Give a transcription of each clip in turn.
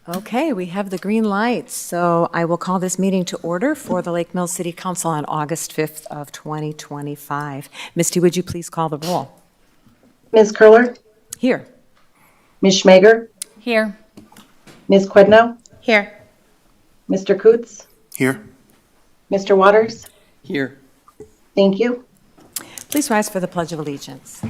Okay, we have the green lights, so I will call this meeting to order for the Lake Mills City Council on August 5th of 2025. Misty, would you please call the roll? Ms. Curler? Here. Ms. Schmager? Here. Ms. Quidno? Here. Mr. Coots? Here. Mr. Waters? Here. Thank you. Please rise for the Pledge of Allegiance.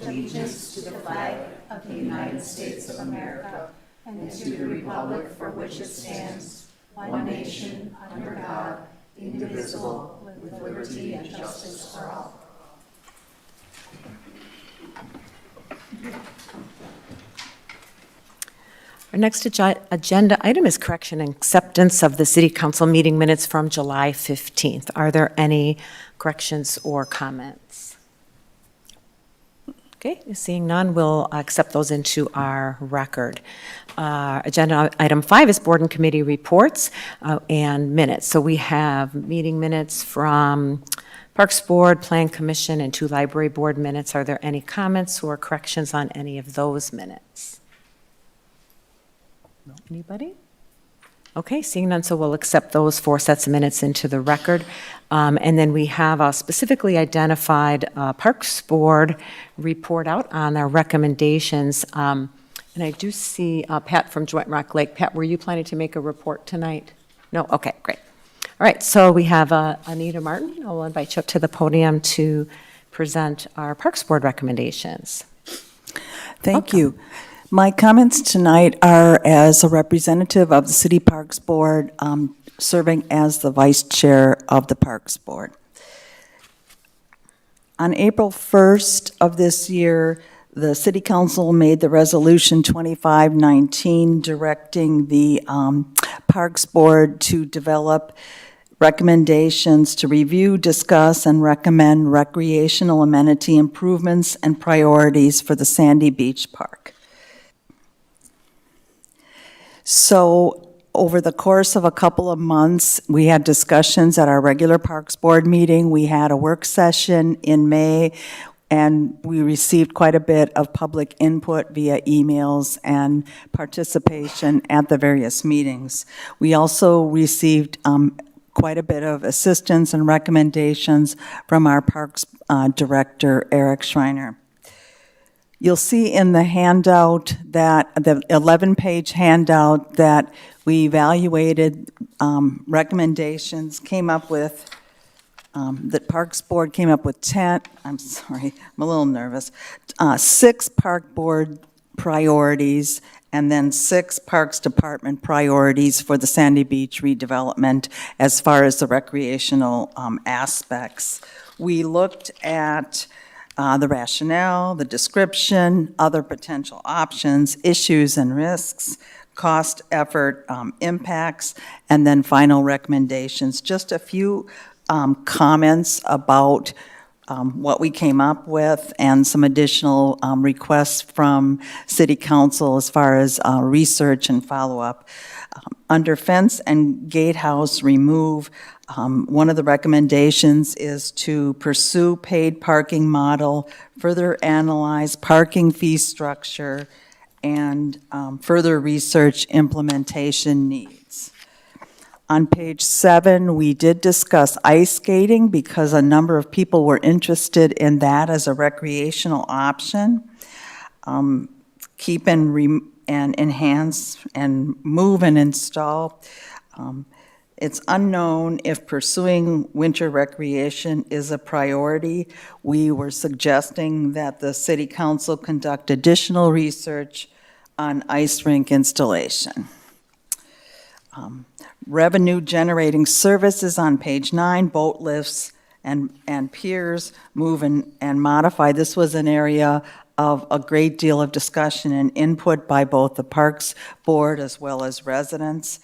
Allegiance to the flag of the United States of America and to the republic for which it stands, one nation, under God, indivisible, with liberty and justice for all. Our next agenda item is correction and acceptance of the City Council meeting minutes from July 15th. Are there any corrections or comments? Okay, seeing none, we'll accept those into our record. Agenda item 5 is board and committee reports and minutes. So we have meeting minutes from Parks Board, Plan Commission, and 2 library board minutes. Are there any comments or corrections on any of those minutes? No. Anybody? Okay, seeing none, so we'll accept those 4 sets of minutes into the record. And then we have a specifically identified Parks Board report out on our recommendations. And I do see Pat from Joint Rock Lake. Pat, were you planning to make a report tonight? No? Okay, great. All right, so we have Anita Martin. I'll invite you up to the podium to present our Parks Board recommendations. Thank you. My comments tonight are as a representative of the City Parks Board, serving as the Vice Chair of the Parks Board. On April 1st of this year, the City Council made the Resolution 2519 directing the Parks Board to develop recommendations to review, discuss, and recommend recreational amenity improvements and priorities for the Sandy Beach Park. So over the course of a couple of months, we had discussions at our regular Parks Board meeting. We had a work session in May, and we received quite a bit of public input via emails and participation at the various meetings. We also received quite a bit of assistance and recommendations from our Parks Director, Eric Schreiner. You'll see in the handout that, the 11-page handout, that we evaluated recommendations, came up with, the Parks Board came up with 10, I'm sorry, I'm a little nervous, 6 Park Board priorities, and then 6 Parks Department priorities for the Sandy Beach redevelopment as far as the recreational aspects. We looked at the rationale, the description, other potential options, issues and risks, cost, effort, impacts, and then final recommendations. Just a few comments about what we came up with and some additional requests from City Council as far as research and follow-up. Under fence and gatehouse remove, one of the recommendations is to pursue paid parking model, further analyze parking fee structure, and further research implementation needs. On page 7, we did discuss ice skating because a number of people were interested in that as a recreational option. Keep and enhance and move and install. It's unknown if pursuing winter recreation is a priority. We were suggesting that the City Council conduct additional research on ice rink installation. Revenue generating services on page 9, boat lifts and piers, move and modify. This was an area of a great deal of discussion and input by both the Parks Board as well as residents.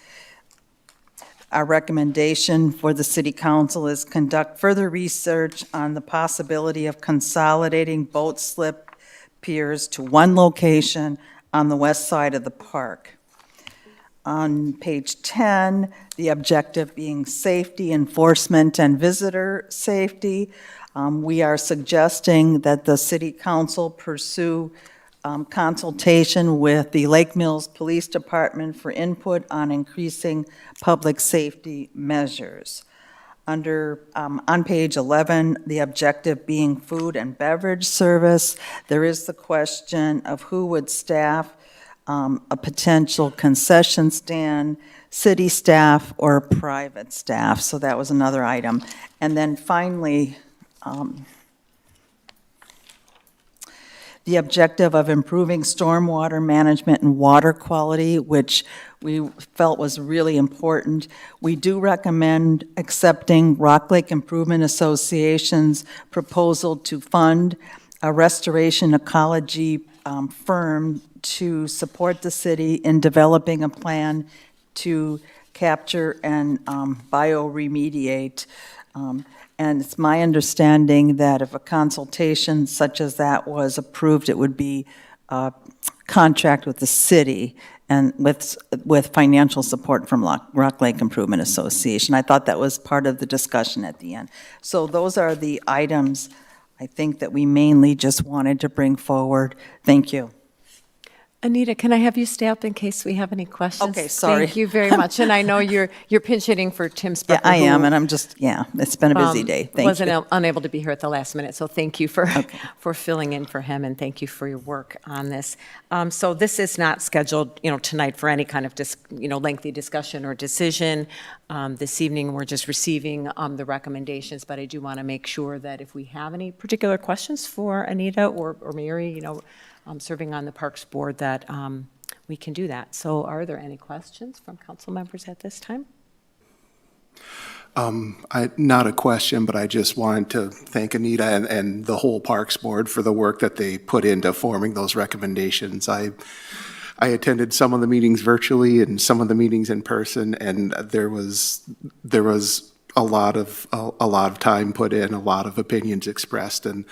Our recommendation for the City Council is conduct further research on the possibility of consolidating boat slip piers to one location on the west side of the park. On page 10, the objective being safety, enforcement, and visitor safety. We are suggesting that the City Council pursue consultation with the Lake Mills Police Department for input on increasing public safety measures. On page 11, the objective being food and beverage service, there is the question of who would staff a potential concession stand, city staff or private staff. So that was another item. And then finally, the objective of improving stormwater management and water quality, which we felt was really important. We do recommend accepting Rock Lake Improvement Association's proposal to fund a restoration ecology firm to support the city in developing a plan to capture and bioremediate. And it's my understanding that if a consultation such as that was approved, it would be a contract with the city and with financial support from Rock Lake Improvement Association. I thought that was part of the discussion at the end. So those are the items I think that we mainly just wanted to bring forward. Thank you. Anita, can I have you stay up in case we have any questions? Okay, sorry. Thank you very much. And I know you're pinch hitting for Tim Sprecher. Yeah, I am, who, and I'm just, it's been a busy day. Thank wasn't you. unable to be here at the last minute, so thank you for filling in for him, and thank you for your work on this. So this is not scheduled, tonight for any kind of lengthy discussion or decision. This evening, we're just receiving the recommendations, but I do want to make sure that if we have any particular questions for Anita or Mary, serving on the Parks Board, that we can do that. So are there any questions from council members at this time? Not a question, but I just wanted to thank Anita and the whole Parks Board for the work that they put into forming those recommendations. I attended some of the meetings virtually and some of the meetings in person, and there was a lot of time put in, a lot of opinions expressed, and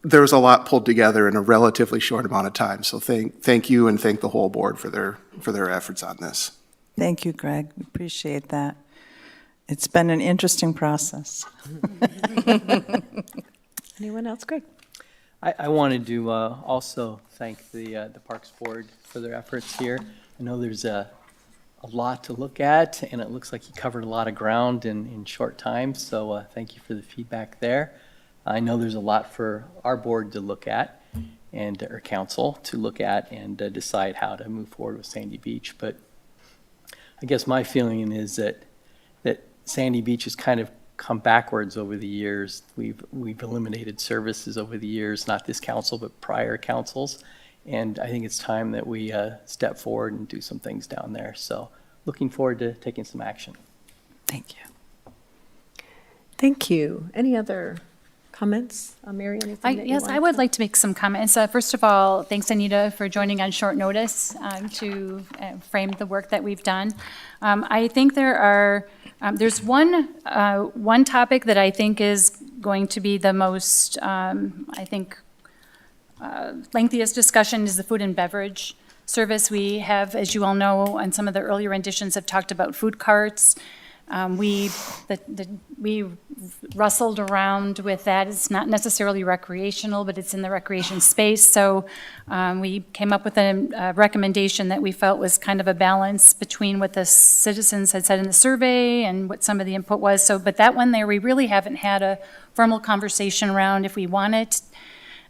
there was a lot pulled together in a relatively short amount of time. So thank you, and thank the whole board for their efforts on this. Thank you, Greg. We appreciate that. It's been an interesting process. Anyone else? Greg? I wanted to also thank the Parks Board for their efforts here. I know there's a lot to look at, and it looks like you covered a lot of ground in short time, so thank you for the feedback there. I know there's a lot for our board to look at, and our council to look at and decide how to move forward with Sandy Beach. But I guess my feeling is that Sandy Beach has kind of come backwards over the years. We've eliminated services over the years, not this council, but prior councils. And I think it's time that we step forward and do some things down there. So looking forward to taking some action. Thank you. Thank you. Any other comments? Mary, anything that you Yes, wanted I would to- like to make some comments. First of all, thanks, Anita, for joining on short notice to frame the work that we've done. I think there's one topic that I think is going to be the most, lengthiest discussion is the food and beverage service. We have, as you all know, on some of the earlier renditions have talked about food carts. We wrestled around with that. It's not necessarily recreational, but it's in the recreation space. So we came up with a recommendation that we felt was kind of a balance between what the citizens had said in the survey and what some of the input was. So, but that one there, we really haven't had a formal conversation around if we want it,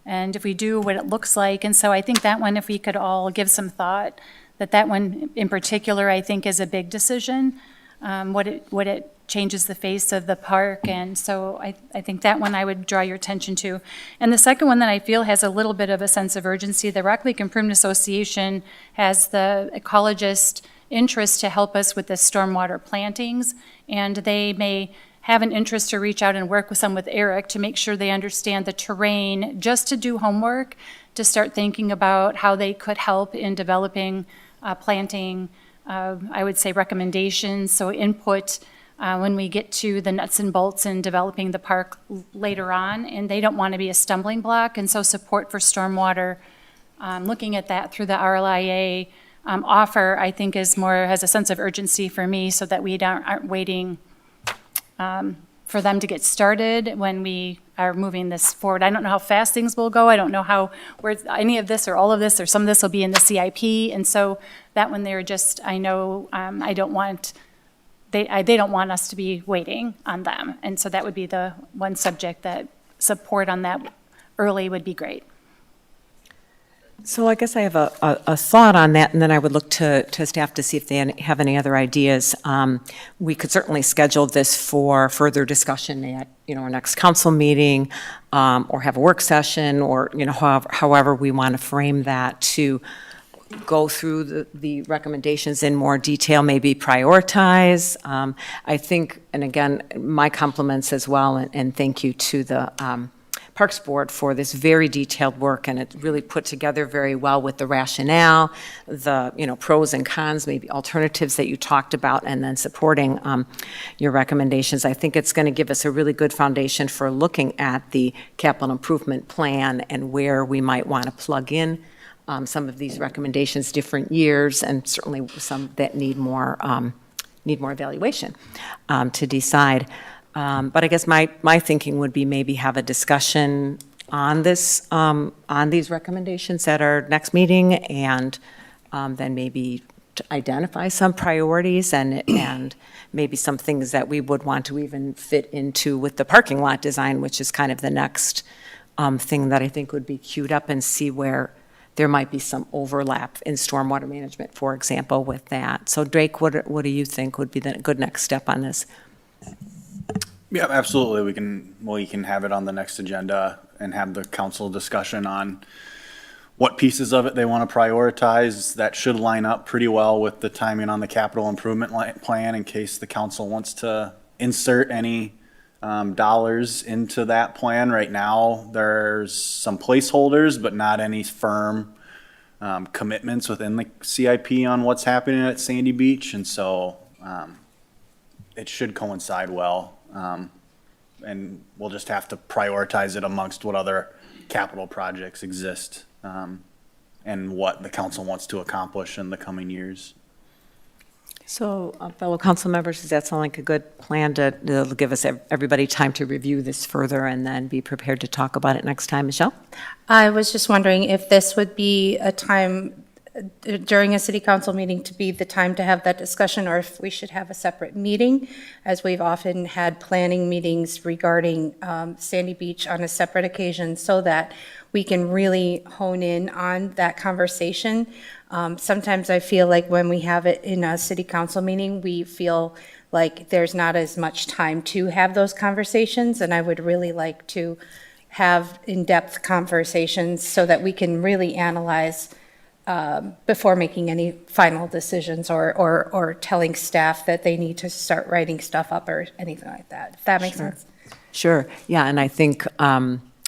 and if we do, what it looks like. And so I think that one, if we could all give some thought, that one in particular, I think is a big decision. What it changes the face of the park, and so I think that one I would draw your attention to. And the second one that I feel has a little bit of a sense of urgency, the Rock Lake Improvement Association has the ecologist interest to help us with the stormwater plantings, and they may have an interest to reach out and work with Eric to make sure they understand the terrain, just to do homework, to start thinking about how they could help in developing planting, I would say recommendations, so input when we get to the nuts and bolts in developing the park later on, and they don't want to be a stumbling block, and so support for stormwater, looking at that through the RLIA offer, I think has a sense of urgency for me, so that we aren't waiting for them to get started when we are moving this forward. I don't know how fast things will go. I don't know where any of this or all of this or some of this will be in the CIP. And so that one they're just, I know, I don't want, they don't want us to be waiting on them. And so that would be the one subject that support on that early would be great. So I guess I have a thought on that, and then I would look to staff to see if they have any other ideas. We could certainly schedule this for further discussion at, our next council meeting, or have a work session, or, however we want to frame that, to go through the recommendations in more detail, maybe prioritize. I think, and again, my compliments as well, and thank you to the Parks Board for this very detailed work, and it really put together very well with the rationale, the pros and cons, maybe alternatives that you talked about, and then supporting your recommendations. I think it's going to give us a really good foundation for looking at the capital improvement plan and where we might want to plug in some of these recommendations, different years, and certainly some that need more evaluation to decide. But I guess my thinking would be maybe have a discussion on this, on these recommendations at our next meeting, and then maybe to identify some priorities and maybe some things that we would want to even fit into with the parking lot design, which is kind of the next thing that I think would be queued up, and see where there might be some overlap in stormwater management, for example, with that. So Drake, what do you think would be the good next step on this? Yeah, absolutely. We can have it on the next agenda and have the council discussion on what pieces of it they want to prioritize. That should line up pretty well with the timing on the capital improvement plan, in case the council wants to insert any dollars into that plan. Right now, there's some placeholders, but not any firm commitments within the CIP on what's happening at Sandy Beach. And so it should coincide well. And we'll just have to prioritize it amongst what other capital projects exist, and what the council wants to accomplish in the coming years. So, fellow council members, does that sound like a good plan to give us everybody time to review this further and then be prepared to talk about it next time? Michelle? I was just wondering if this would be a time during a city council meeting to be the time to have that discussion, or if we should have a separate meeting, as we've often had planning meetings regarding Sandy Beach on a separate occasion, so that we can really hone in on that conversation. Sometimes I feel like when we have it in a city council meeting, we feel like there's not as much time to have those conversations, and I would really like to have in-depth conversations so that we can really analyze before making any final decisions, or telling staff that they need to start writing stuff up or anything like that, if that makes sense. Sure, yeah, and I think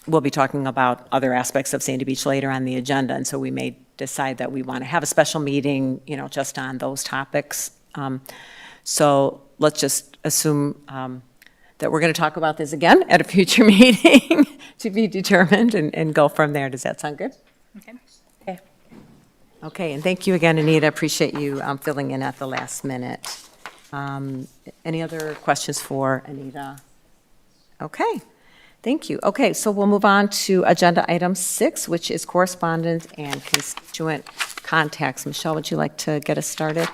we'll be talking about other aspects of Sandy Beach later on the agenda, and so we may decide that we want to have a special meeting, just on those topics. So let's just assume that we're going to talk about this again at a future meeting to be determined, and go from there. Does that sound good? Okay. Okay. Okay, and thank you again, Anita. Appreciate you filling in at the last minute. Any other questions for Anita? Okay, thank you. Okay, so we'll move on to agenda item 6, which is correspondence and constituent contacts. Michelle, would you like to get us started?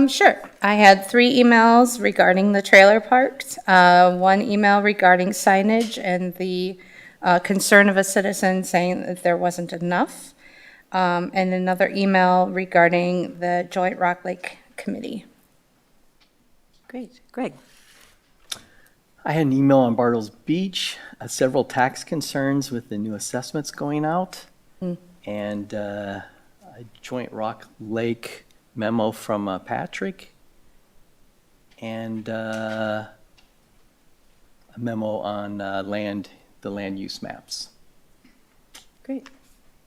Sure. I had 3 emails regarding the trailer parks, 1 email regarding signage and the concern of a citizen saying that there wasn't enough, and another email regarding the Joint Rock Lake Committee. Great, Greg. I had an email on Bartles Beach, several tax concerns with the new assessments going out, and a Joint Rock Lake memo from Patrick, and a memo on the land use maps. Great.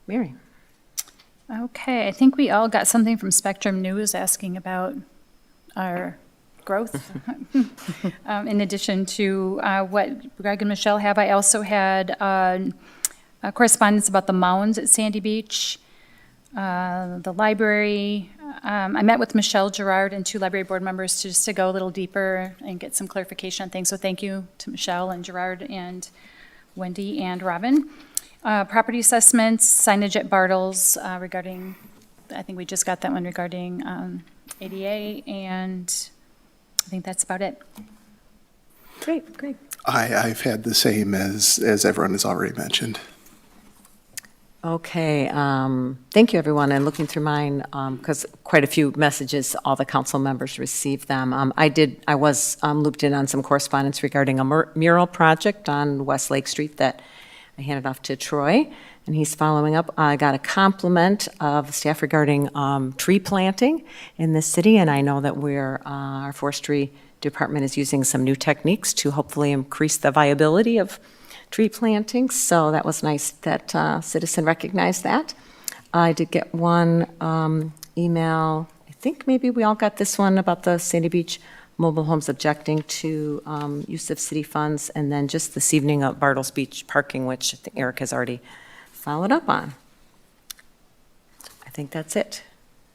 Mary. Okay, I think we all got something from Spectrum News asking about our growth. In addition to what Greg and Michelle have, I also had a correspondence about the mounds at Sandy Beach, the library. I met with Michelle Gerard and 2 library board members just to go a little deeper and get some clarification on things. So thank you to Michelle and Gerard and Wendy and Robin. Property assessments, signage at Bartles regarding, I think we just got that one regarding ADA, and I think that's about it. Great, great. I've had the same as everyone has already mentioned. Okay, thank you, everyone. And looking through mine, because quite a few messages, all the council members received them. I was looped in on some correspondence regarding a mural project on West Lake Street that I handed off to Troy, and he's following up. I got a compliment of staff regarding tree planting in this city, and I know that our forestry department is using some new techniques to hopefully increase the viability of tree planting, so that was nice that citizen recognized that. I did get one email, I think maybe we all got this one, about the Sandy Beach mobile homes objecting to use of city funds, and then just this evening at Bartles Beach parking, which I think Eric has already followed up on. I think that's it.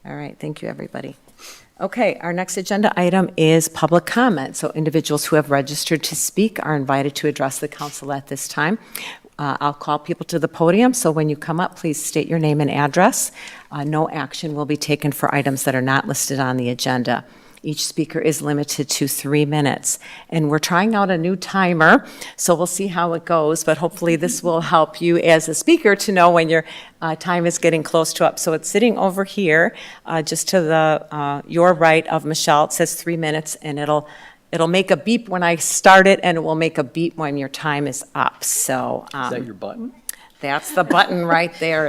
All right, thank you, everybody. Okay, our next agenda item is public comment. So individuals who have registered to speak are invited to address the council at this time. I'll call people to the podium, so when you come up, please state your name and address. No action will be taken for items that are not listed on the agenda. Each speaker is limited to 3 minutes. And we're trying out a new timer, so we'll see how it goes, but hopefully this will help you as a speaker to know when your time is getting close to up. So it's sitting over here, just to the your right of Michelle. It says 3 minutes, and it'll make a beep when I start it, and it will make a beep when your time is up. So Is that your button? that's the button right there.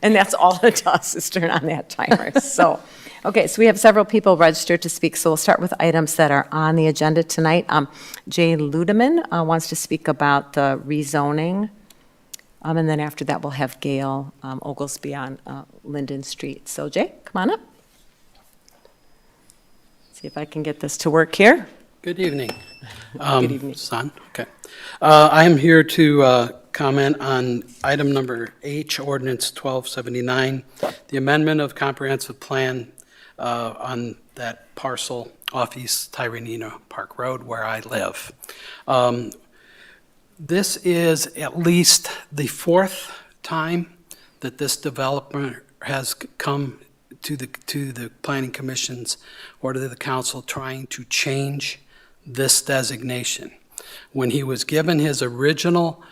And that's all it does is turn on that timer. So, okay, so we have several people registered to speak, so we'll start with items that are on the agenda tonight. Jay Ludeman wants to speak about the rezoning, and then after that, we'll have Gail Oglesby on Linden Street. So, Jay, come on up. See if I can get this to work here. Good evening. Good evening. Son, okay. I am here to comment on item number H, Ordinance 1279, the amendment of comprehensive plan on that parcel off East Tyranena Park Road where I live. This is at least the fourth time that this developer has come to the Planning Commission's or to the council trying to change this designation. When he was given his original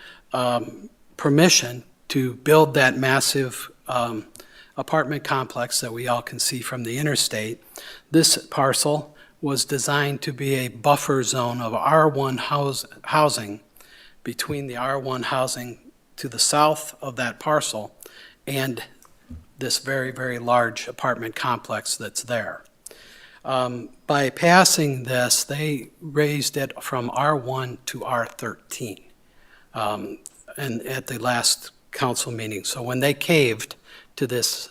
permission to build that massive apartment complex that we all can see from the interstate, this parcel was designed to be a buffer zone of R1 housing between the R1 housing to the south of that parcel and this very, very large apartment complex that's there. By passing this, they raised it from R1 to R13 and at the last council meeting. So when they caved to this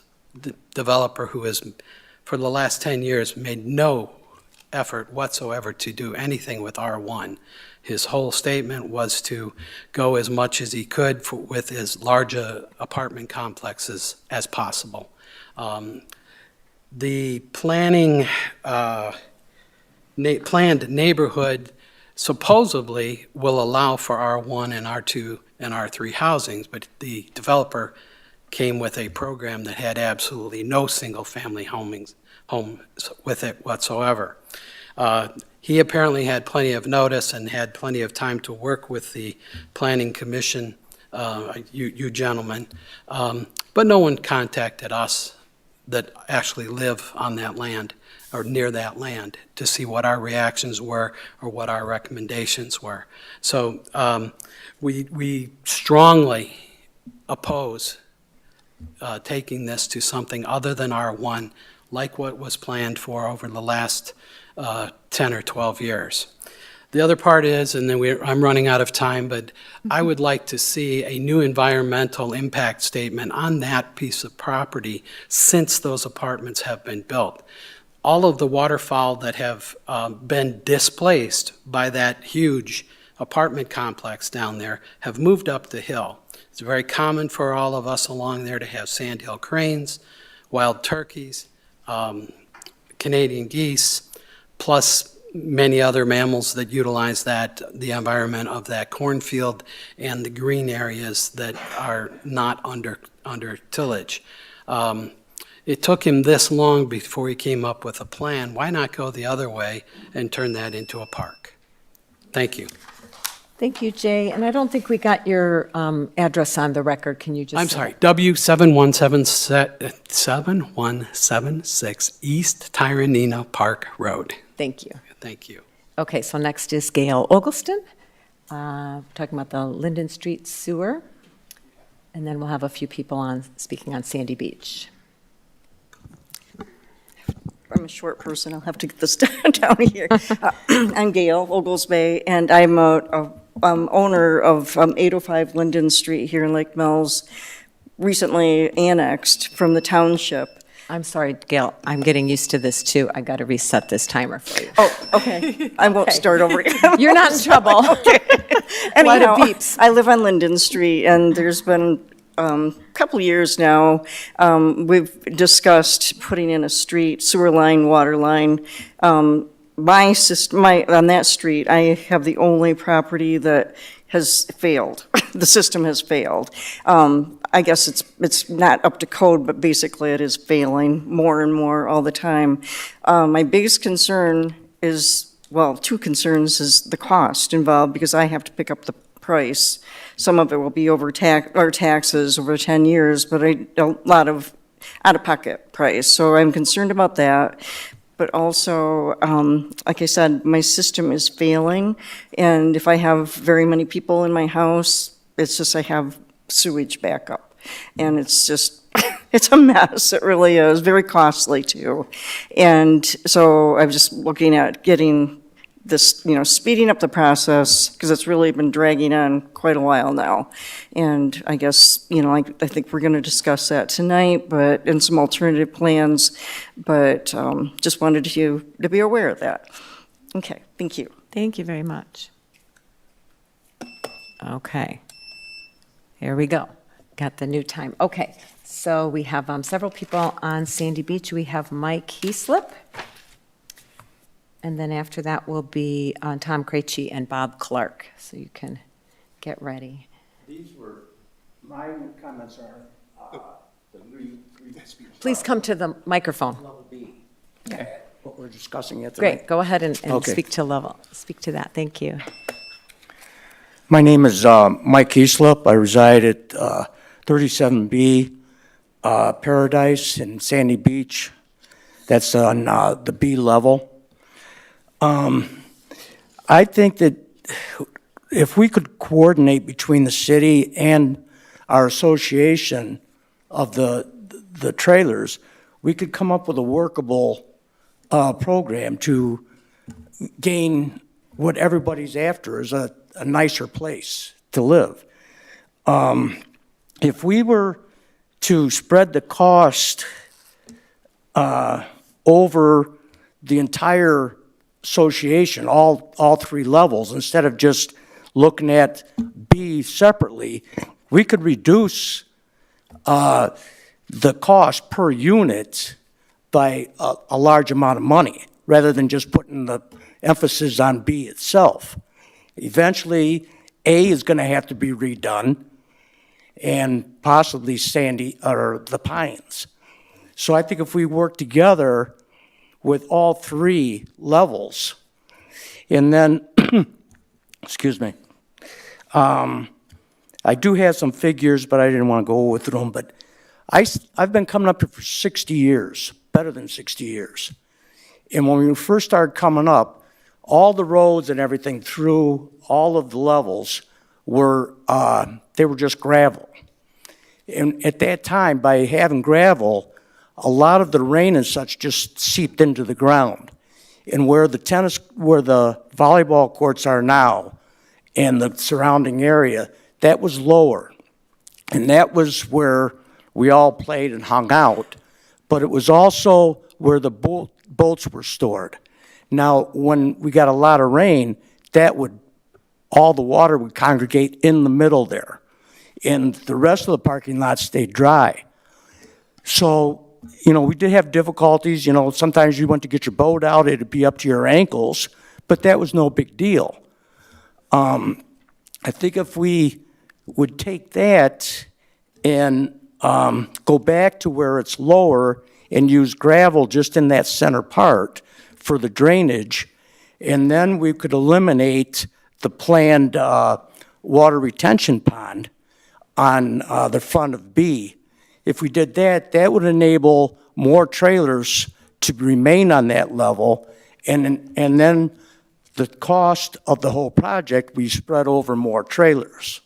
developer who has, for the last 10 years, made no effort whatsoever to do anything with R1, his whole statement was to go as much as he could with as large apartment complexes as possible. The planned neighborhood supposedly will allow for R1 and R2 and R3 housings, but the developer came with a program that had absolutely no single-family homes with it whatsoever. He apparently had plenty of notice and had plenty of time to work with the Planning Commission, you gentlemen, but no one contacted us that actually live on that land or near that land to see what our reactions were or what our recommendations were. So we strongly oppose taking this to something other than R1, like what was planned for over the last 10 or 12 years. The other part is, and then I'm running out of time, but I would like to see a new environmental impact statement on that piece of property since those apartments have been built. All of the waterfowl that have been displaced by that huge apartment complex down there have moved up the hill. It's very common for all of us along there to have sandhill cranes, wild turkeys, Canadian geese, plus many other mammals that utilize that, the environment of that cornfield and the green areas that are not under tillage. It took him this long before he came up with a plan. Why not go the other way and turn that into a park? Thank you. Thank you, Jay. And I don't think we got your address on the record. Can you just? I'm sorry, W7176 East Tyranena Park Road. Thank you. Thank you. Okay, so next is Gail Ogleston, talking about the Linden Street sewer. And then we'll have a few people speaking on Sandy Beach. I'm a short person, I'll have to get this down here. I'm Gail Oglesby, and I'm a owner of 805 Linden Street here in Lake Mills, recently annexed from the township. I'm sorry, Gail, I'm getting used to this too. I got to reset this timer for you. Oh, okay, I won't start over again. You're not in trouble. Anyhow, beeps. I live on Linden Street, and there's been a couple years now, we've discussed putting in a street, sewer line, water line. My system, on that street, I have the only property that has failed. The system has failed. I guess it's not up to code, but basically it is failing more and more all the time. My biggest concern is, well, two concerns is the cost involved, because I have to pick up the price. Some of it will be over taxes over 10 years, but a lot of out-of-pocket price. So I'm concerned about that. But also, like I said, my system is failing, and if I have very many people in my house, it's just I have sewage backup, and it's just, it's a mess, it really is, very costly too. And so I'm just looking at getting this, speeding up the process, because it's really been dragging on quite a while now. And I guess, I think we're going to discuss that tonight, and some alternative plans, but just wanted you to be aware of that. Okay, thank you. Thank you very much. Okay. Here we go. Got the new time. Okay, so we have several people on Sandy Beach. We have Mike Heaslip. And then after that will be Tom Krejci and Bob Clark. So you can get ready. These were, my comments are the Please come to the microphone. level B. What we're discussing at the Great, go ahead and Okay. speak to that. Thank you. My name is Mike Heaslip. I reside at 37B Paradise in Sandy Beach. That's on the B level. I think that if we could coordinate between the city and our association of the trailers, we could come up with a workable program to gain what everybody's after, is a nicer place to live. If we were to spread the cost over the entire association, all three levels, instead of just looking at B separately, we could reduce the cost per unit by a large amount of money, rather than just putting the emphasis on B itself. Eventually, A is going to have to be redone, and possibly Sandy, or the Pines. So I think if we work together with all three levels, and then, excuse me, I do have some figures, but I didn't want to go with them, but I've been coming up here for 60 years, better than 60 years. And when we first started coming up, all the roads and everything through all of the levels were, they were just gravel. And at that time, by having gravel, a lot of the rain and such just seeped into the ground. And where the volleyball courts are now, and the surrounding area, that was lower. And that was where we all played and hung out. But it was also where the boats were stored. Now, when we got a lot of rain, all the water would congregate in the middle there. And the rest of the parking lot stayed dry. So we did have difficulties, sometimes you went to get your boat out, it'd be up to your ankles, but that was no big deal. I think if we would take that and go back to where it's lower and use gravel just in that center part for the drainage, and then we could eliminate the planned water retention pond on the front of B. If we did that, that would enable more trailers to remain on that level, and then the cost of the whole project, we spread over more trailers.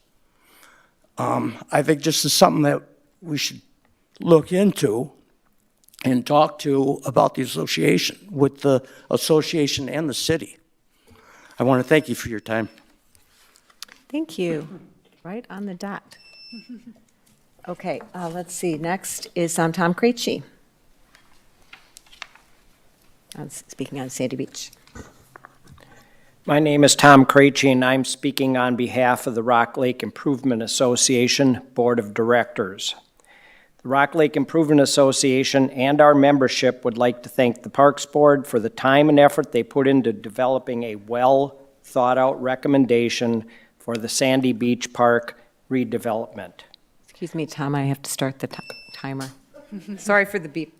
I think this is something that we should look into and talk to about the association, with the association and the city. I want to thank you for your time. Thank you. Right on the dot. Okay, let's see. Next is Tom Craichie. Speaking on Sandy Beach. My name is Tom Craichie, and I'm speaking on behalf of the Rock Lake Improvement Association Board of Directors. The Rock Lake Improvement Association and our membership would like to thank the Parks Board for the time and effort they put into developing a well-thought-out recommendation for the Sandy Beach Park redevelopment. Excuse me, Tom, I have to start the timer. Sorry for the beep.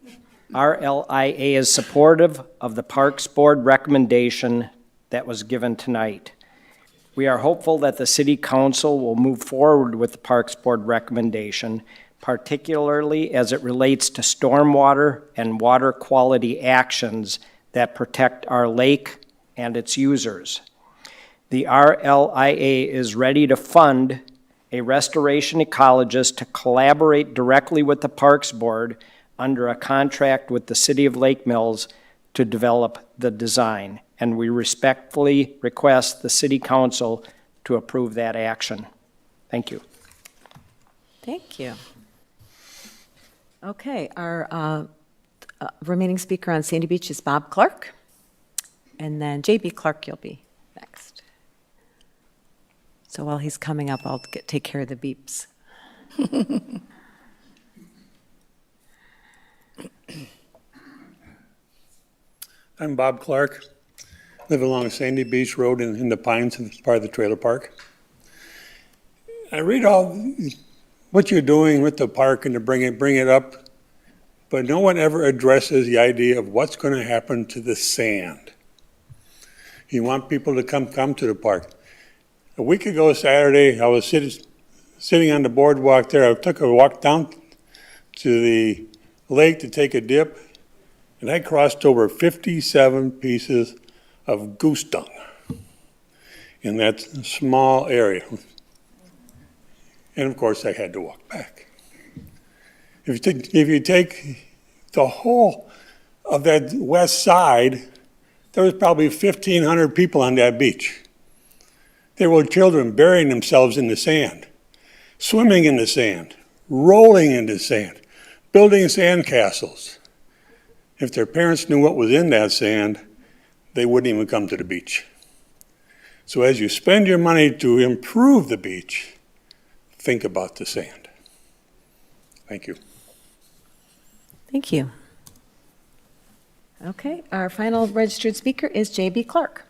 RLIA is supportive of the Parks Board recommendation that was given tonight. We are hopeful that the City Council will move forward with the Parks Board recommendation, particularly as it relates to stormwater and water quality actions that protect our lake and its users. The RLIA is ready to fund a restoration ecologist to collaborate directly with the Parks Board under a contract with the City of Lake Mills to develop the design, and we respectfully request the City Council to approve that action. Thank you. Thank you. Okay, our remaining speaker on Sandy Beach is Bob Clark, and then J.B. Clark, you'll be next. So while he's coming up, I'll take care of the beeps. I'm Bob Clark. Live along Sandy Beach Road in the Pines, part of the trailer park. I read all what you're doing with the park and to bring it up, but no one ever addresses the idea of what's going to happen to the sand. You want people to come to the park. A week ago Saturday, I was sitting on the boardwalk there. I took a walk down to the lake to take a dip, and I crossed over 57 pieces of goose dung in that small area. And of course, I had to walk back. If you take the whole of that west side, there was probably 1,500 people on that beach. There were children burying themselves in the sand, swimming in the sand, rolling in the sand, building sand castles. If their parents knew what was in that sand, they wouldn't even come to the beach. So as you spend your money to improve the beach, think about the sand. Thank you. Thank you. Okay, our final registered speaker is J.B. Clark.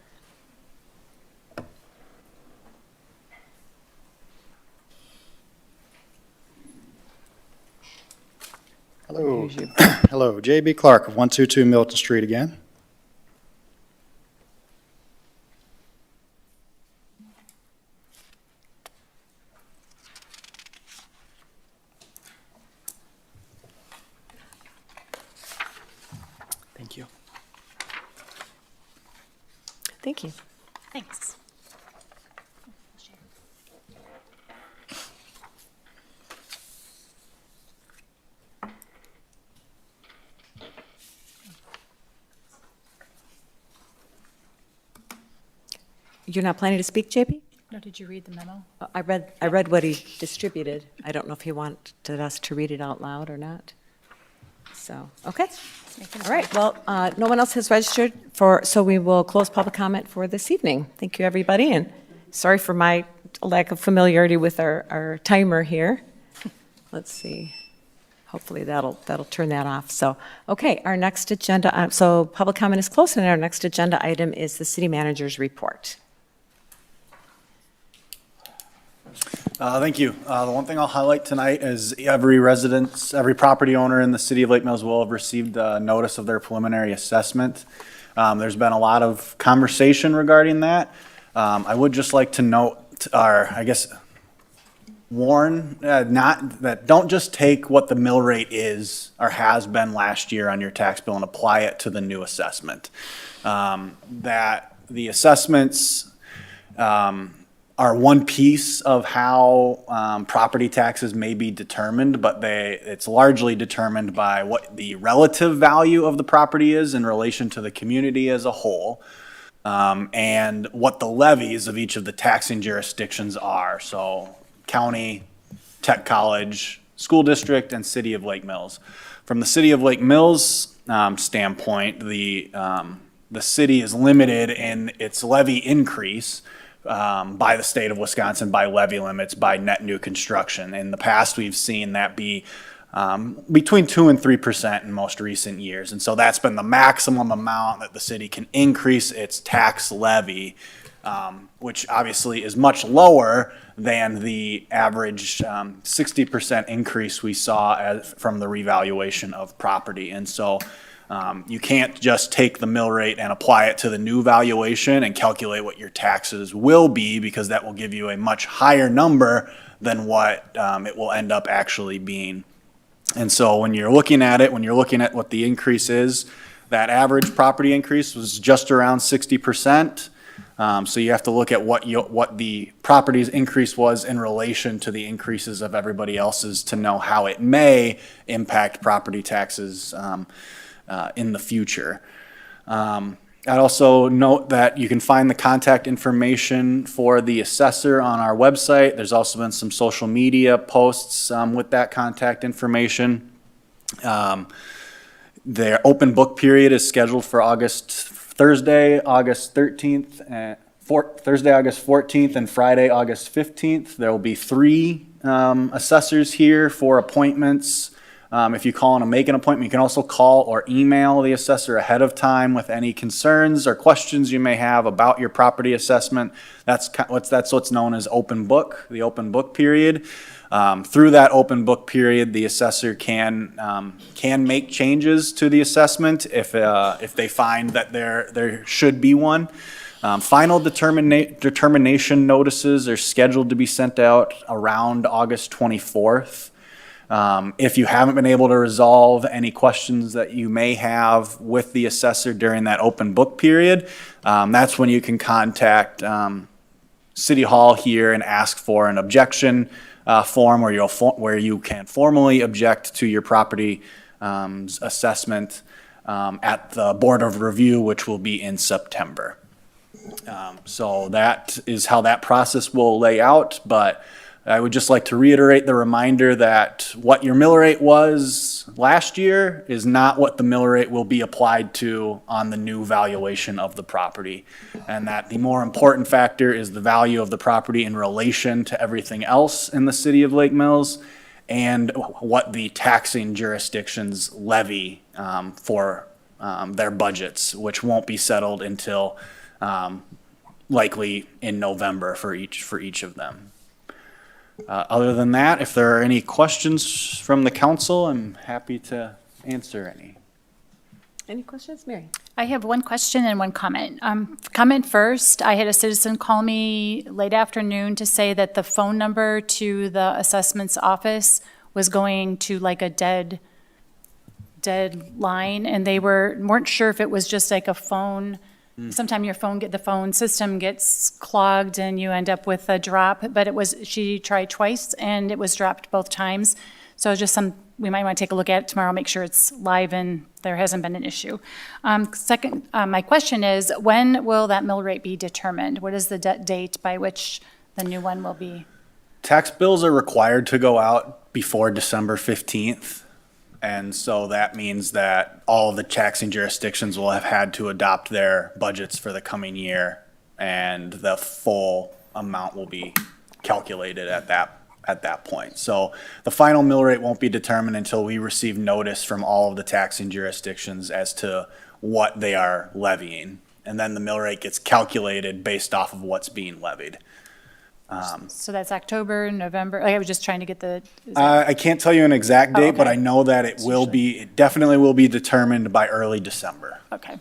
Hello. Hello, J.B. Clark of 122 Milton Street again. Thank you. Thank you. Thanks. You're not planning to speak, JP? No, did you read the memo? I read what he distributed. I don't know if he wanted us to read it out loud or not. So, okay. All right, well, no one else has registered so we will close public comment for this evening. Thank you, everybody, and sorry for my lack of familiarity with our timer here. Let's see. hopefully that'll turn that off. So, okay, our next agenda, so public comment is closed, and our next agenda item is the city manager's report. Thank you. The one thing I'll highlight tonight is every property owner in the city of Lake Mills will have received a notice of their preliminary assessment. There's been a lot of conversation regarding that. I would just like to note, warn, don't just take what the mill rate is or has been last year on your tax bill and apply it to the new assessment. That the assessments, are one piece of how property taxes may be determined, but it's largely determined by what the relative value of the property is in relation to the community as a whole, and what the levies of each of the taxing jurisdictions are. So county, tech college, school district, and city of Lake Mills. From the city of Lake Mills standpoint, the city is limited in its levy increase by the state of Wisconsin, by levy limits, by net new construction. In the past, we've seen that be between 2% and 3% in most recent years. And so that's been the maximum amount that the city can increase its tax levy, which obviously is much lower than the average 60% increase we saw from the revaluation of property. And so you can't just take the mill rate and apply it to the new valuation and calculate what your taxes will be, because that will give you a much higher number than what it will end up actually being. And so when you're looking at it, when you're looking at what the increase is, that average property increase was just around 60%. So you have to look at what the property's increase was in relation to the increases of everybody else's to know how it may impact property taxes in the future. I'd also note that you can find the contact information for the assessor on our website. There's also been some social media posts with that contact information. Their open book period is scheduled for Thursday, August 13th, Thursday, August 14th, and Friday, August 15th. There will be 3 assessors here for appointments. If you call and make an appointment, you can also call or email the assessor ahead of time with any concerns or questions you may have about your property assessment. That's what's known as open book, the open book period. Through that open book period, the assessor can make changes to the assessment if they find that there should be one. Final determination notices are scheduled to be sent out around August 24th. If you haven't been able to resolve any questions that you may have with the assessor during that open book period, that's when you can contact City Hall here and ask for an objection form where you can formally object to your property assessment at the Board of Review, which will be in September. So that is how that process will lay out, but I would just like to reiterate the reminder that what your mill rate was last year is not what the mill rate will be applied to on the new valuation of the property. And that the more important factor is the value of the property in relation to everything else in the city of Lake Mills and what the taxing jurisdictions levy for their budgets, which won't be settled until likely in November for each of them. Other than that, if there are any questions from the council, I'm happy to answer any. Any questions, Mary? I have one question and one comment. Comment first, I had a citizen call me late afternoon to say that the phone number to the assessment's office was going to like a dead line, and they weren't sure if it was just like a phone. Sometimes the phone system gets clogged and you end up with a drop, but she tried twice and it was dropped both times. So we might want to take a look at it tomorrow, make sure it's live and there hasn't been an issue. Second, my question is, when will that mill rate be determined? What is the date by which the new one will be? Tax bills are required to go out before December 15th. And so that means that all of the taxing jurisdictions will have had to adopt their budgets for the coming year, and the full amount will be calculated at at that point. So the final mill rate won't be determined until we receive notice from all of the taxing jurisdictions as to what they are levying. And then the mill rate gets calculated based off of what's being levied. So that's October, November, I was just trying to get the, I can't tell you an exact date, but okay. I know that it definitely will be determined by early December. okay.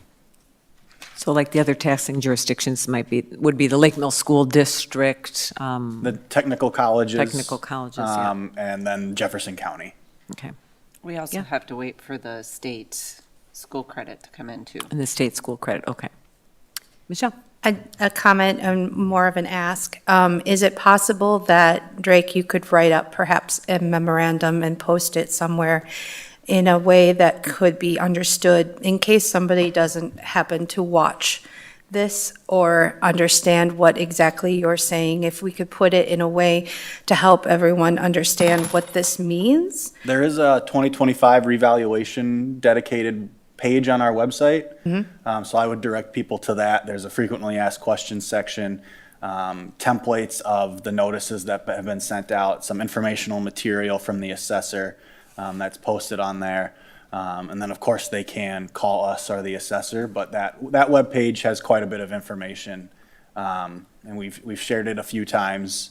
So like the other taxing jurisdictions would be the Lake Mill School District, The technical colleges. technical colleges, yeah. And then Jefferson County. Okay. We also Yeah. have to wait for the state school credit to come in too. And the state school credit, okay. Michelle? A comment and more of an ask. Is it possible that, Drake, you could write up perhaps a memorandum and post it somewhere in a way that could be understood in case somebody doesn't happen to watch this or understand what exactly you're saying? If we could put it in a way to help everyone understand what this means? There is a 2025 revaluation dedicated page on our website. So I would direct people to that. There's a frequently asked questions section, templates of the notices that have been sent out, some informational material from the assessor that's posted on there. And then, of course, they can call us or the assessor, but that webpage has quite a bit of information. And we've shared it a few times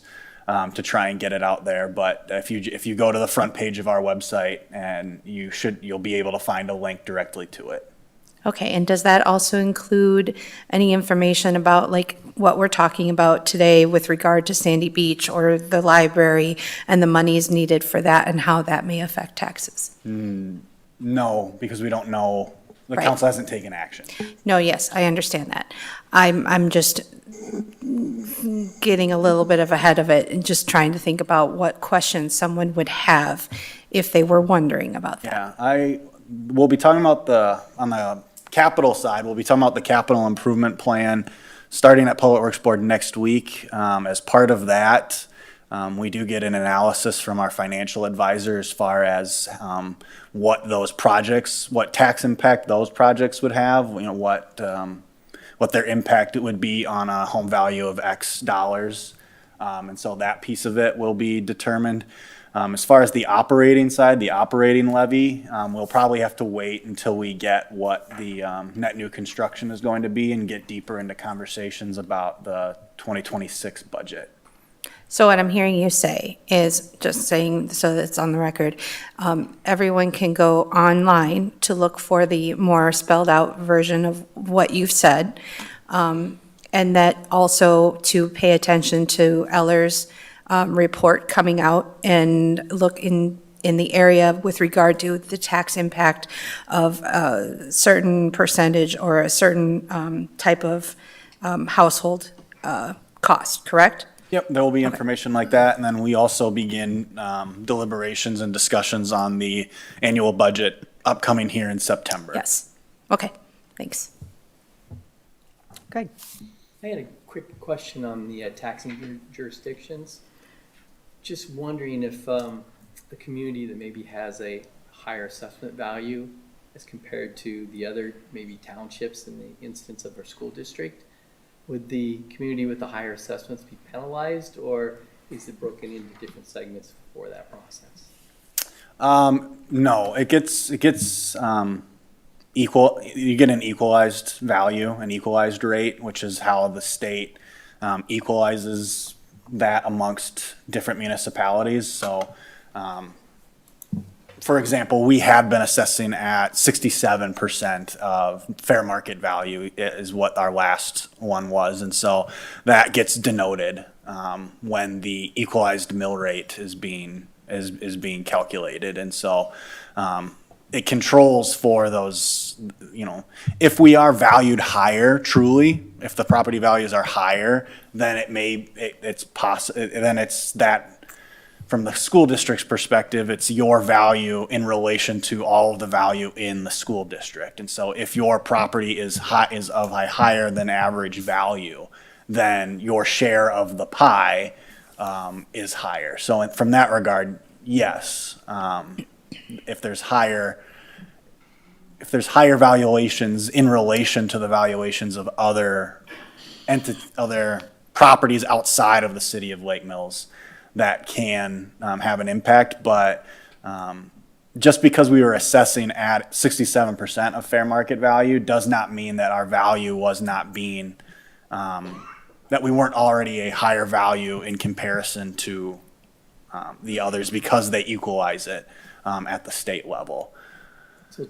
to try and get it out there. But if you go to the front page of our website, and you'll be able to find a link directly to it. Okay, and does that also include any information about like what we're talking about today with regard to Sandy Beach or the library and the monies needed for that and how that may affect taxes? No, because we don't know. The Right. council hasn't taken action. No, yes, I understand that. I'm just getting a little bit of ahead of it and just trying to think about what questions someone would have if they were wondering about that. Yeah, we'll be talking about on the capital side, we'll be talking about the capital improvement plan starting at Public Works Board next week. As part of that, we do get an analysis from our financial advisor as far as what tax impact those projects would have, what their impact would be on a home value of X dollars. And so that piece of it will be determined. As far as the operating side, the operating levy, we'll probably have to wait until we get what the net new construction is going to be and get deeper into conversations about the 2026 budget. So what I'm hearing you say is, just saying so that it's on the record, everyone can go online to look for the more spelled out version of what you've said. And that also to pay attention to Eller's report coming out and look in the area with regard to the tax impact of a certain percentage or a certain type of household cost, correct? Yep, there will be information like that, and then we also begin deliberations and discussions on the annual budget upcoming here in September. Yes. Okay, thanks. Good. I had a quick question on the taxing jurisdictions. Just wondering if the community that maybe has a higher assessment value as compared to the other maybe townships in the instance of our school district, would the community with the higher assessments be penalized, or is it broken into different segments for that process? No, it gets equal. You get an equalized value, an equalized rate, which is how the state equalizes that amongst different municipalities. So, for example, we have been assessing at 67% of fair market value is what our last one was. And so that gets denoted when the equalized mill rate is being calculated. And so it controls for those, if we are valued higher, truly, if the property values are higher, then then it's that. From the school district's perspective, it's your value in relation to all of the value in the school district. And so if your property is of a higher than average value, then your share of the pie is higher. So from that regard, yes, if there's higher valuations in relation to the valuations of other properties outside of the city of Lake Mills, that can have an impact, but just because we were assessing at 67% of fair market value does not mean that our value was not being, that we weren't already a higher value in comparison to the others because they equalize it at the state level. So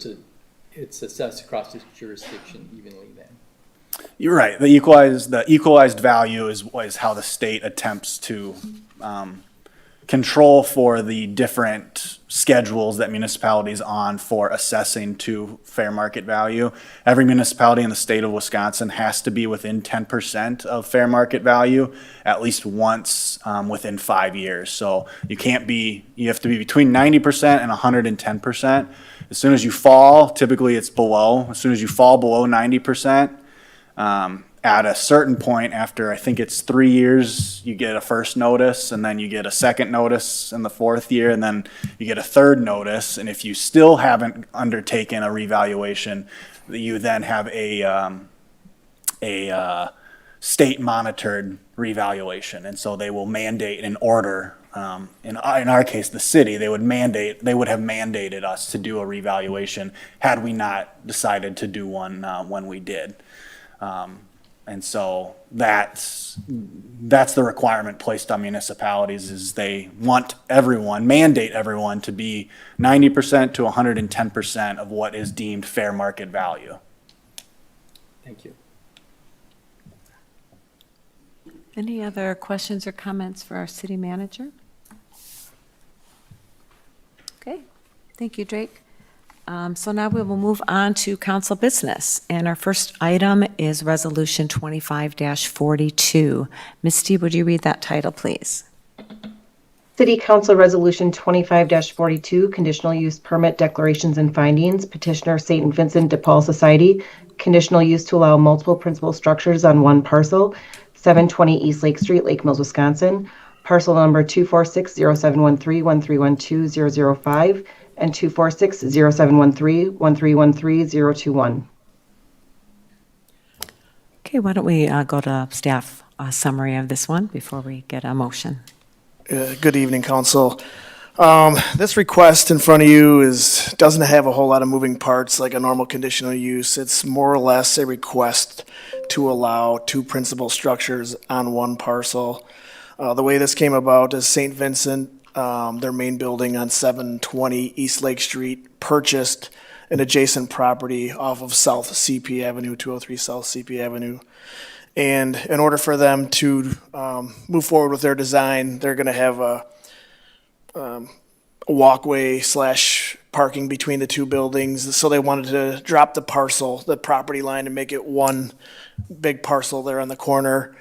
it's assessed across the jurisdiction evenly then? You're right. The equalized value is how the state attempts to control for the different schedules that municipalities on for assessing to fair market value. Every municipality in the state of Wisconsin has to be within 10% of fair market value at least once within 5 years. So you have to be between 90% and 110%. As soon as you fall, typically it's below. As soon as you fall below 90%, at a certain point after, I think it's 3 years, you get a first notice, and then you get a second notice in the 4th year, and then you get a third notice. And if you still haven't undertaken a revaluation, you then have a state monitored revaluation. And so they will mandate an order. In our case, the city, they would have mandated us to do a revaluation had we not decided to do one when we did. And so that's the requirement placed on municipalities, is they mandate everyone to be 90% to 110% of what is deemed fair market value. Thank you. Any other questions or comments for our city manager? Okay, thank you, Drake. So now we will move on to council business. And our first item is Resolution 25-42. Misty, would you read that title, please? City Council Resolution 25-42, Conditional Use Permit Declarations and Findings. Petitioner St. Vincent Depaul Society. Conditional use to allow multiple principal structures on one parcel, 720 East Lake Street, Lake Mills, Wisconsin. Parcel number 246-0713-1312005 and 246-0713-1313021. Okay, why don't we go to staff summary of this one before we get a motion? Good evening, Council. This request in front of you doesn't have a whole lot of moving parts like a normal conditional use. It's more or less a request to allow two principal structures on one parcel. The way this came about is St. Vincent, their main building on 720 East Lake Street, purchased an adjacent property off of South C.P. Avenue, 203 South C.P. Avenue. And in order for them to move forward with their design, they're going to have a walkway / parking between the two buildings. So they wanted to drop the property line, and make it one big parcel there on the corner.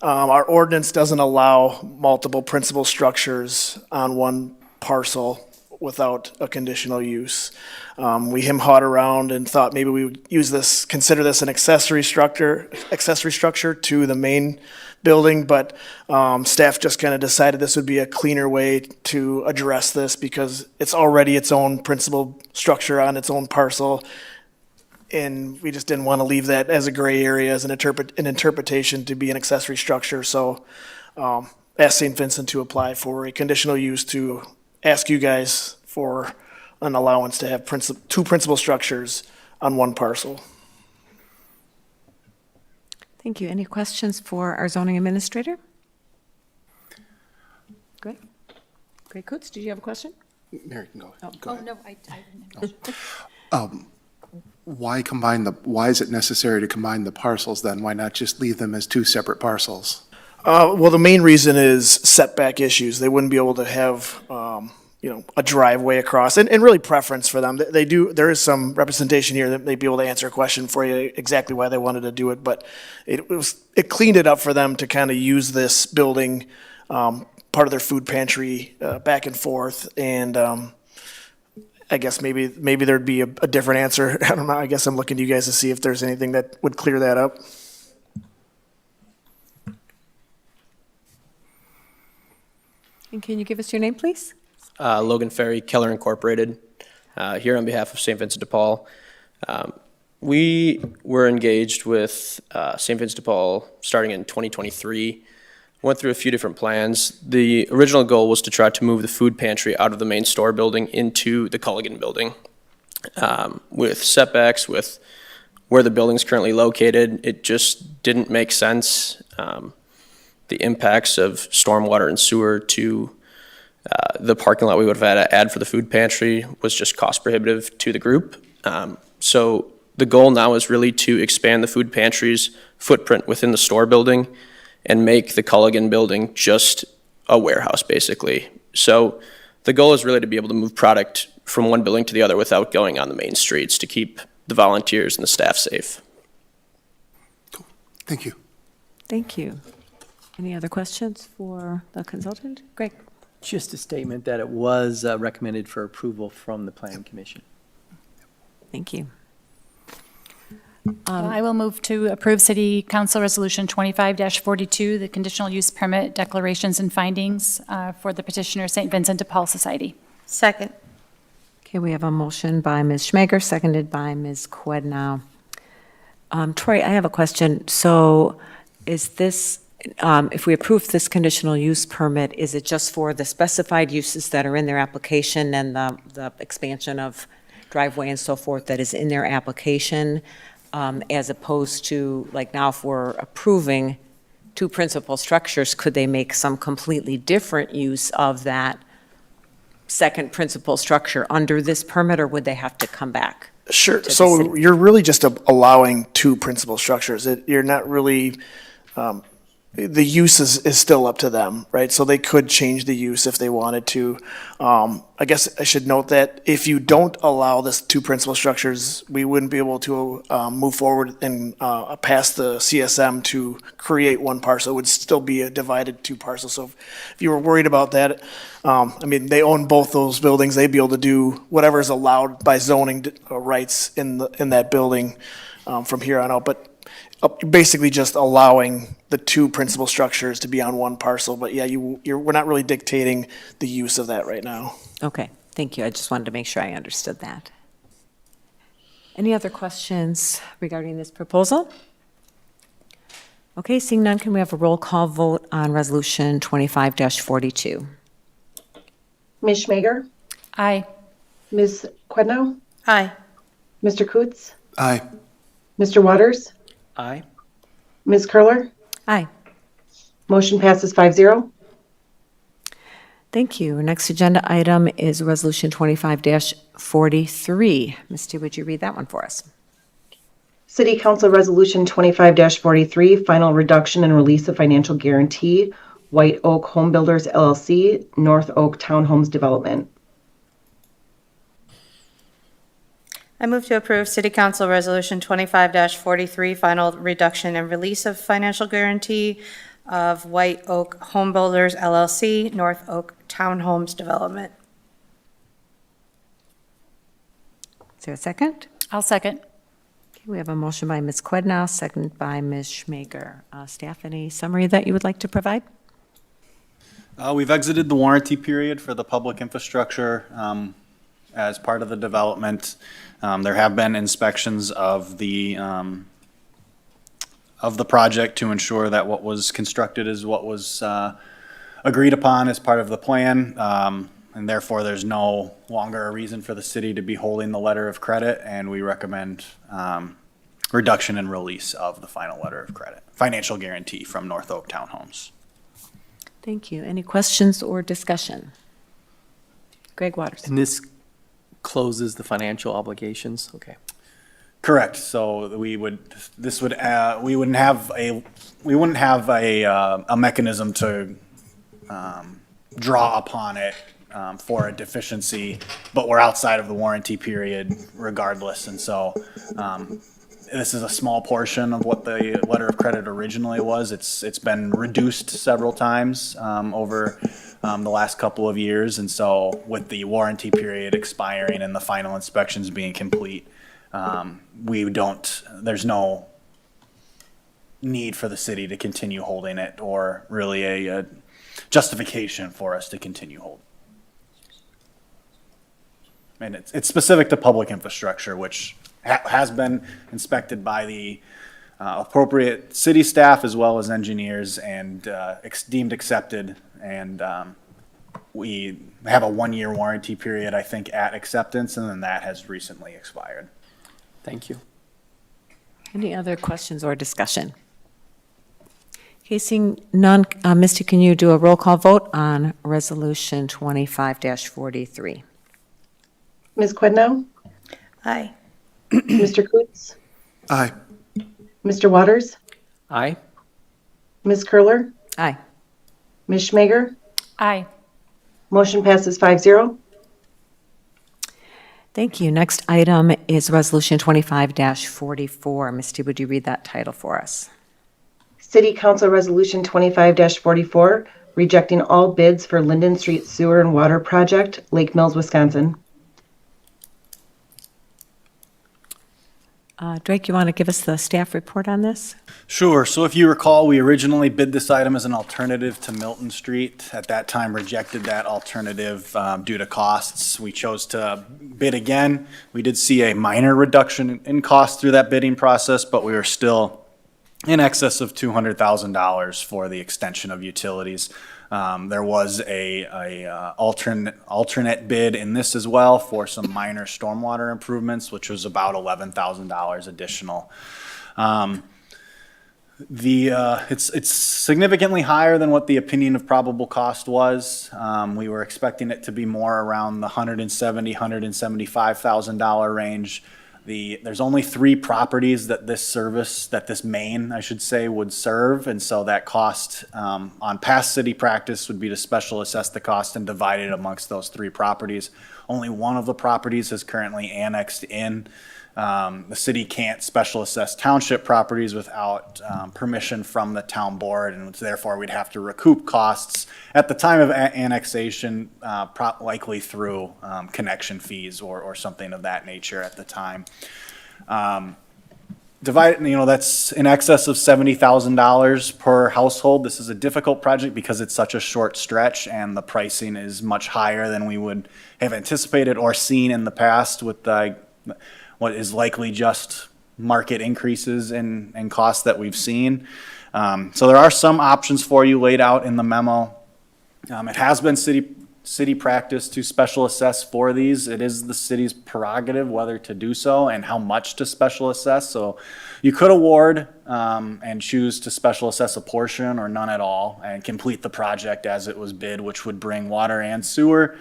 Our ordinance doesn't allow multiple principal structures on one parcel without a conditional use. We hawed around and thought maybe we would consider this an accessory structure to the main building, but staff just kind of decided this would be a cleaner way to address this because it's already its own principal structure on its own parcel. And we just didn't want to leave that as a gray area, as an interpretation to be an accessory structure. So asked St. Vincent to apply for a conditional use to ask you guys for an allowance to have two principal structures on one parcel. Thank you. Any questions for our zoning administrator? Great. Great. Coots, did you have a question? Mary can go. Oh, ahead. no, I didn't. Why is it necessary to combine the parcels then? Why not just leave them as two separate parcels? Well, the main reason is setback issues. They wouldn't be able to have, a driveway across, and really preference for them. There is some representation here that they'd be able to answer a question for you exactly why they wanted to do it, but it cleaned it up for them to kind of use this building, part of their food pantry, back and forth, and I guess maybe there'd be a different answer. I don't know. I guess I'm looking to you guys to see if there's anything that would clear that up. And can you give us your name, please? Logan Ferry, Keller Incorporated, here on behalf of St. Vincent de Paul. We were engaged with St. Vincent de Paul starting in 2023 Went through a few different plans. The original goal was to try to move the food pantry out of the main store building into the Culligan building. With setbacks, with where the building's currently located, it just didn't make sense. The impacts of stormwater and sewer to the parking lot we would have had to add for the food pantry was just cost prohibitive to the group. So the goal now is really to expand the food pantry's footprint within the store building and make the Culligan building just a warehouse, basically. So the goal is really to be able to move product from one building to the other without going on the main streets to keep the volunteers and the staff safe. Thank you. Thank you. Any other questions for the consultant? Greg? Just a statement that it was recommended for approval from the Planning Commission. Thank you. I will move to approve City Council Resolution 25-42, the Conditional Use Permit Declarations and Findings for the petitioner St. Vincent Depaul Society. Second. Okay, we have a motion by Ms. Schmager, seconded by Ms. Quednow. Troy, I have a question. So is this, if we approve this conditional use permit, is it just for the specified uses that are in their application and the expansion of driveway and so forth that is in their application, as opposed to, like now if we're approving two principal structures, could they make some completely different use of that second principal structure under this permit, or would they have to come back? Sure. to the So city? you're really just allowing two principal structures. You're not really, the use is still up to them, right? So they could change the use if they wanted to. I guess I should note that if you don't allow this two principal structures, we wouldn't be able to move forward and pass the CSM to create one parcel. It would still be a divided two parcels. So if you were worried about that, I mean, they own both those buildings. They'd be able to do whatever is allowed by zoning rights in that building from here on out. But basically just allowing the two principal structures to be on one parcel. But yeah, we're not really dictating the use of that right now. Okay, thank you. I just wanted to make sure I understood that. Any other questions regarding this proposal? Okay, seeing none, can we have a roll call vote on Resolution 25-42? Ms. Schmager? Aye. Ms. Quednow? Aye. Mr. Coots? Aye. Mr. Waters? Aye. Ms. Curler? Aye. Motion passes 5-0. Thank you. Our next agenda item is Resolution 25-43. Misty, would you read that one for us? City Council Resolution 25-43, final reduction and release of financial guarantee, White Oak Home Builders LLC, North Oak Townhomes Development. I move to approve City Council Resolution 25-43, final reduction and release of financial guarantee of White Oak Home Builders LLC, North Oak Townhomes Development. Is there a second? I'll second. Okay, we have a motion by Ms. Quednow, second by Ms. Schmager. Staff, any summary that you would like to provide? We've exited the warranty period for the public infrastructure as part of the development. There have been inspections of the project to ensure that what was constructed is what was agreed upon as part of the plan. And therefore, there's no longer a reason for the city to be holding the letter of credit, and we recommend reduction and release of the final letter of credit, financial guarantee from North Oak Townhomes. Thank you. Any questions or discussion? Greg Waters. And this closes the financial obligations? Okay. Correct. So we wouldn't have a mechanism to draw upon it for a deficiency, but we're outside of the warranty period regardless. And so this is a small portion of what the letter of credit originally was. It's been reduced several times over the last couple of years. And so with the warranty period expiring and the final inspections being complete, there's no need for the city to continue holding it, or really a justification for us to continue holding. And it's specific to public infrastructure, which has been inspected by the appropriate city staff as well as engineers and deemed accepted. And we have a 1-year warranty period, I think, at acceptance, and then that has recently expired. Thank you. Any other questions or discussion? Okay, seeing none, Misty, can you do a roll call vote on Resolution 25-43? Ms. Quidnow? Aye. Mr. Coots? Aye. Mr. Waters? Aye. Ms. Curler? Aye. Ms. Schmager? Aye. Motion passes 5-0. Thank you. Next item is Resolution 25-44. Misty, would you read that title for us? City Council Resolution 25-44, rejecting all bids for Linden Street Sewer and Water Project, Lake Mills, Wisconsin. Drake, you want to give us the staff report on this? Sure. So if you recall, we originally bid this item as an alternative to Milton Street. At that time, rejected that alternative due to costs. We chose to bid again. We did see a minor reduction in cost through that bidding process, but we were still in excess of $200,000 for the extension of utilities. There was a alternate bid in this as well for some minor stormwater improvements, which was about $11,000 additional. It's significantly higher than what the opinion of probable cost was. We were expecting it to be more around the $170,000, $175,000 range. There's only 3 properties that this main, I should say, would serve, and so that cost on past city practice would be to special assess the cost and divide it amongst those 3 properties. Only one of the properties is currently annexed in. The city can't special assess township properties without permission from the town board, and therefore we'd have to recoup costs at the time of annexation, likely through connection fees or something of that nature at the time. That's in excess of $70,000 per household. This is a difficult project because it's such a short stretch and the pricing is much higher than we would have anticipated or seen in the past with what is likely just market increases in costs that we've seen. So there are some options for you laid out in the memo. It has been city practice to special assess for these. It is the city's prerogative whether to do so and how much to special assess. So you could award and choose to special assess a portion or none at all and complete the project as it was bid, which would bring water and sewer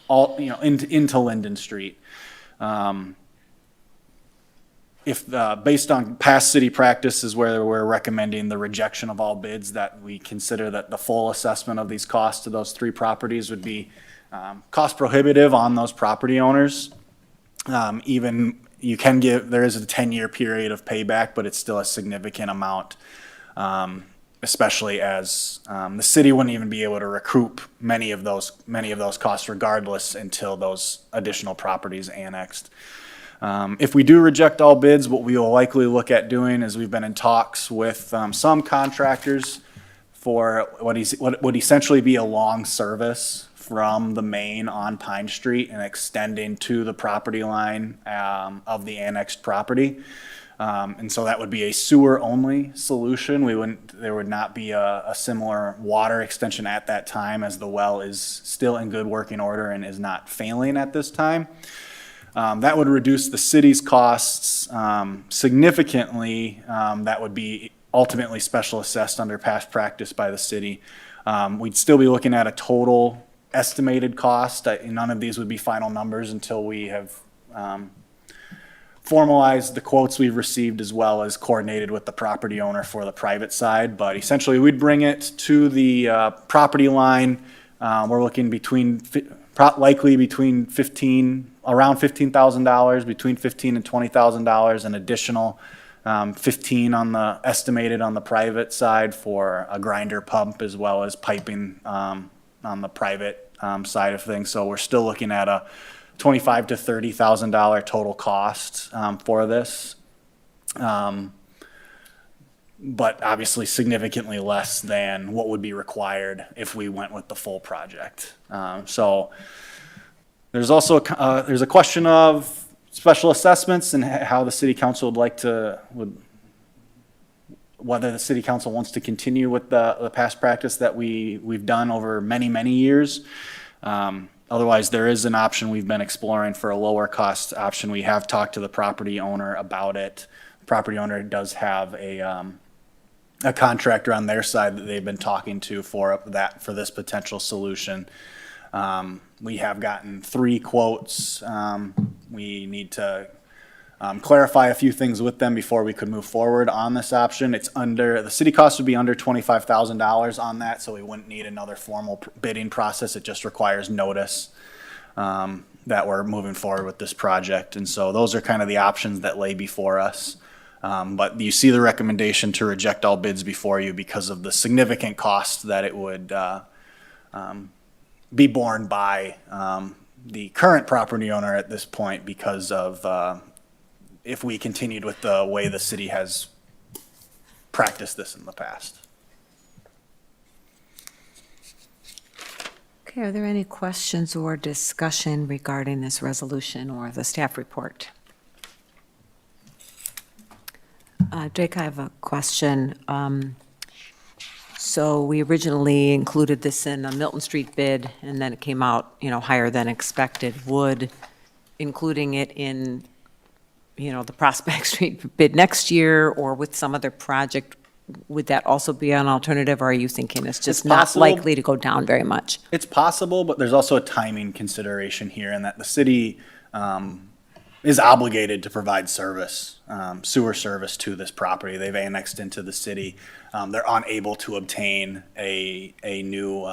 into Linden Street. Based on past city practice is where we're recommending the rejection of all bids, that we consider that the full assessment of these costs to those 3 properties would be cost prohibitive on those property owners. There is a 10-year period of payback, but it's still a significant amount, especially as the city wouldn't even be able to recoup many of those costs regardless until those additional properties annexed. If we do reject all bids, what we will likely look at doing is we've been in talks with some contractors for what would essentially be a long service from the main on Pine Street and extending to the property line of the annexed property. And so that would be a sewer-only solution. There would not be a similar water extension at that time, as the well is still in good working order and is not failing at this time. That would reduce the city's costs significantly. That would be ultimately special assessed under past practice by the city. We'd still be looking at a total estimated cost. None of these would be final numbers until we have formalized the quotes we've received as well as coordinated with the property owner for the private side. But essentially, we'd bring it to the property line. We're looking likely between around $15,000, between $15,000 and $20,000, an additional $15,000 estimated on the private side for a grinder pump as well as piping on the private side of things. So we're still looking at a $25,000 to $30,000 total cost for this, but obviously significantly less than what would be required if we went with the full project. So there's also there's a question of special assessments and how the city council would like to, whether the city council wants to continue with the past practice that we've done over many, many years. Otherwise, there is an option we've been exploring for a lower cost option. We have talked to the property owner about it. The property owner does have a contractor on their side that they've been talking to for this potential solution. We have gotten 3 quotes. We need to clarify a few things with them before we could move forward on this option. The city cost would be under $25,000 on that, so we wouldn't need another formal bidding process. It just requires notice that we're moving forward with this project. And so those are kind of the options that lay before us. But you see the recommendation to reject all bids before you because of the significant cost that it would be borne by the current property owner at this point because of if we continued with the way the city has practiced this in the past. Okay, are there any questions or discussion regarding this resolution or the staff report? Drake, I have a question. So we originally included this in a Milton Street bid, and then it came out, higher than expected. Would including it in, the Prospect Street bid next year or with some other project, would that also be an alternative, or are you thinking it's just not likely to go down very much? It's possible, but there's also a timing consideration here in that the city is obligated to provide service, sewer service to this property. They've annexed into the city. They're unable to obtain a new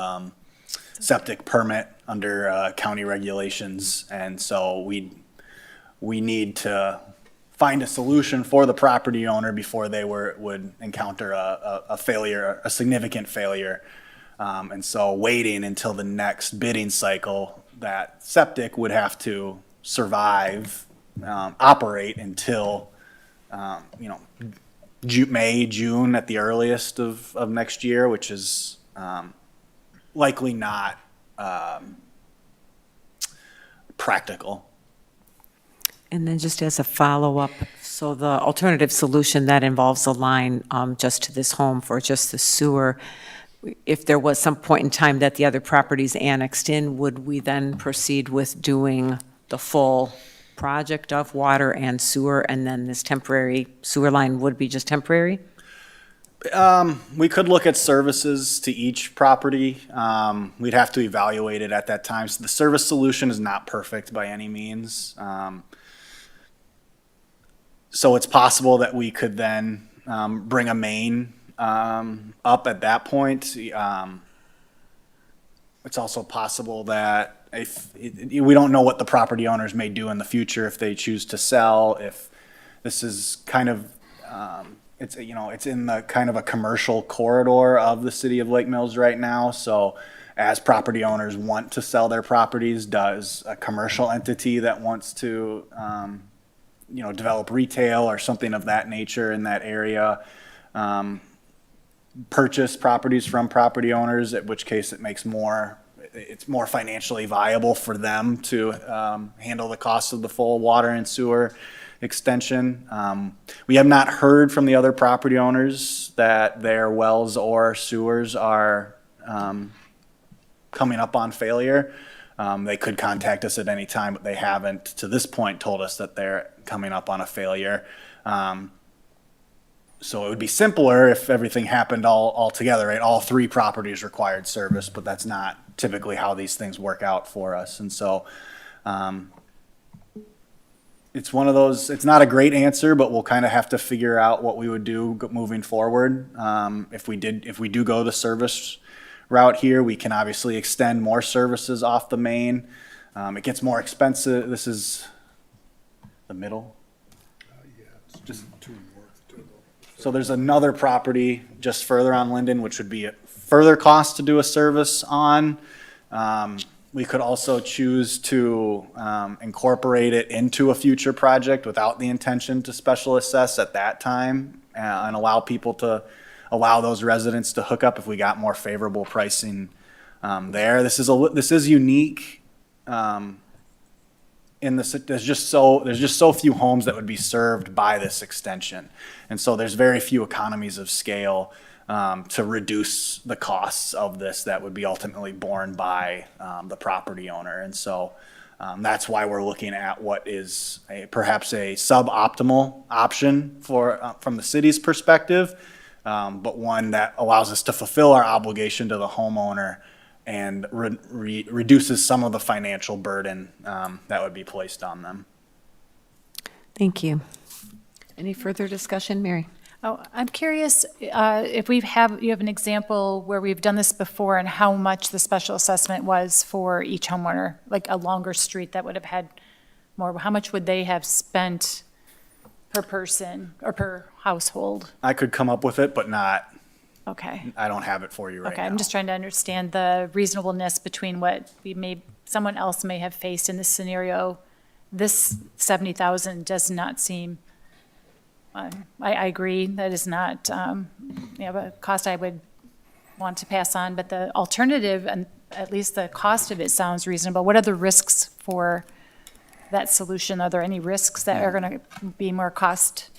septic permit under county regulations, and so we need to find a solution for the property owner before they would encounter a failure, a significant failure. And so waiting until the next bidding cycle, that septic would have to survive, operate until, May, June at the earliest of next year, which is likely not practical. And then just as a follow-up, so the alternative solution that involves a line just to this home for just the sewer, if there was some point in time that the other properties annexed in, would we then proceed with doing the full project of water and sewer, and then this temporary sewer line would be just temporary? We could look at services to each property. We'd have to evaluate it at that time. So the service solution is not perfect by any means. So it's possible that we could then bring a main up at that point. It's also possible that we don't know what the property owners may do in the future if they choose to sell. If this is kind of it's in the kind of a commercial corridor of the city of Lake Mills right now. So as property owners want to sell their properties, does a commercial entity that wants to develop retail or something of that nature in that area, purchase properties from property owners, at which case it's more financially viable for them to handle the cost of the full water and sewer extension. We have not heard from the other property owners that their wells or sewers are coming up on failure. They could contact us at any time, but they haven't, to this point, told us that they're coming up on a failure. So it would be simpler if everything happened all together, right? All 3 properties required service, but that's not typically how these things work out for us. And so it's one of those, it's not a great answer, but we'll kind of have to figure out what we would do moving forward. If we do go the service route here, we can obviously extend more services off the main. It gets more expensive. This is the middle. Just so there's another property just further on Linden, which would be a further cost to do a service on. We could also choose to incorporate it into a future project without the intention to special assess at that time and allow those residents to hook up if we got more favorable pricing there. This is unique there's just so few homes that would be served by this extension. And so there's very few economies of scale to reduce the costs of this that would be ultimately borne by the property owner. And so that's why we're looking at what is perhaps a suboptimal option from the city's perspective, but one that allows us to fulfill our obligation to the homeowner and reduces some of the financial burden that would be placed on them. Thank you. Any further discussion, Mary? Oh, I'm curious if you have an example where we've done this before and how much the special assessment was for each homeowner, like a longer street that would have had more, how much would they have spent per person or per household? I could come up with it, but Okay. I don't have it for you right now. Okay, I'm just trying to understand the reasonableness between what someone else may have faced in this scenario. This 70,000 does not seem, I agree, that is not, a cost I would want to pass on, but the alternative, and at least the cost of it sounds reasonable. What are the risks for that solution? Are there any risks that are going to be more cost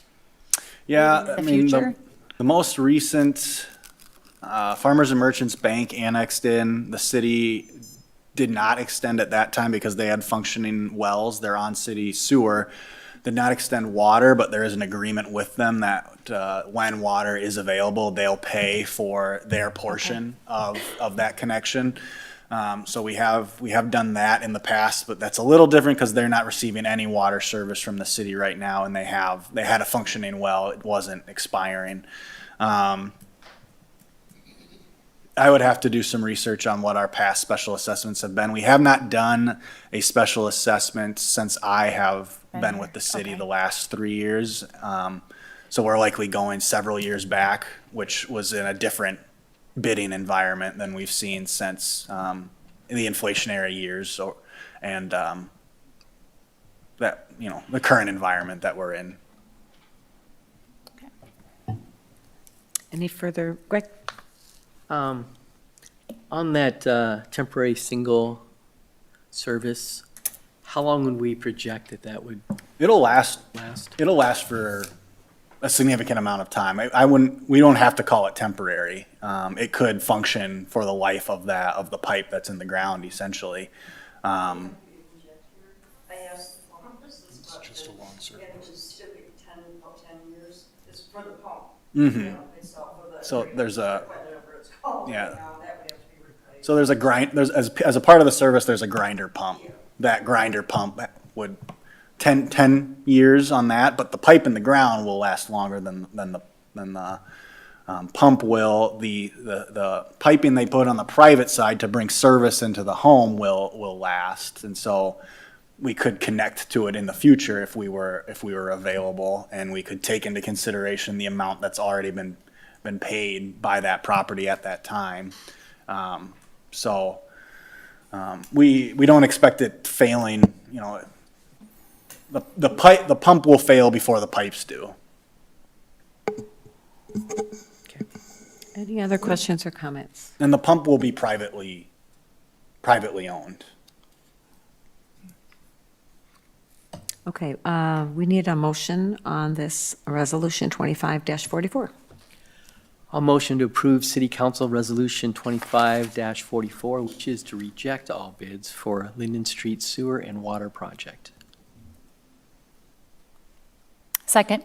in the future? The most recent Farmers and Merchants Bank annexed in, the city did not extend at that time because they had functioning wells. They're on city sewer. Did not extend water, but there is an agreement with them that when water is available, they'll pay for their portion of that connection. So we have done that in the past, but that's a little different because they're not receiving any water service from the city right now, and they had a functioning well. It wasn't expiring. I would have to do some research on what our past special assessments have been. We have not done a special assessment since I have been with the city the last 3 years. So we're likely going several years back, which was in a different bidding environment than we've seen since in the inflationary years, and that, the current environment that we're in. Any further, Greg? On that temporary single service, how long would we project that would? It'll last for a significant amount of time. We don't have to call it temporary. It could function for the life of the pipe that's in the ground, essentially. It's just a long service. And it was 10 years. It's for the pump. Mm-hmm. So there's So there's a grind. As a part of the service, there's a grinder pump. That grinder pump would 10 years on that, but the pipe in the ground will last longer than the pump will. The piping they put on the private side to bring service into the home will last, and so we could connect to it in the future if we were available, and we could take into consideration the amount that's already been paid by that property at that time. We don't expect it failing. The pump will fail before the pipes do. Okay. Any other questions or comments? And the pump will be privately owned. Okay, we need a motion on this resolution 25-44. I'll motion to approve City Council Resolution 25-44, which is to reject all bids for Linden Street Sewer and Water Project. Second.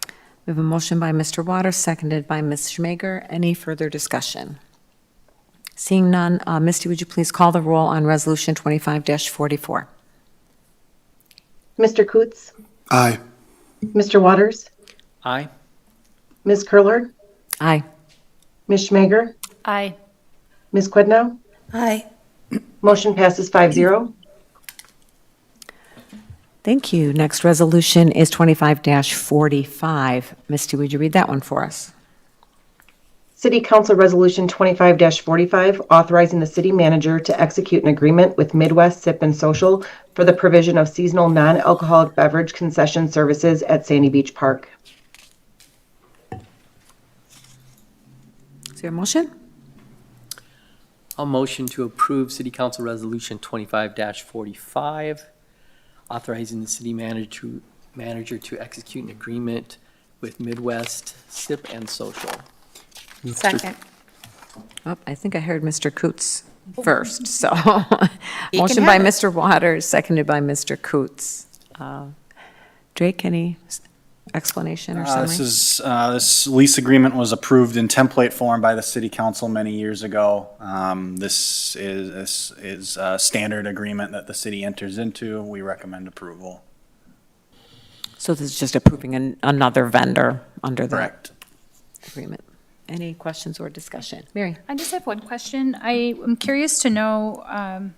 We have a motion by Mr. Waters, seconded by Ms. Schmager. Any further discussion? Seeing none, Misty, would you please call the roll on resolution 25-44? Mr. Coots? Aye. Mr. Waters? Aye. Ms. Curler? Aye. Ms. Schmager? Aye. Ms. Quidnow? Aye. Motion passes 5-0. Thank you. Next resolution is 25-45. Misty, would you read that one for us? City Council Resolution 25-45, authorizing the city manager to execute an agreement with Midwest Sip and Social for the provision of seasonal non-alcoholic beverage concession services at Sandy Beach Park. Is there a motion? I'll motion to approve City Council Resolution 25-45. authorizing the city manager to execute an agreement with Midwest SIP and Social. Second. Oh, I think I heard Mr. Coots first, so. He can Motion by have it. Mr. Waters, seconded by Mr. Coots. Drake, any explanation or summary? This lease agreement was approved in template form by the city council many years ago. This is a standard agreement that the city enters into. We recommend approval. So this is just approving another vendor under the Correct. agreement. Any questions or discussion? Mary? I just have one question. I am curious to know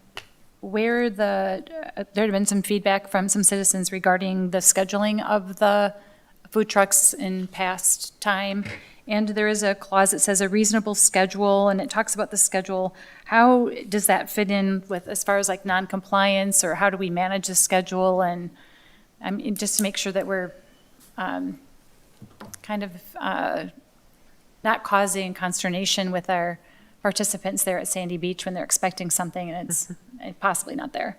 where there had been some feedback from some citizens regarding the scheduling of the food trucks in past time. And there is a clause that says a reasonable schedule, and it talks about the schedule. How does that fit in with, as far as like non-compliance, or how do we manage the schedule? And I mean, just to make sure that we're kind of not causing consternation with our participants there at Sandy Beach when they're expecting something and it's possibly not there.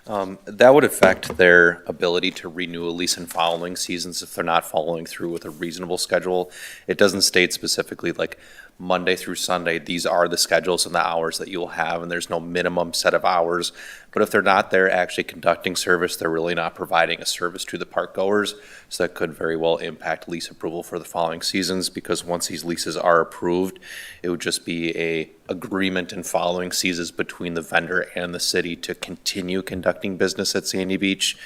That would affect their ability to renew a lease in following seasons if they're not following through with a reasonable schedule. It doesn't state specifically like Monday through Sunday, these are the schedules and the hours that you'll have, and there's no minimum set of hours. But if they're not there actually conducting service, they're really not providing a service to the park goers. So that could very well impact lease approval for the following seasons, because once these leases are approved, it would just be a agreement in following seasons between the vendor and the city to continue conducting business at Sandy Beach.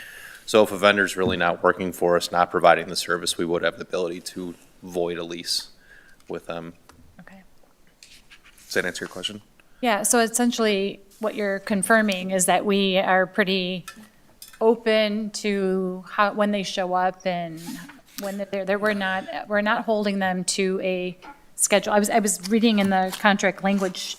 So if a vendor's really not working for us, not providing the service, we would have the ability to void a lease with them. Okay. Does that answer your question? Yeah, so essentially what you're confirming is that we are pretty open to how, when they show up and when they're there. We're not holding them to a schedule. I was reading in the contract language,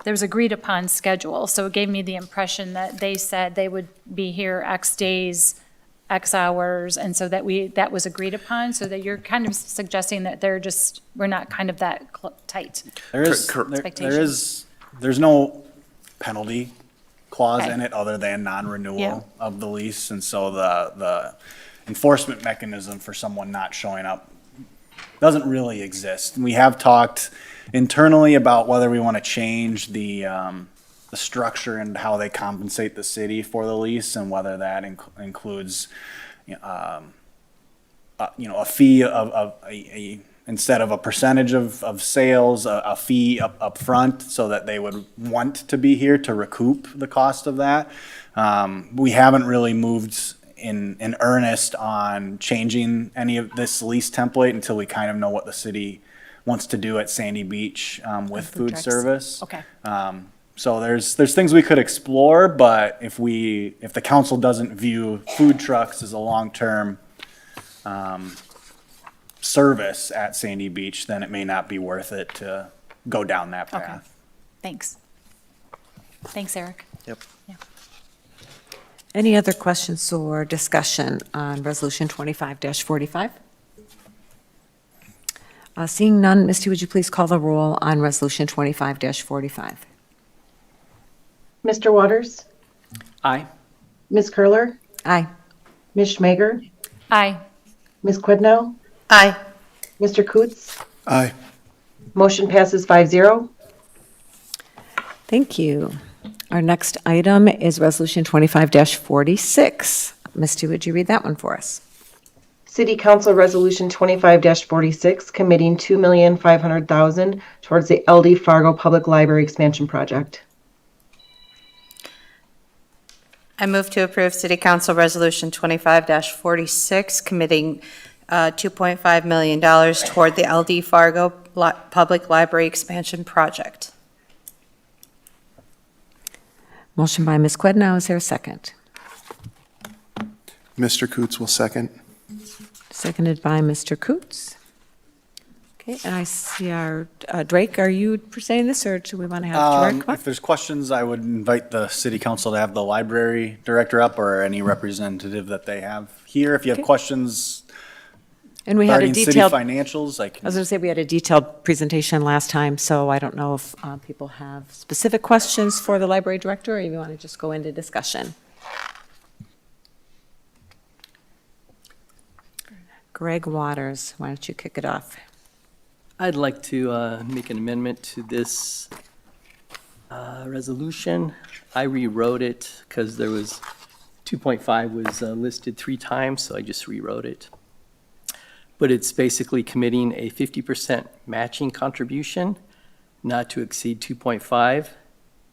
there was agreed upon schedule. So it gave me the impression that they said they would be here X days, X hours, and so that was agreed upon, so that you're kind of suggesting that we're not kind of that tight. There's no penalty clause Okay. in it other than non-renewal Yeah. of the lease, and so the enforcement mechanism for someone not showing up doesn't really exist. We have talked internally about whether we want to change the structure and how they compensate the city for the lease, and whether that includes, a fee of instead of a percentage of sales, a fee up front, so that they would want to be here to recoup the cost of that. We haven't really moved in earnest on changing any of this lease template until we kind of know what the city wants to do at Sandy Beach with food trucks. service. Okay. So there's things we could explore, but if the council doesn't view food trucks as a long-term service at Sandy Beach, then it may not be worth it to go down that Okay. path. Thanks. Thanks, Eric. Yep. Any other questions or discussion on Resolution 25-45? Seeing none, Misty, would you please call the roll on Resolution 25-45? Mr. Waters? Aye. Ms. Curler? Aye. Ms. Schmager? Aye. Ms. Quidnow? Aye. Mr. Coots? Aye. Motion passes 5-0. Thank you. Our next item is Resolution 25-46. Misty, would you read that one for us? City Council Resolution 25-46, committing $2,500,000 towards the LD Fargo Public Library Expansion Project. I move to approve City Council Resolution 25-46, committing $2.5 million toward the LD Fargo Public Library Expansion Project. Motion by Ms. Quidnow. Is there a second? Mr. Coots will second. Seconded by Mr. Coots. Okay, and I see our, Drake, are you presenting this, or do we want to have Drake come up? If there's questions, I would invite the city council to have the library director up, or any representative that they have here. If you have Okay. questions And we had a regarding city detailed, I financials, was going to say, we had a detailed presentation last time, so I don't know if people have specific questions for the library director, or you want to just go into discussion. Greg Waters, why don't you kick it off? I'd like to make an amendment to this resolution. I rewrote it because there was 2.5 was listed 3 times, so I just rewrote it. But it's basically committing a 50% matching contribution, not to exceed 2.5,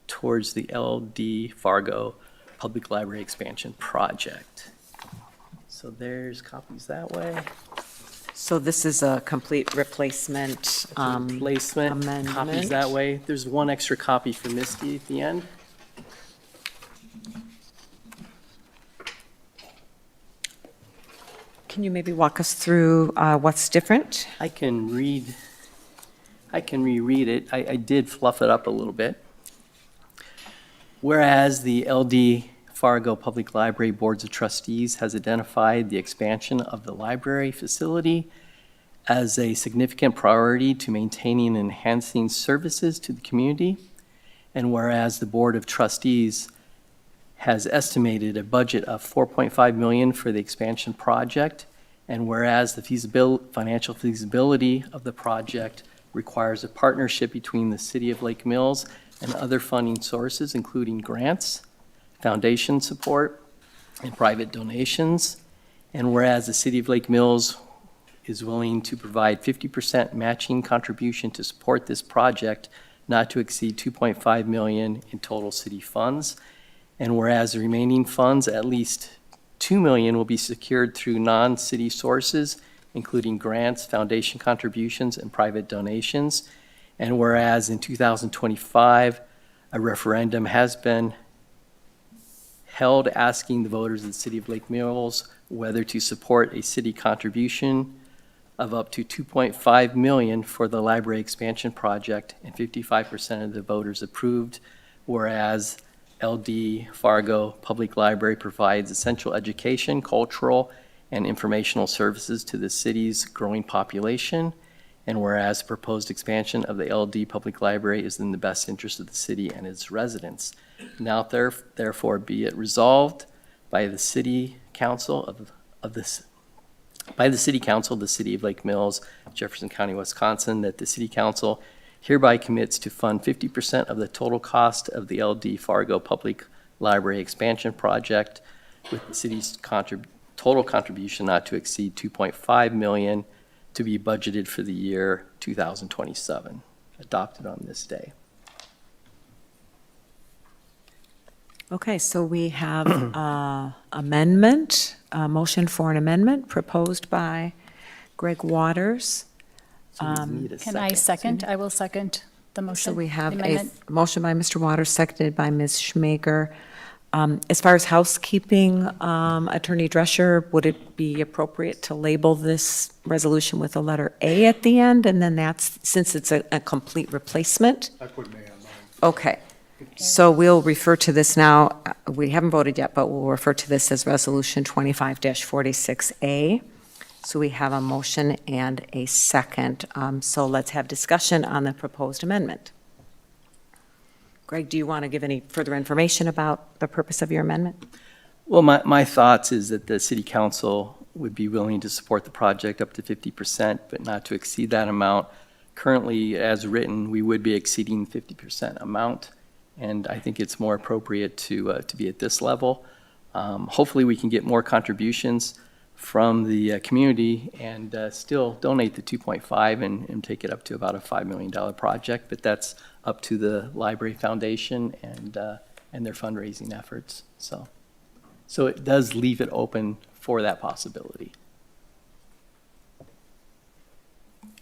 towards the LD Fargo Public Library Expansion Project. So there's copies that way. So this is a complete replacement Replacement, amendment. copies that way. There's one extra copy for Misty at the end. Can you maybe walk us through what's different? I can reread it. I did fluff it up a little bit. Whereas the LD Fargo Public Library Boards of Trustees has identified the expansion of the library facility as a significant priority to maintaining and enhancing services to the community, and whereas the Board of Trustees has estimated a budget of $4.5 million for the expansion project, and whereas the financial feasibility of the project requires a partnership between the City of Lake Mills and other funding sources, including grants, foundation support, and private donations, and whereas the City of Lake Mills is willing to provide 50% matching contribution to support this project, not to exceed $2.5 million in total city funds, and whereas the remaining funds, at least $2 million, will be secured through non-city sources, including grants, foundation contributions, and private donations, and whereas in 2025, a referendum has been held asking the voters of the City of Lake Mills whether to support a city contribution of up to $2.5 million for the library expansion project, and 55% of the voters approved, whereas LD Fargo Public Library provides essential education, cultural, and informational services to the city's growing population, and whereas proposed expansion of the LD Public Library is in the best interest of the city and its residents. Now therefore be it resolved by the City Council of the City of Lake Mills, Jefferson County, Wisconsin, that the City Council hereby commits to fund 50% of the total cost of the LD Fargo Public Library Expansion Project, with the city's total contribution not to exceed $2.5 million, to be budgeted for the year 2027, adopted on this day. Okay, so we have amendment, a motion for an amendment proposed by Greg Waters. Can I second? I will second the motion. So we have the a amendment. motion by Mr. Waters, seconded by Ms. Schmager. As far as housekeeping, Attorney Drescher, would it be appropriate to label this resolution with the letter A at the end? And then that's, since it's a complete replacement? I put May on mine. Okay. So we'll refer to this now, we haven't voted yet, but we'll refer to this as Resolution 25-46A. So we have a motion and a second. So let's have discussion on the proposed amendment. Greg, do you want to give any further information about the purpose of your amendment? Well, my thoughts is that the City Council would be willing to support the project up to 50%, but not to exceed that amount. Currently, as written, we would be exceeding 50% amount, and I think it's more appropriate to be at this level. Hopefully, we can get more contributions from the community and still donate the 2.5 and take it up to about a $5 million project, but that's up to the Library Foundation and their fundraising efforts. So it does leave it open for that possibility.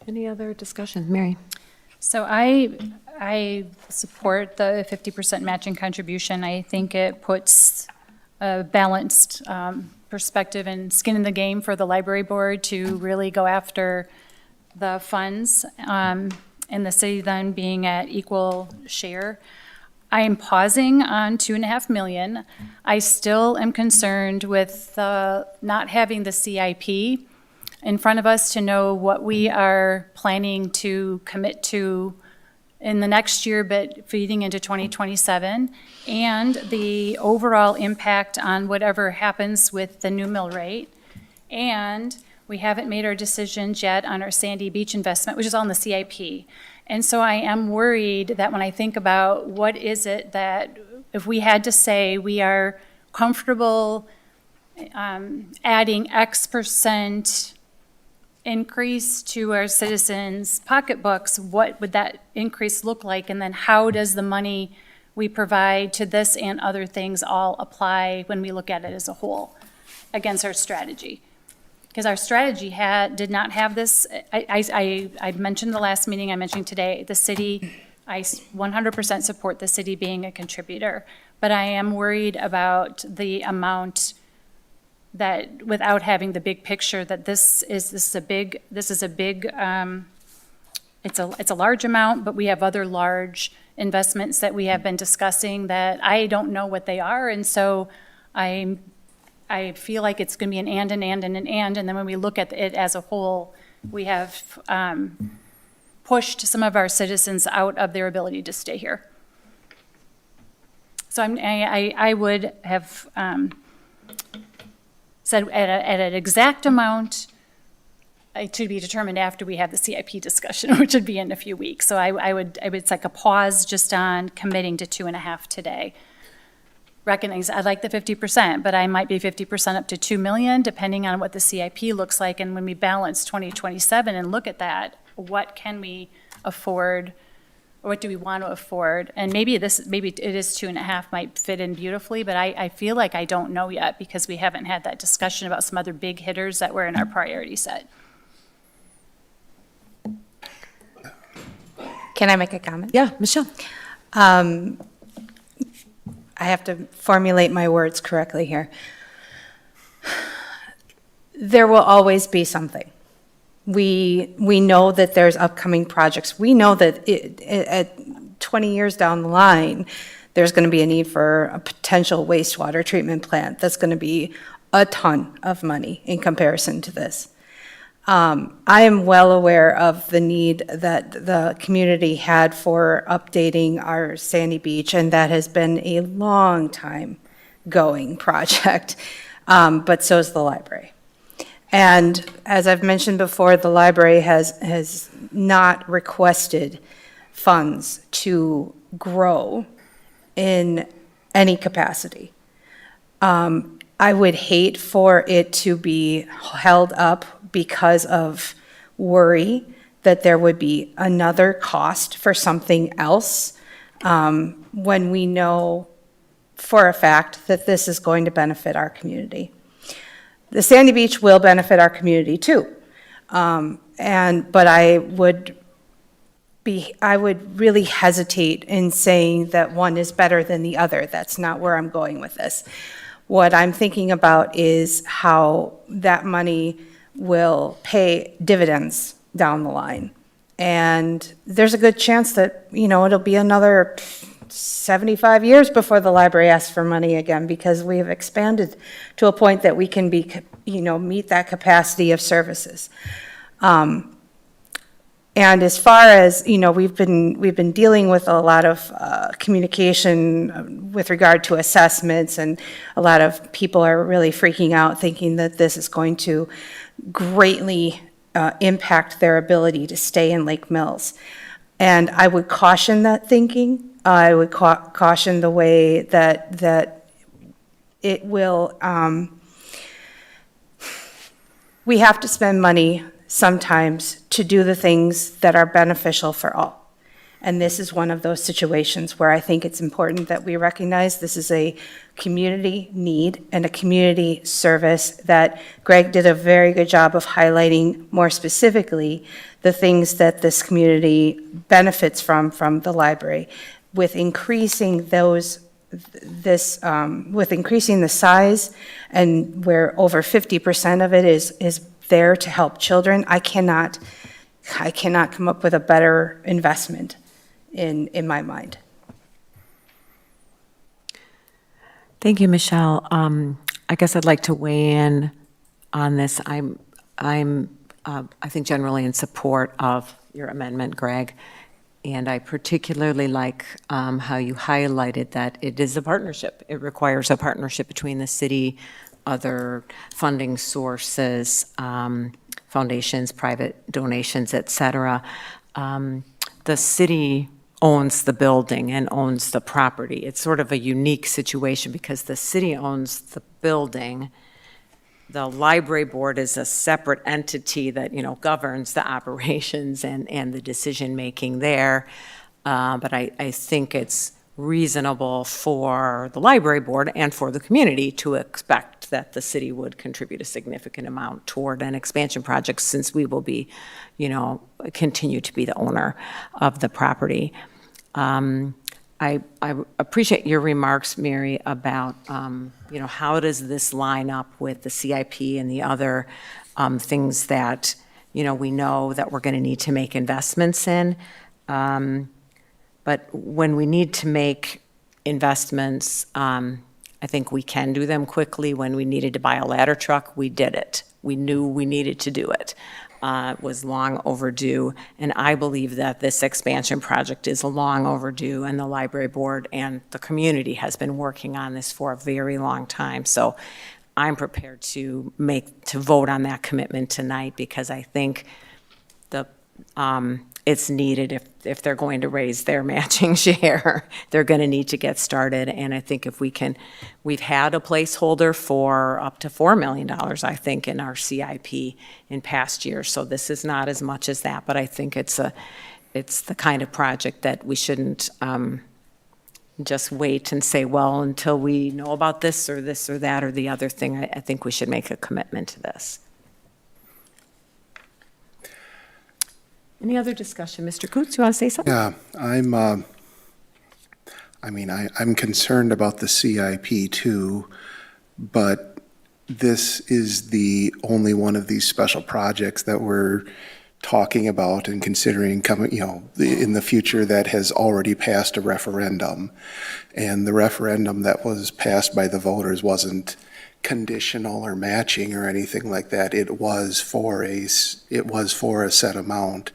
Any other discussions? Mary? So I support the 50% matching contribution. I think it puts a balanced perspective and skin in the game for the library board to really go after the funds, and the city then being at equal share. I am pausing on $2.5 million. I still am concerned with not having the CIP in front of us to know what we are planning to commit to in the next year, but feeding into 2027, and the overall impact on whatever happens with the new mill rate. And We haven't made our decisions yet on our Sandy Beach investment, which is on the CIP. And so I am worried that when I think about what is it that, if we had to say we are comfortable adding X percent increase to our citizens' pocketbooks, what would that increase look like? And then how does the money we provide to this and other things all apply when we look at it as a whole against our strategy? Because our strategy did not have this. I mentioned the last meeting, I mentioned today, the city, I 100% support the city being a contributor, but I am worried about the amount that, without having the big picture, that it's a large amount, but we have other large investments that we have been discussing that I don't know what they are, and so I feel like it's going to be an and, and then when we look at it as a whole, we have pushed some of our citizens out of their ability to stay here. So I would have said at an exact amount to be determined after we have the CIP discussion, which would be in a few weeks. So I would it's like a pause just on committing to 2.5 today. Recognize I'd like the 50%, but I might be 50% up to 2 million, depending on what the CIP looks like. And when we balance 2027 and look at that, what can we afford, or what do we want to afford? And maybe it is 2.5 might fit in beautifully, but I feel like I don't know yet because we haven't had that discussion about some other big hitters that were in our priority set. Can I make a comment? Yeah, Michelle. I have to formulate my words correctly here. There will always be something. We know that there's upcoming projects. We know that at 20 years down the line, there's going to be a need for a potential wastewater treatment plant that's going to be a ton of money in comparison to this. I am well aware of the need that the community had for updating our Sandy Beach, and that has been a long time going project, but so is the library. And as I've mentioned before, the library has not requested funds to grow in any capacity. I would hate for it to be held up because of worry that there would be another cost for something else, when we know for a fact that this is going to benefit our community. The Sandy Beach will benefit our community too. But I would really hesitate in saying that one is better than the other. That's not where I'm going with this. What I'm thinking about is how that money will pay dividends down the line. And there's a good chance that, it'll be another 75 years before the library asks for money again, because we have expanded to a point that we can meet that capacity of services. And as far as, we've been dealing with a lot of communication with regard to assessments, and a lot of people are really freaking out, thinking that this is going to greatly impact their ability to stay in Lake Mills. And I would caution that thinking. I would caution the way that it will, we have to spend money sometimes to do the things that are beneficial for all. And this is one of those situations where I think it's important that we recognize this is a community need and a community service that Greg did a very good job of highlighting more specifically the things that this community benefits from the library. With increasing with increasing the size, and where over 50% of it is there to help children, I cannot come up with a better investment in my mind. Thank you, Michelle. I guess I'd like to weigh in on this. I'm I think generally in support of your amendment, Greg. And I particularly like how you highlighted that it is a partnership. It requires a partnership between the city, other funding sources, foundations, private donations, et cetera. The city owns the building and owns the property. It's sort of a unique situation because the city owns the building. The library board is a separate entity that, governs the operations and the decision-making there. But I think it's reasonable for the library board and for the community to expect that the city would contribute a significant amount toward an expansion project since we will be, continue to be the owner of the property. I appreciate your remarks, Mary, about, how does this line up with the CIP and the other things that, we know that we're going to need to make investments in. But when we need to make investments, I think we can do them quickly. When we needed to buy a ladder truck, we did it. We knew we needed to do it. It was long overdue, and I believe that this expansion project is long overdue, and the library board and the community has been working on this for a very long time. So I'm prepared to vote on that commitment tonight because I think it's needed if they're going to raise their matching share. They're going to need to get started, and I think if we've had a placeholder for up to $4 million, I think, in our CIP in past years, so this is not as much as that, but I think it's the kind of project that we shouldn't just wait and say, well, until we know about this or that or the other thing. I think we should make a commitment to this. Any other discussion? Mr. Coots, you want to say something? Yeah, I'm concerned about the CIP too, but this is the only one of these special projects that we're talking about and considering coming, in the future that has already passed a referendum. And the referendum that was passed by the voters wasn't conditional or matching or anything like that. It was for a set amount.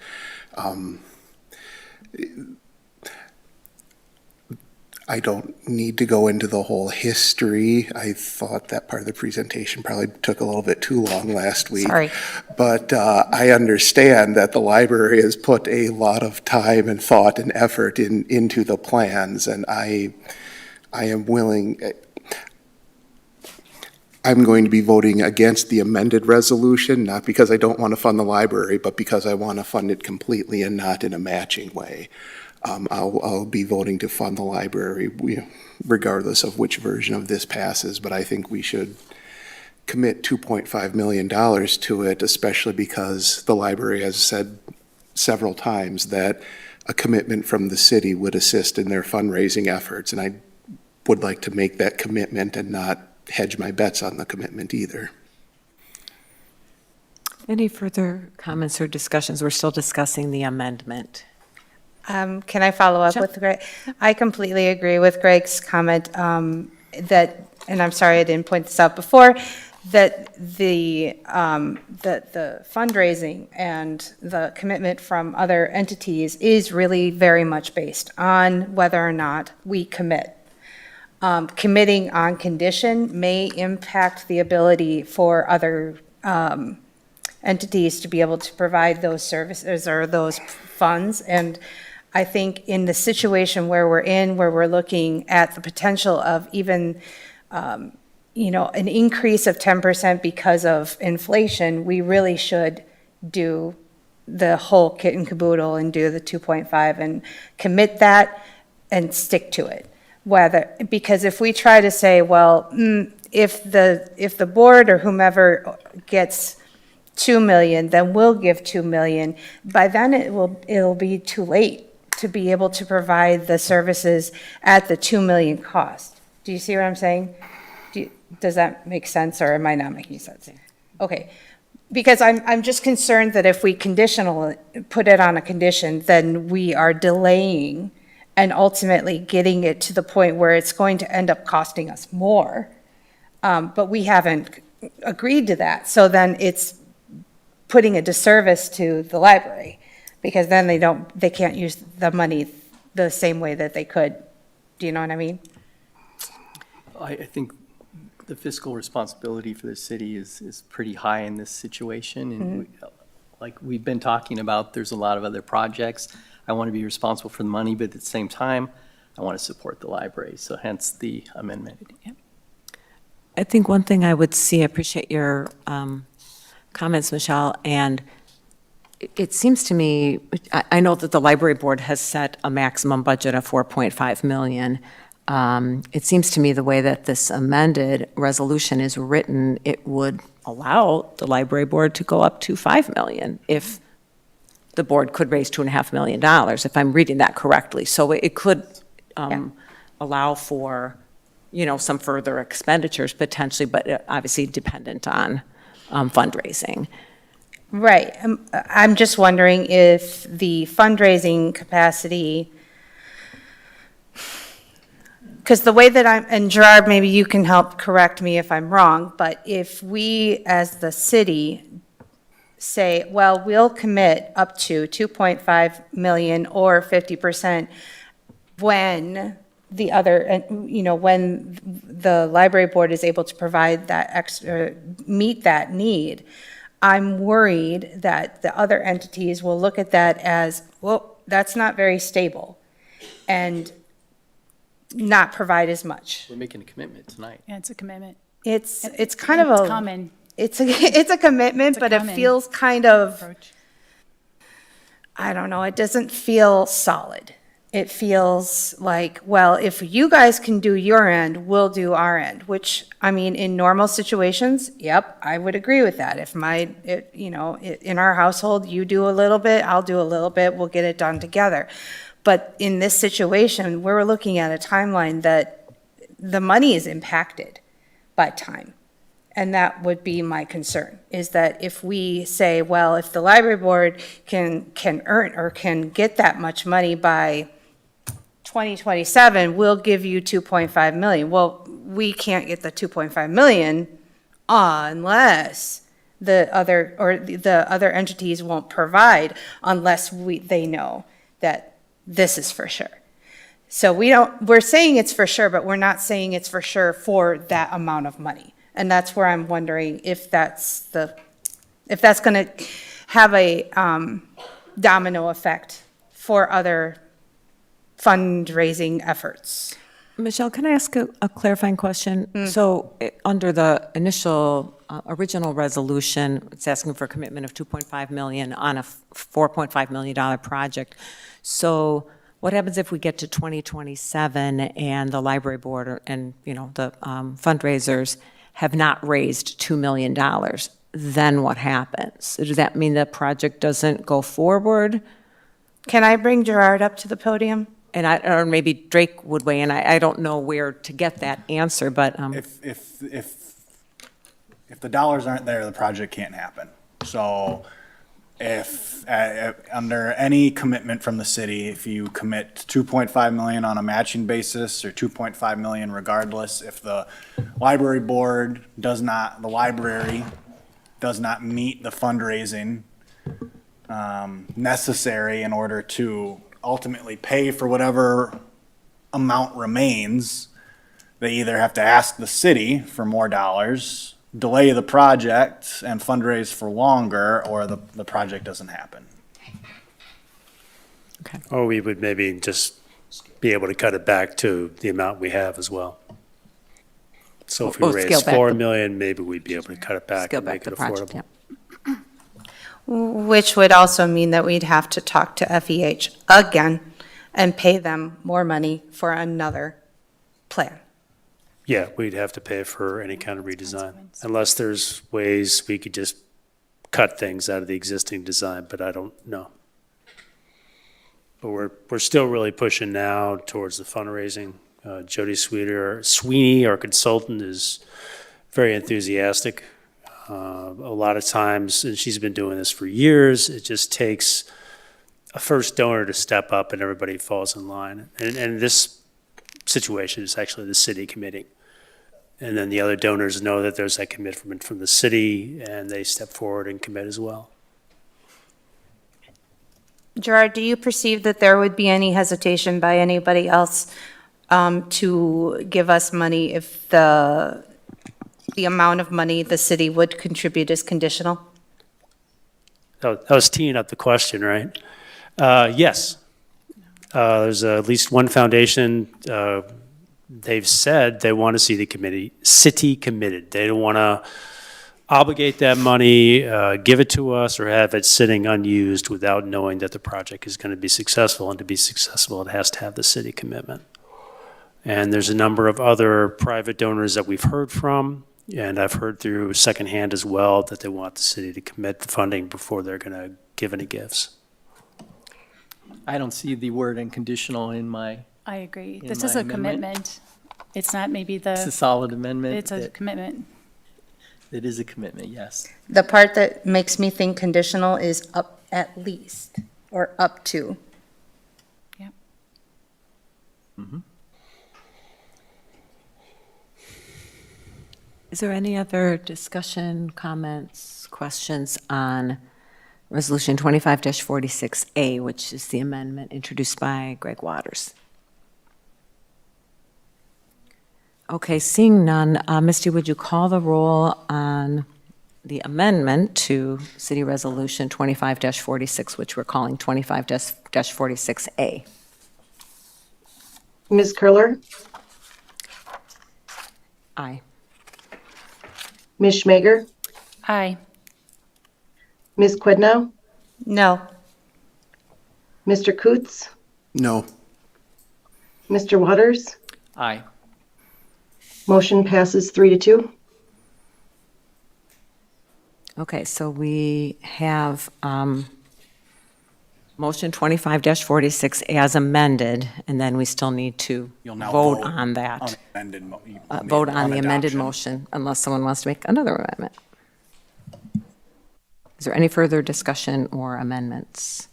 I don't need to go into the whole history. I thought that part of the presentation probably took a little bit too long last week. Sorry. But I understand that the library has put a lot of time and thought and effort into the plans, and I am willing. I'm going to be voting against the amended resolution, not because I don't want to fund the library, but because I want to fund it completely and not in a matching way. I'll be voting to fund the library regardless of which version of this passes, but I think we should commit $2.5 million to it, especially because the library has said several times that a commitment from the city would assist in their fundraising efforts, and I would like to make that commitment and not hedge my bets on the commitment either. Any further comments or discussions? We're still discussing the amendment. Can I follow up with Greg? I completely agree with Greg's comment that, and I'm sorry I didn't point this out before, that the fundraising and the commitment from other entities is really very much based on whether or not we commit. Committing on condition may impact the ability for other entities to be able to provide those services or those funds. And I think in the situation where we're looking at the potential of even, an increase of 10% because of inflation, we really should do the whole kit and caboodle and do the 2.5 and commit that and stick to it. Because if we try to say, well, if the board or whomever gets 2 million, then we'll give 2 million. By then it'll be too late to be able to provide the services at the 2 million cost. Do you see what I'm saying? Does that make sense, or am I not making sense? Okay, because I'm just concerned that if we put it on a condition, then we are delaying and ultimately getting it to the point where it's going to end up costing us more. But we haven't agreed to that. So then it's putting a disservice to the library, because then they can't use the money the same way that they could. Do you know what I mean? I think The fiscal responsibility for the city is pretty high in this situation. And like we've been talking about, there's a lot of other projects. I want to be responsible for the money, but at the same time, I want to support the library. So hence the amendment. I think one thing I would see, I appreciate your comments, Michelle, and it seems to me, I know that the library board has set a maximum budget of 4.5 million. It seems to me the way that this amended resolution is written, it would allow the library board to go up to 5 million if the board could raise $2.5 million, if I'm reading that correctly. So it could allow for, some further expenditures potentially, but obviously dependent on fundraising. Right. I'm just wondering if the fundraising capacity, because the way that and Gerard, maybe you can help correct me if I'm wrong, but if we as the city say, well, we'll commit up to 2.5 million or 50% when the other, when the library board is able to provide that extra, meet that need, I'm worried that the other entities will look at that as, well, that's not very stable, and not provide as much. We're making a commitment tonight. Yeah, it's a commitment. It's kind of It's a common. it's a commitment, but it common feels kind of, approach. I don't know, it doesn't feel solid. It feels like, well, if you guys can do your end, we'll do our end, which, I mean, in normal situations, yep, I would agree with that. If in our household, you do a little bit, I'll do a little bit, we'll get it done together. But in this situation, we're looking at a timeline that the money is impacted by time. And that would be my concern, is that if we say, well, if the library board can earn or can get that much money by 2027, we'll give you 2.5 million. Well, we can't get the 2.5 million unless the other entities won't provide, unless they know that this is for sure. So we're saying it's for sure, but we're not saying it's for sure for that amount of money. And that's where I'm wondering if that's going to have a domino effect for other fundraising efforts. Michelle, can I ask a clarifying question? So under the initial, original resolution, it's asking for a commitment of 2.5 million on a $4.5 million project. So what happens if we get to 2027 and the library board and, the fundraisers have not raised $2 million? Then what happens? Does that mean the project doesn't go forward? Can I bring Gerard up to the podium? And or maybe Drake would weigh in. I don't know where to get that answer, but If the dollars aren't there, the project can't happen. So if, under any commitment from the city, if you commit 2.5 million on a matching basis or 2.5 million regardless, if the library board does not meet the fundraising necessary in order to ultimately pay for whatever amount remains, they either have to ask the city for more dollars, delay the project and fundraise for longer, or the project doesn't happen. Okay. Or we would maybe just be able to cut it back to the amount we have as well. So if we raise 4 million, maybe we'd be able to cut it back and make it affordable. Yeah. Which would also mean that we'd have to talk to FEH again and pay them more money for another plan. Yeah, we'd have to pay for any kind of redesign, unless there's ways we could just cut things out of the existing design, but I don't know. But we're still really pushing now towards the fundraising. Jody Sweeney, our consultant, is very enthusiastic. A lot of times, and she's been doing this for years, it just takes a first donor to step up and everybody falls in line. And this situation is actually the city committing. And then the other donors know that there's that commitment from the city and they step forward and commit as well. Gerard, do you perceive that there would be any hesitation by anybody else to give us money if the the amount of money the city would contribute is conditional? That was teeing up the question, right? Yes. There's at least one foundation, they've said they want to see the city committed. They don't want to obligate that money, give it to us, or have it sitting unused without knowing that the project is going to be successful. And to be successful, it has to have the city commitment. And there's a number of other private donors that we've heard from, and I've heard through secondhand as well that they want the city to commit the funding before they're going to give any gifts. I don't see the word unconditional in my, I agree. in This my is a amendment. commitment. It's not maybe It's a the, solid amendment. it's a commitment. It is a commitment, yes. The part that makes me think conditional is up at least, or up to. Yep. Mhm. Is there any other discussion, comments, questions on Resolution 25-46A, which is the amendment introduced by Greg Waters? Okay, seeing none, Misty, would you call the roll on the amendment to City Resolution 25-46, which we're calling 25-46A? Ms. Curler, Aye. Ms. Schmager, Aye. Ms. Quidnow, No. Mr. Coots, No. Mr. Waters. Aye. Motion passes 3-2. Okay, so we have motion 25-46 as amended, and then we still need to You'll now vote on that. On amended Vote on the amended adoption. motion, unless someone wants to make another amendment. Is there any further discussion or amendments?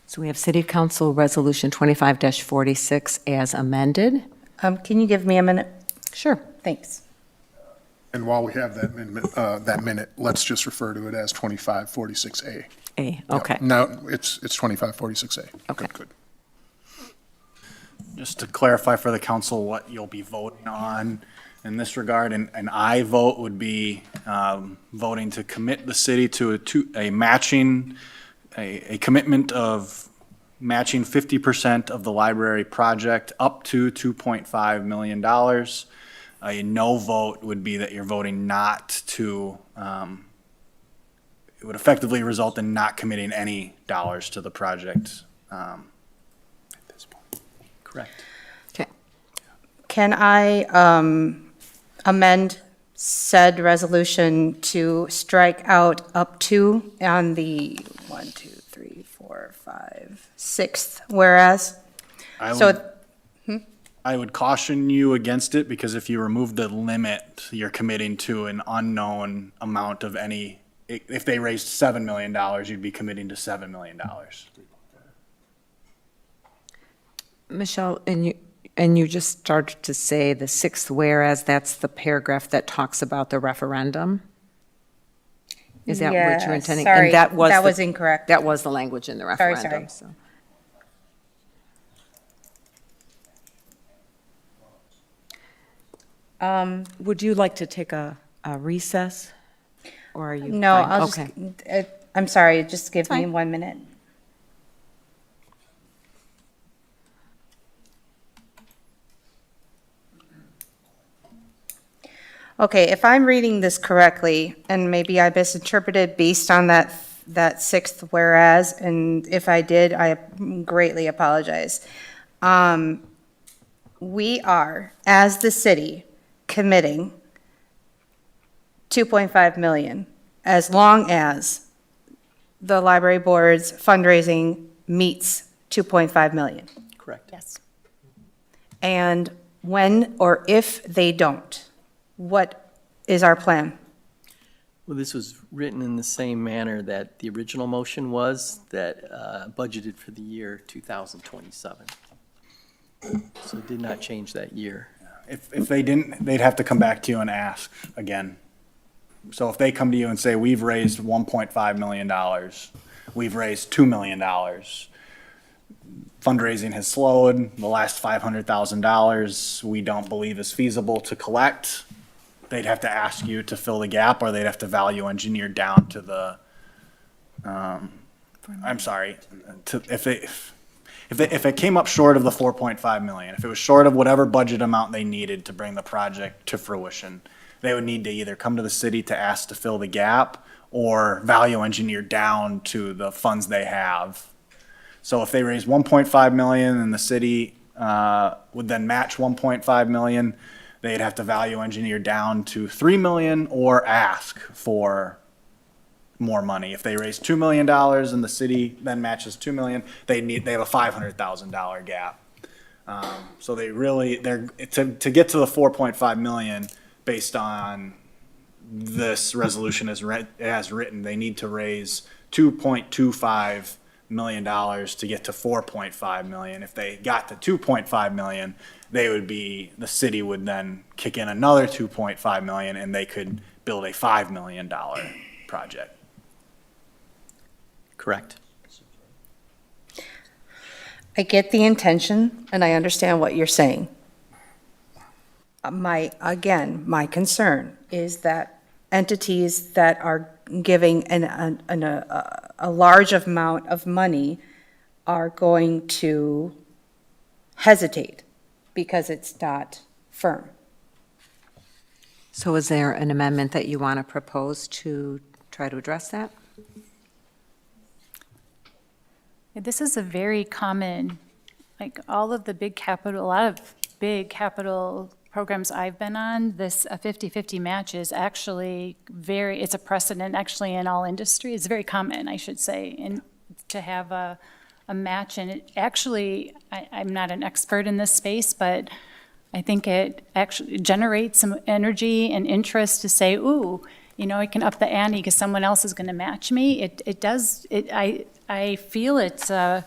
So we have City Council Resolution 25-46 as amended. Can you give me a minute? Sure. Thanks. And while we have that minute, let's just refer to it as 2546A. A, okay. No, it's 2546A. Okay. Good. Just to clarify for the council what you'll be voting on in this regard, an aye vote would be voting to commit the city to a matching, a commitment of matching 50% of the library project up to $2.5 million. A no vote would be that you're voting not to, it would effectively result in not committing any dollars to the project. Correct. Okay. Can I amend said resolution to strike out up to on the 1, 2, 3, 4, 5, 6th whereas? I would caution you against it, because if you remove the limit, you're committing to an unknown amount of any, if they raised $7 million, you'd be committing to $7 million. Michelle, and you just started to say the 6th whereas, that's the paragraph that talks about the referendum? Is that what you're intending? Sorry, And that that the- was incorrect. That was the language in the Sorry, referendum. sorry. So. Would you like to take a recess? Or are you? No, fine? I'll Okay. just, I'm sorry, just give me fine. 1 minute. Okay, if I'm reading this correctly, and maybe I misinterpreted based on that 6th whereas, and if I did, I greatly apologize. We are, as the city, committing 2.5 million as long as the library board's fundraising meets 2.5 million. Correct. Yes. And when or if they don't, what is our plan? Well, this was written in the same manner that the original motion was, that budgeted for the year 2027. So it did not change that year. If they didn't, they'd have to come back to you and ask again. So if they come to you and say, we've raised $1.5 million, we've raised $2 million, fundraising has slowed. The last $500,000 we don't believe is feasible to collect. They'd have to ask you to fill the gap, or they'd have to value engineer down to the, I'm sorry, if it came up short of the 4.5 million, if it was short of whatever budget amount they needed to bring the project to fruition, they would need to either come to the city to ask to fill the gap or value engineer down to the funds they have. So if they raise 1.5 million and the city would then match 1.5 million, they'd have to value engineer down to 3 million or ask for more money. If they raise $2 million and the city then matches 2 million, they have a $500,000 gap. So they really, to get to the 4.5 million based on this resolution as written, they need to raise $2.25 million to get to 4.5 million. If they got to 2.5 million, the city would then kick in another 2.5 million and they could build a $5 million project. Correct. I get the intention, and I understand what you're saying. My concern is that entities that are giving a large amount of money are going to hesitate because it's not firm. So is there an amendment that you want to propose to try to address that? This is a very common, like all of the big capital, a lot of big capital programs I've been on, this 50-50 match is actually it's a precedent actually in all industry. It's very common, I should say, to have a match. And it actually, I'm not an expert in this space, but I think it actually generates some energy and interest to say, ooh, I can up the ante because someone else is going to match me. I feel it's I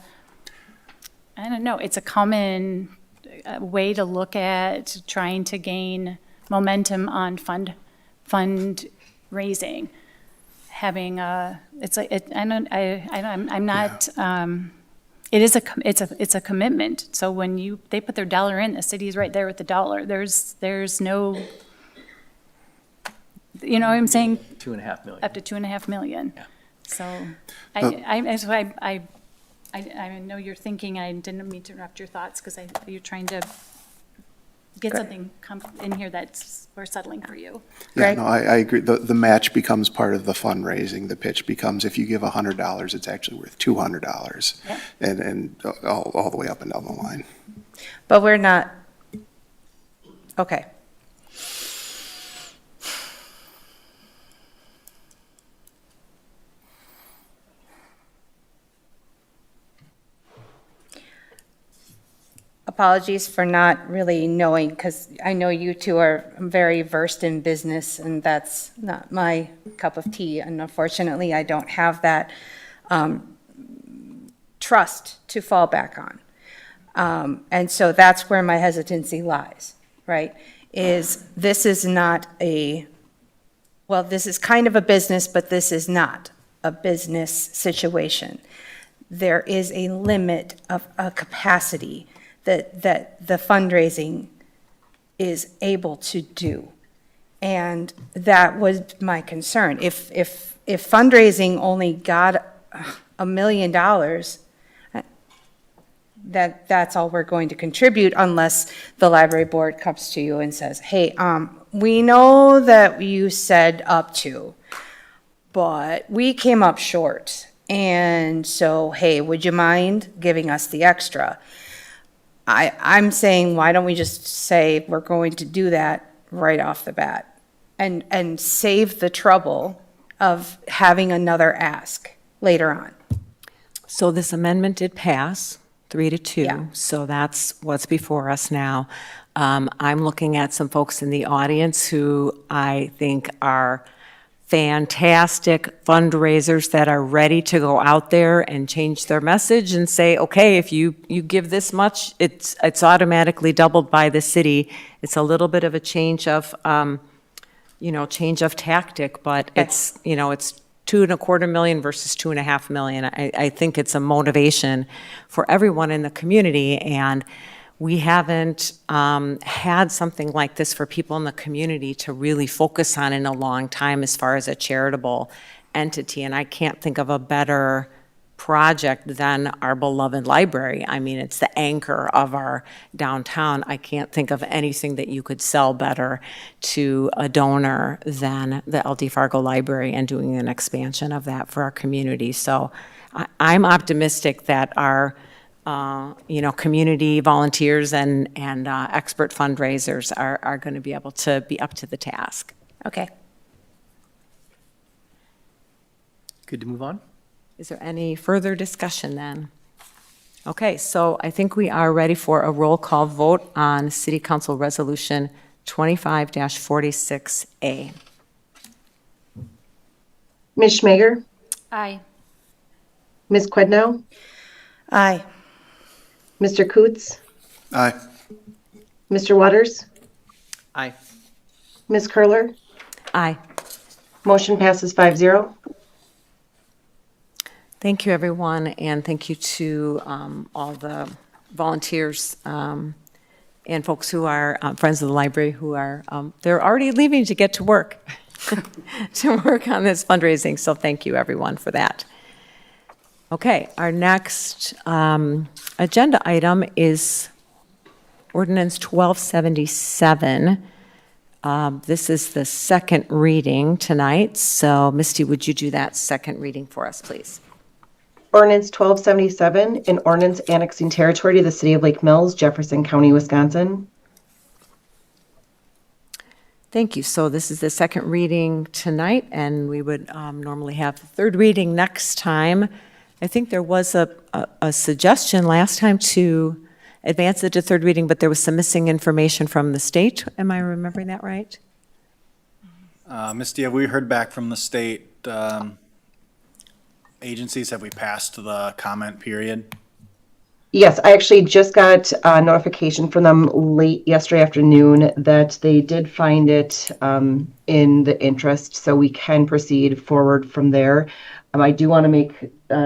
don't know, it's a common way to look at trying to gain momentum on fundraising. Having it's a commitment. So when they put their dollar in, the city's right there with the dollar. There's no, you know what I'm saying? 2.5 million. Up to 2.5 million. Yeah. So I know you're thinking, I didn't mean to interrupt your thoughts because you're trying to get something in here that's more settling for you. Yeah, no, I agree. The match becomes part of the fundraising. The pitch becomes if you give $100, it's actually worth $200, Yep. and all the way up and down the line. But we're not, okay. Apologies for not really knowing, because I know you two are very versed in business, and that's not my cup of tea. And unfortunately, I don't have that trust to fall back on. And so that's where my hesitancy lies, right? This is not this is kind of a business, but this is not a business situation. There is a limit of a capacity that the fundraising is able to do. And that was my concern. If fundraising only got $1 million, that's all we're going to contribute unless the library board comes to you and says, hey, we know that you said up to, but we came up short. And so, hey, would you mind giving us the extra? I'm saying, why don't we just say we're going to do that right off the bat and save the trouble of having another ask later on? So this amendment did pass 3-2, Yeah. so that's what's before us now. I'm looking at some folks in the audience who I think are fantastic fundraisers that are ready to go out there and change their message and say, okay, if you give this much, it's automatically doubled by the city. It's a little bit of a change of, change of tactic, but it's 2.25 million versus 2.5 million. I think it's a motivation for everyone in the community, and we haven't had something like this for people in the community to really focus on in a long time as far as a charitable entity, and I can't think of a better project than our beloved library. I mean, it's the anchor of our downtown. I can't think of anything that you could sell better to a donor than the LD Fargo Library and doing an expansion of that for our community. So I'm optimistic that our community volunteers and expert fundraisers are going to be able to be up to the task. Okay. Good to move on? Is there any further discussion then? Okay, so I think we are ready for a roll call vote on City Council Resolution 25-46A. Ms. Schmager? Aye. Ms. Quidnow? Aye. Mr. Coots? Aye. Mr. Waters? Aye. Ms. Curler? Aye. Motion passes 5-0. Thank you, everyone, and thank you to all the volunteers and folks who are friends of the library who are, they're already leaving to get to work, to work on this fundraising, so thank you, everyone, for that. Okay, our next agenda item is Ordinance 1277. This is the second reading tonight, so Misty, would you do that second reading for us, please? Ordinance 1277, an ordinance annexing territory to the city of Lake Mills, Jefferson County, Wisconsin. Thank you. So this is the second reading tonight, and we would normally have the third reading next time. I think there was a suggestion last time to advance it to third reading, but there was some missing information from the state. Am I remembering that right? Misty, have we heard back from the state agencies? Have we passed the comment period? Yes, I actually just got a notification from them late yesterday afternoon that they did find it in the interest, so we can proceed forward from there. I do want to make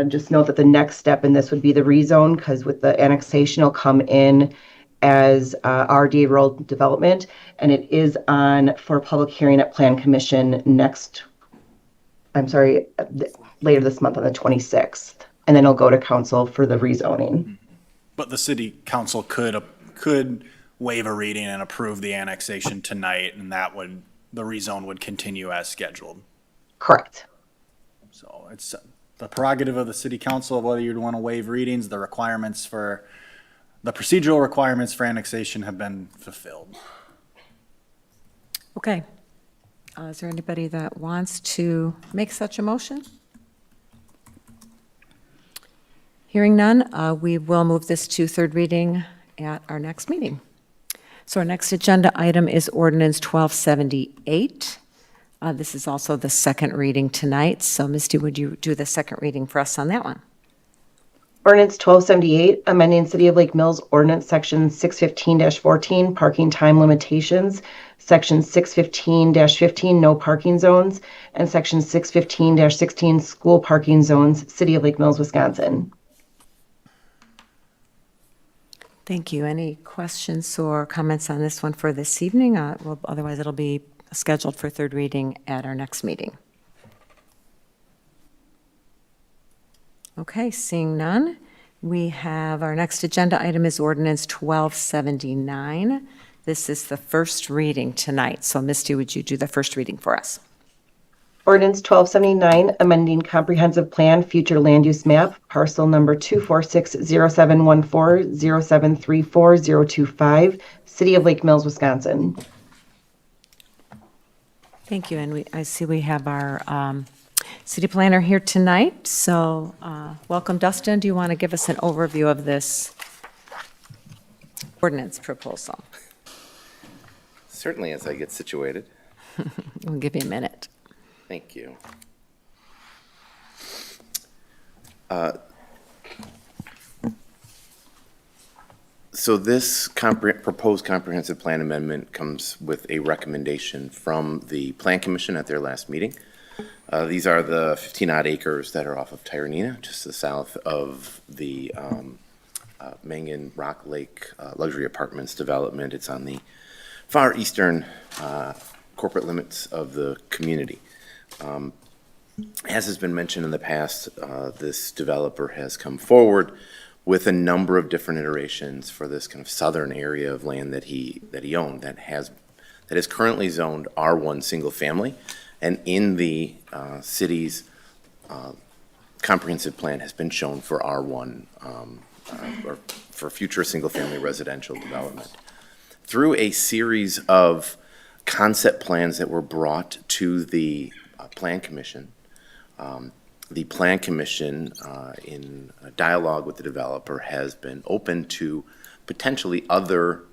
just note that the next step in this would be the rezone, because with the annexation, it'll come in as RDA rural development, and it is on for public hearing at Plan Commission later this month on the 26th, and then it'll go to council for the rezoning. But the city council could waive a reading and approve the annexation tonight, and the rezone would continue as scheduled. Correct. So it's the prerogative of the city council of whether you'd want to waive readings. The procedural requirements for annexation have been fulfilled. Okay. Is there anybody that wants to make such a motion? Hearing none, we will move this to third reading at our next meeting. So our next agenda item is Ordinance 1278. This is also the second reading tonight. So Misty, would you do the second reading for us on that one? Ordinance 1278, amending City of Lake Mills Ordinance Section 615-14, parking time limitations, Section 615-15, no parking zones, and Section 615-16, school parking zones, City of Lake Mills, Wisconsin. Thank you. Any questions or comments on this one for this evening? Well, otherwise, it'll be scheduled for third reading at our next meeting. Okay, seeing none, we have our next agenda item is Ordinance 1279. This is the first reading tonight. So Misty, would you do the first reading for us? Ordinance 1279, amending comprehensive plan future land use map, parcel number 246071407340025, City of Lake Mills, Wisconsin. Thank you. And I see we have our city planner here tonight. So welcome, Dustin. Do you want to give us an overview of this ordinance proposal? Certainly, as I get situated. We'll give you a minute. Thank you. So this proposed comprehensive plan amendment comes with a recommendation from the Plan Commission at their last meeting. These are the 15-odd acres that are off of Tyranena, just to the south of the Mangan Rock Lake Luxury Apartments development. It's on the far eastern corporate limits of the community. As has been mentioned in the past, this developer has come forward with a number of different iterations for this kind of southern area of land that he owned that is currently zoned R1 single family, and in the city's comprehensive plan has been shown for R1 or for future single family residential development. Through a series of concept plans that were brought to the Plan Commission, the Plan Commission, in a dialogue with the developer, has been open to potentially other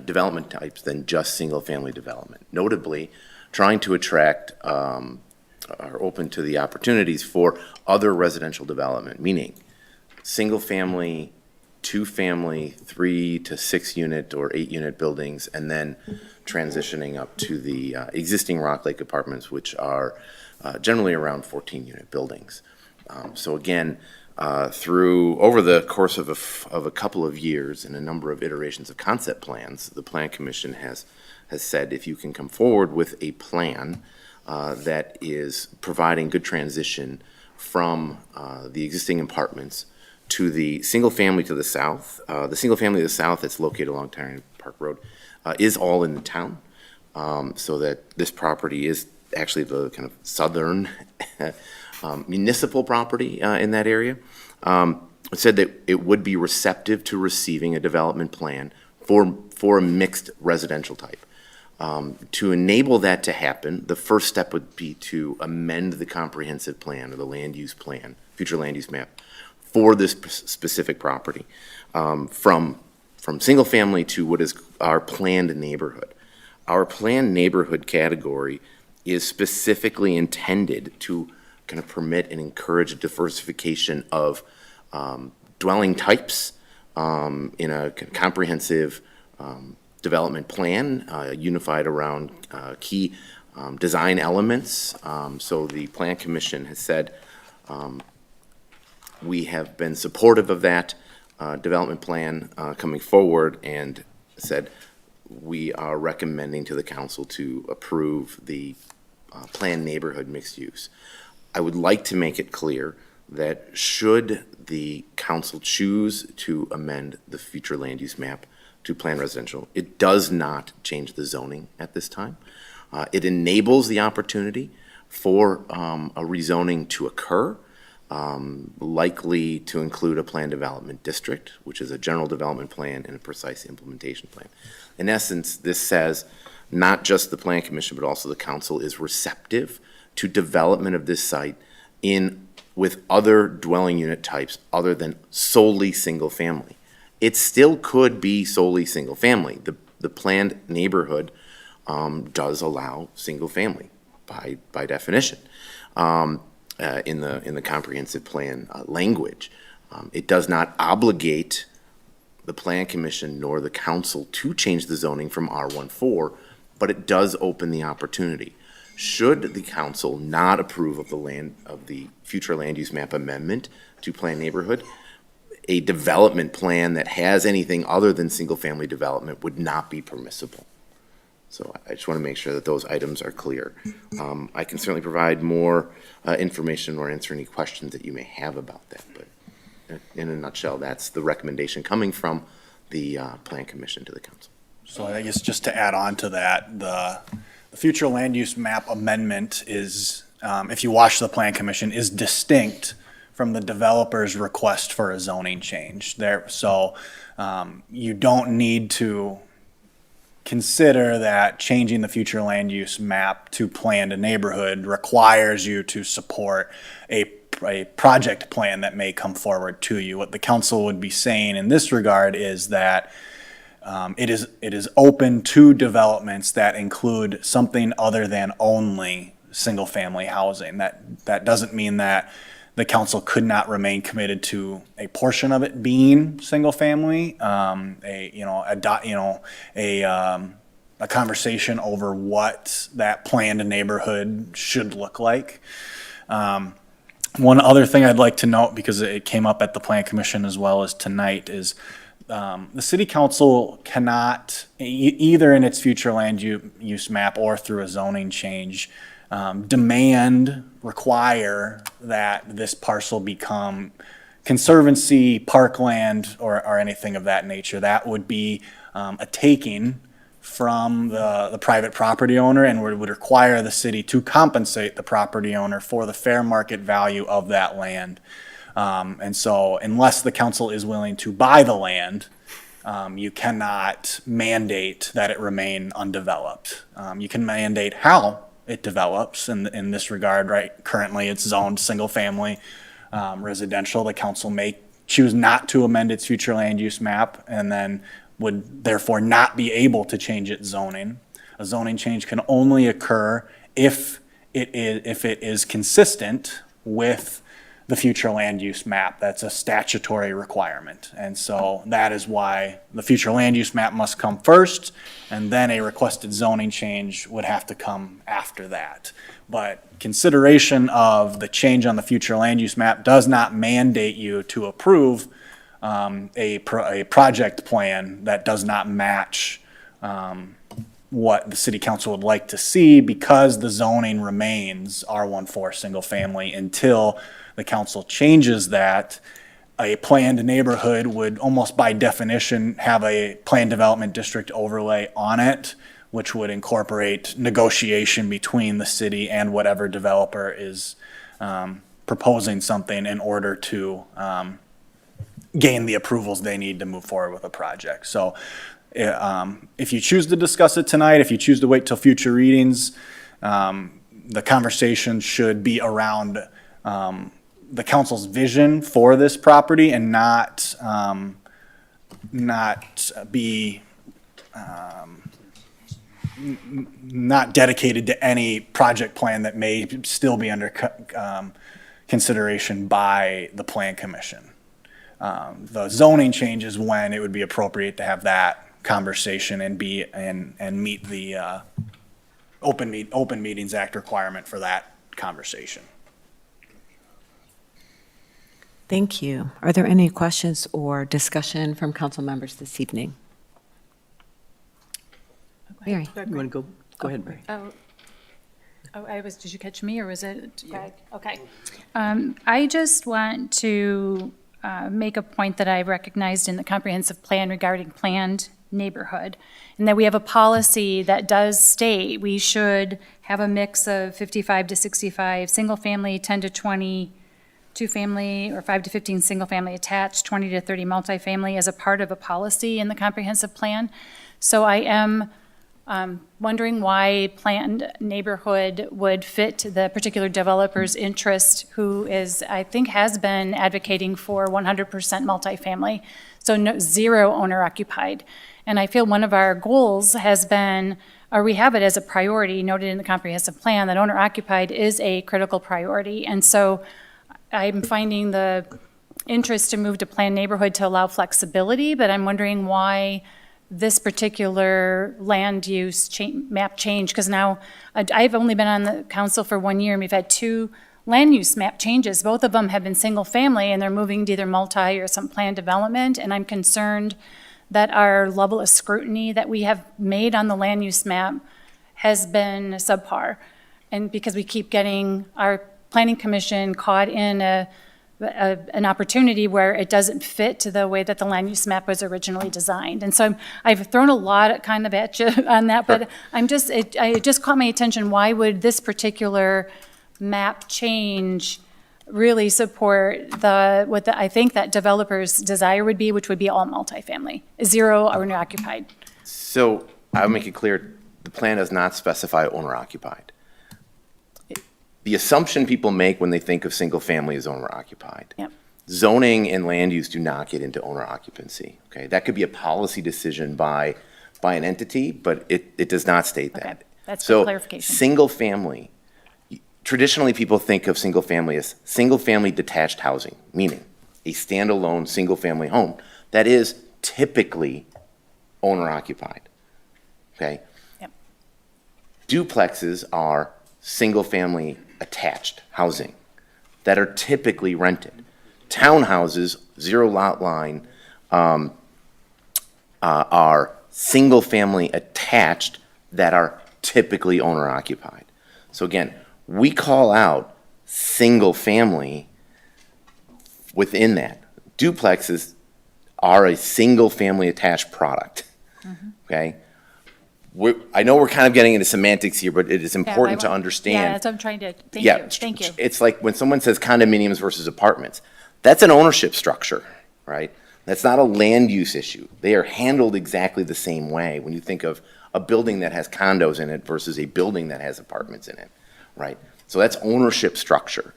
development types than just single-family development. Notably, trying to attract are open to the opportunities for other residential development, meaning single-family, two-family, 3 to 6 unit or 8 unit buildings, and then transitioning up to the existing Rock Lake apartments, which are generally around 14 unit buildings. So again, over the course of a couple of years and a number of iterations of concept plans, the Plan Commission has said if you can come forward with a plan that is providing good transition from the existing apartments to the single family to the south. The single family to the south that's located along Tyranena Park Road is all in the town, so that this property is actually the kind of southern municipal property in that area. It said that it would be receptive to receiving a development plan for a mixed residential type. To enable that to happen, the first step would be to amend the comprehensive plan or the land use plan, future land use map, for this specific property, from single family to what is our planned neighborhood. Our planned neighborhood category is specifically intended to kind of permit and encourage a diversification of dwelling types in a comprehensive development plan unified around key design elements. So the Plan Commission has said we have been supportive of that development plan coming forward, and said we are recommending to the council to approve the planned neighborhood mixed use. I would like to make it clear that should the council choose to amend the future land use map to plan residential, it does not change the zoning at this time. It enables the opportunity for a rezoning to occur, likely to include a planned development district, which is a general development plan and a precise implementation plan. In essence, this says not just the Plan Commission, but also the council is receptive to development of this site with other dwelling unit types other than solely single family. It still could be solely single family. The planned neighborhood does allow single family by definition in the comprehensive plan language. It does not obligate the Plan Commission nor the council to change the zoning from R14, but it does open the opportunity. Should the council not approve of the future land use map amendment to planned neighborhood, a development plan that has anything other than single-family development would not be permissible. So I just want to make sure that those items are clear. I can certainly provide more information or answer any questions that you may have about that, but in a nutshell, that's the recommendation coming from the Plan Commission to the council. So I guess just to add on to that, the future land use map amendment is, if you watch the Plan Commission, is distinct from the developer's request for a zoning change there. So you don't need to consider that changing the future land use map to planned neighborhood requires you to support a project plan that may come forward to you. What the council would be saying in this regard is that it is open to developments that include something other than only single-family housing. That doesn't mean that the council could not remain committed to a portion of it being single-family, a conversation over what that planned neighborhood should look like. One other thing I'd like to note, because it came up at the Plan Commission as well as tonight, is the city council cannot, either in its future land use map or through a zoning change, require that this parcel become conservancy, parkland, or anything of that nature. That would be a taking from the private property owner, and would require the city to compensate the property owner for the fair market value of that land. And so unless the council is willing to buy the land, you cannot mandate that it remain undeveloped. You can mandate how it develops in this regard, right? Currently, it's zoned single-family residential. The council may choose not to amend its future land use map, and then would therefore not be able to change its zoning. A zoning change can only occur if it is consistent with the future land use map. That's a statutory requirement. And so that is why the future land use map must come first, and then a requested zoning change would have to come after that. But consideration of the change on the future land use map does not mandate you to approve a project plan that does not match what the city council would like to see, because the zoning remains R14 single family until the council changes that. A planned neighborhood would almost by definition have a planned development district overlay on it, which would incorporate negotiation between the city and whatever developer is proposing something in order to gain the approvals they need to move forward with a project. So if you choose to discuss it tonight, if you choose to wait till future readings, the conversation should be around the council's vision for this property, and not dedicated to any project plan that may still be under consideration by the Plan Commission. The zoning change is when it would be appropriate to have that conversation and meet the Open Meetings Act requirement for that conversation. Thank you. Are there any questions or discussion from council members this evening? Mary. You want to go ahead, Mary. Did you catch me, or was it Greg? Okay. I just want to make a point that I recognized in the comprehensive plan regarding planned neighborhood, and that we have a policy that does state we should have a mix of 55 to 65 single family, 10 to 20 two-family, or 5 to 15 single-family attached, 20 to 30 multifamily as a part of a policy in the comprehensive plan. So I am wondering why planned neighborhood would fit the particular developer's interest, who is, I think, has been advocating for 100% multifamily, so zero owner-occupied. And I feel one of our goals has been, or we have it as a priority noted in the comprehensive plan, that owner-occupied is a critical priority. And so I'm finding the interest to move to planned neighborhood to allow flexibility, but I'm wondering why this particular land use map change, because now I've only been on the council for 1 year, and we've had 2 land use map changes. Both of them have been single family, and they're moving to either multi or some planned development, and I'm concerned that our level of scrutiny that we have made on the land use map has been subpar. And because we keep getting our Planning Commission caught in an opportunity where it doesn't fit to the way that the land use map was originally designed. And so I've thrown a lot at you on that, but it just caught my attention. Why would this particular map change really support what I think that developers' desire would be, which would be all multifamily, zero owner occupied? So I'll make it clear, the plan does not specify owner occupied. The assumption people make when they think of single family is owner occupied. Yep. Zoning and land use do not get into owner occupancy. Okay, that could be a policy decision by an entity, but it does not state that. Okay. That's good clarification. Single family, traditionally people think of single family as single family detached housing, meaning a standalone single family home that is typically owner occupied. Okay, Duplexes are single-family attached housing that are typically rented. Townhouses, zero lot line, are single-family attached that are typically owner-occupied. So again, we call out single-family within that. Duplexes are a single-family attached product, okay? I know we're kind of getting into semantics here, but it is important to understand. Yeah, that's what I'm trying to, thank Yeah, you, thank you. It's like when someone says condominiums versus apartments, that's an ownership structure, right? That's not a land use issue. They are handled exactly the same way when you think of a building that has condos in it versus a building that has apartments in it, right? So that's ownership structure.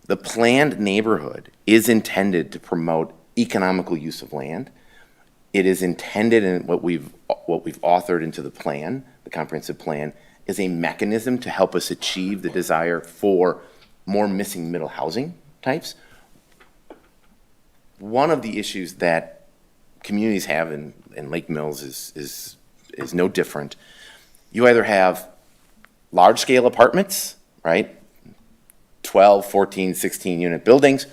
The planned neighborhood is intended to promote economical use of land. It is intended, in what we've authored into the plan, the comprehensive plan, is a mechanism to help us achieve the desire for more missing middle housing types. One of the issues that communities have, in Lake Mills is no different. You either have large-scale apartments, right? 12, 14, 16 unit buildings,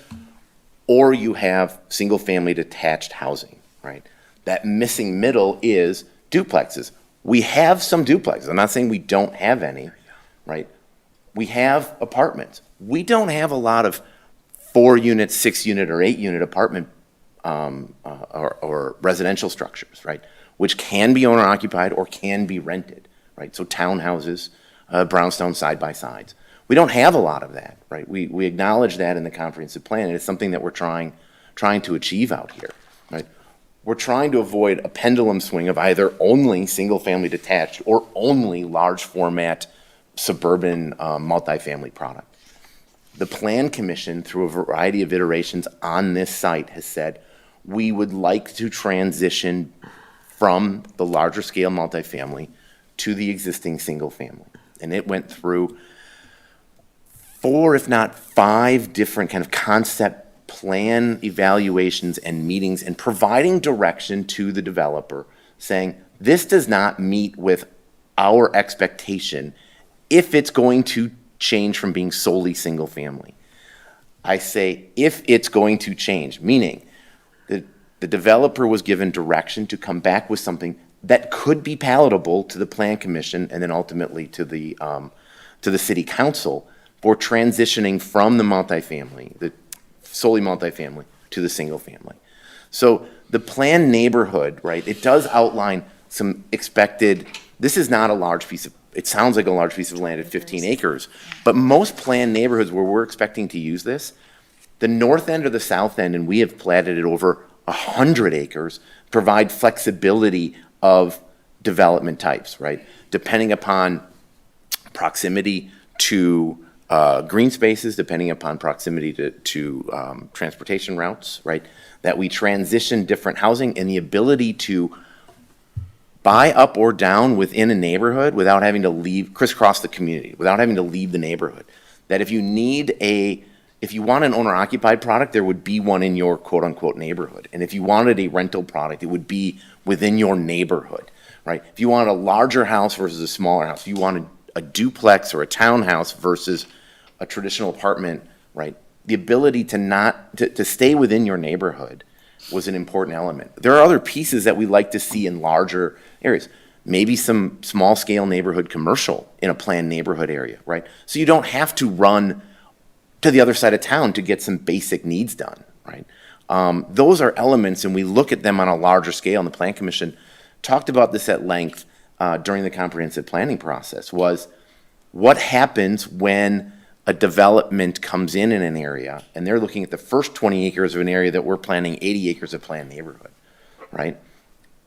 or you have single-family detached housing, right? That missing middle is duplexes. We have some duplexes. I'm not saying we don't have any, right? We have apartments. We don't have a lot of 4-unit, 6-unit, or 8-unit apartment or residential structures, right? Which can be owner-occupied or can be rented, right? So townhouses, brownstone side-by-sides. We don't have a lot of that, right? We acknowledge that in the comprehensive plan, and it's something that we're trying to achieve out here, right? We're trying to avoid a pendulum swing of either only single-family detached or only large-format suburban multifamily product. The Plan Commission, through a variety of iterations on this site, has said, we would like to transition from the larger-scale multifamily to the existing single-family. And it went through 4, if not 5, different kind of concept plan evaluations and meetings, and providing direction to the developer saying, this does not meet with our expectation if it's going to change from being solely single family. I say if it's going to change, meaning the developer was given direction to come back with something that could be palatable to the Plan Commission and then ultimately to the City Council for transitioning from the multifamily, the solely multifamily, to the single family. So the planned neighborhood, right, it does outline some expected, this is not a large piece of, it sounds like a large piece of land at 15 acres, but most planned neighborhoods where we're expecting to use this, the north end or the south end, and we have platted it over 100 acres, provide flexibility of development types, right? Depending upon proximity to green spaces, depending upon proximity to transportation routes, right? That we transition different housing and the ability to buy up or down within a neighborhood without having to crisscross the community, without having to leave the neighborhood. That if you want an owner-occupied product, there would be one in your quote-unquote neighborhood. And if you wanted a rental product, it would be within your neighborhood, right? If you wanted a larger house versus a smaller house, if you wanted a duplex or a townhouse versus a traditional apartment, right? The ability to stay within your neighborhood was an important element. There are other pieces that we like to see in larger areas. Maybe some small-scale neighborhood commercial in a planned neighborhood area, right? So you don't have to run to the other side of town to get some basic needs done, right? Those are elements, and we look at them on a larger scale, and the Plan Commission talked about this at length during the comprehensive planning process, was what happens when a development comes in an area, and they're looking at the first 20 acres of an area that we're planning 80 acres of planned neighborhood, right?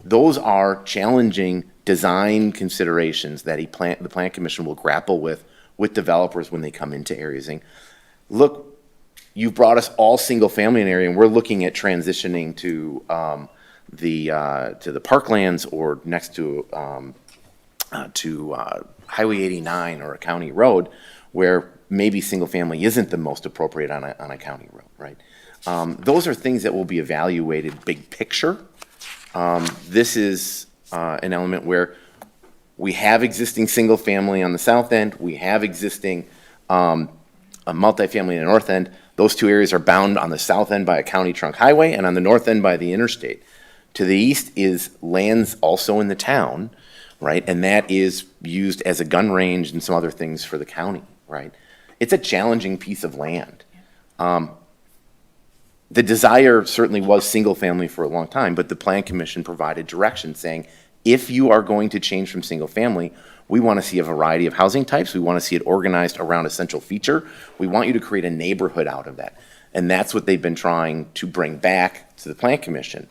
Those are challenging design considerations that the Plan Commission will grapple with developers when they come into areas. And look, you've brought us all single family in an area, and we're looking at transitioning to the parklands or next to Highway 89 or a county road, where maybe single family isn't the most appropriate on a county road, right? Those are things that will be evaluated big picture. This is an element where We have existing single-family on the south end. We have existing a multifamily in the north end. Those two areas are bound on the south end by a county trunk highway and on the north end by the interstate. To the east is lands also in the town, right? And that is used as a gun range and some other things for the county, right? It's a challenging piece of land. The desire certainly was single-family for a long time, but the Plan Commission provided direction saying, if you are going to change from single-family, we want to see a variety of housing types. We want to see it organized around a central feature. We want you to create a neighborhood out of that. And that's what they've been trying to bring back to the Plan Commission.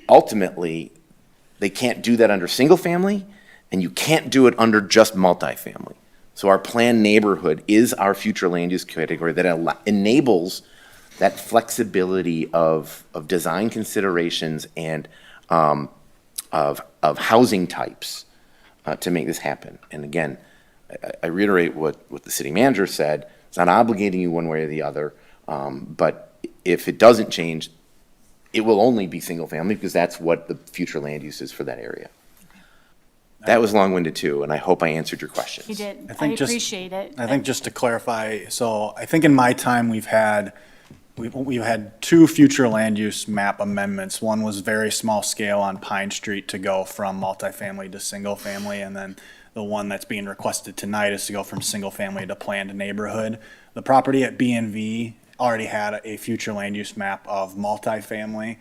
Ultimately, they can't do that under single-family, and you can't do it under just multifamily. So our planned neighborhood is our future land use category that enables that flexibility of design considerations and of housing types to make this happen. And again, I reiterate what the city manager said. It's not obligating you one way or the other, but if it doesn't change, it will only be single family because that's what the future land use is for that area. That was long-winded too, and I hope I answered your questions. You did. I think appreciate it. I think just to clarify, so I think in my time, we've had two future land use map amendments. One was very small scale on Pine Street to go from multifamily to single family, and then the one that's being requested tonight is to go from single family to planned neighborhood. The property at B&V already had a future land use map of multifamily,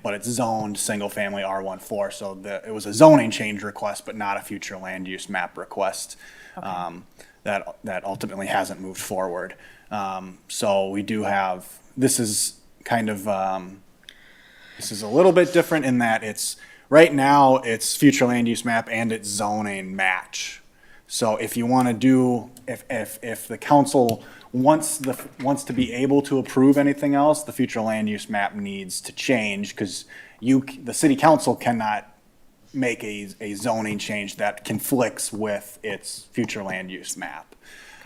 but it's zoned single family R14, so it was a zoning change request, but not a future land use map request. That ultimately hasn't moved forward. So we do have, this is kind of, this is a little bit different in that it's, right now, it's future land use map and it's zoning match. So if you want to do, if the council wants to be able to approve anything else, the future land use map needs to change because the city council cannot make a zoning change that conflicts with its future land use map.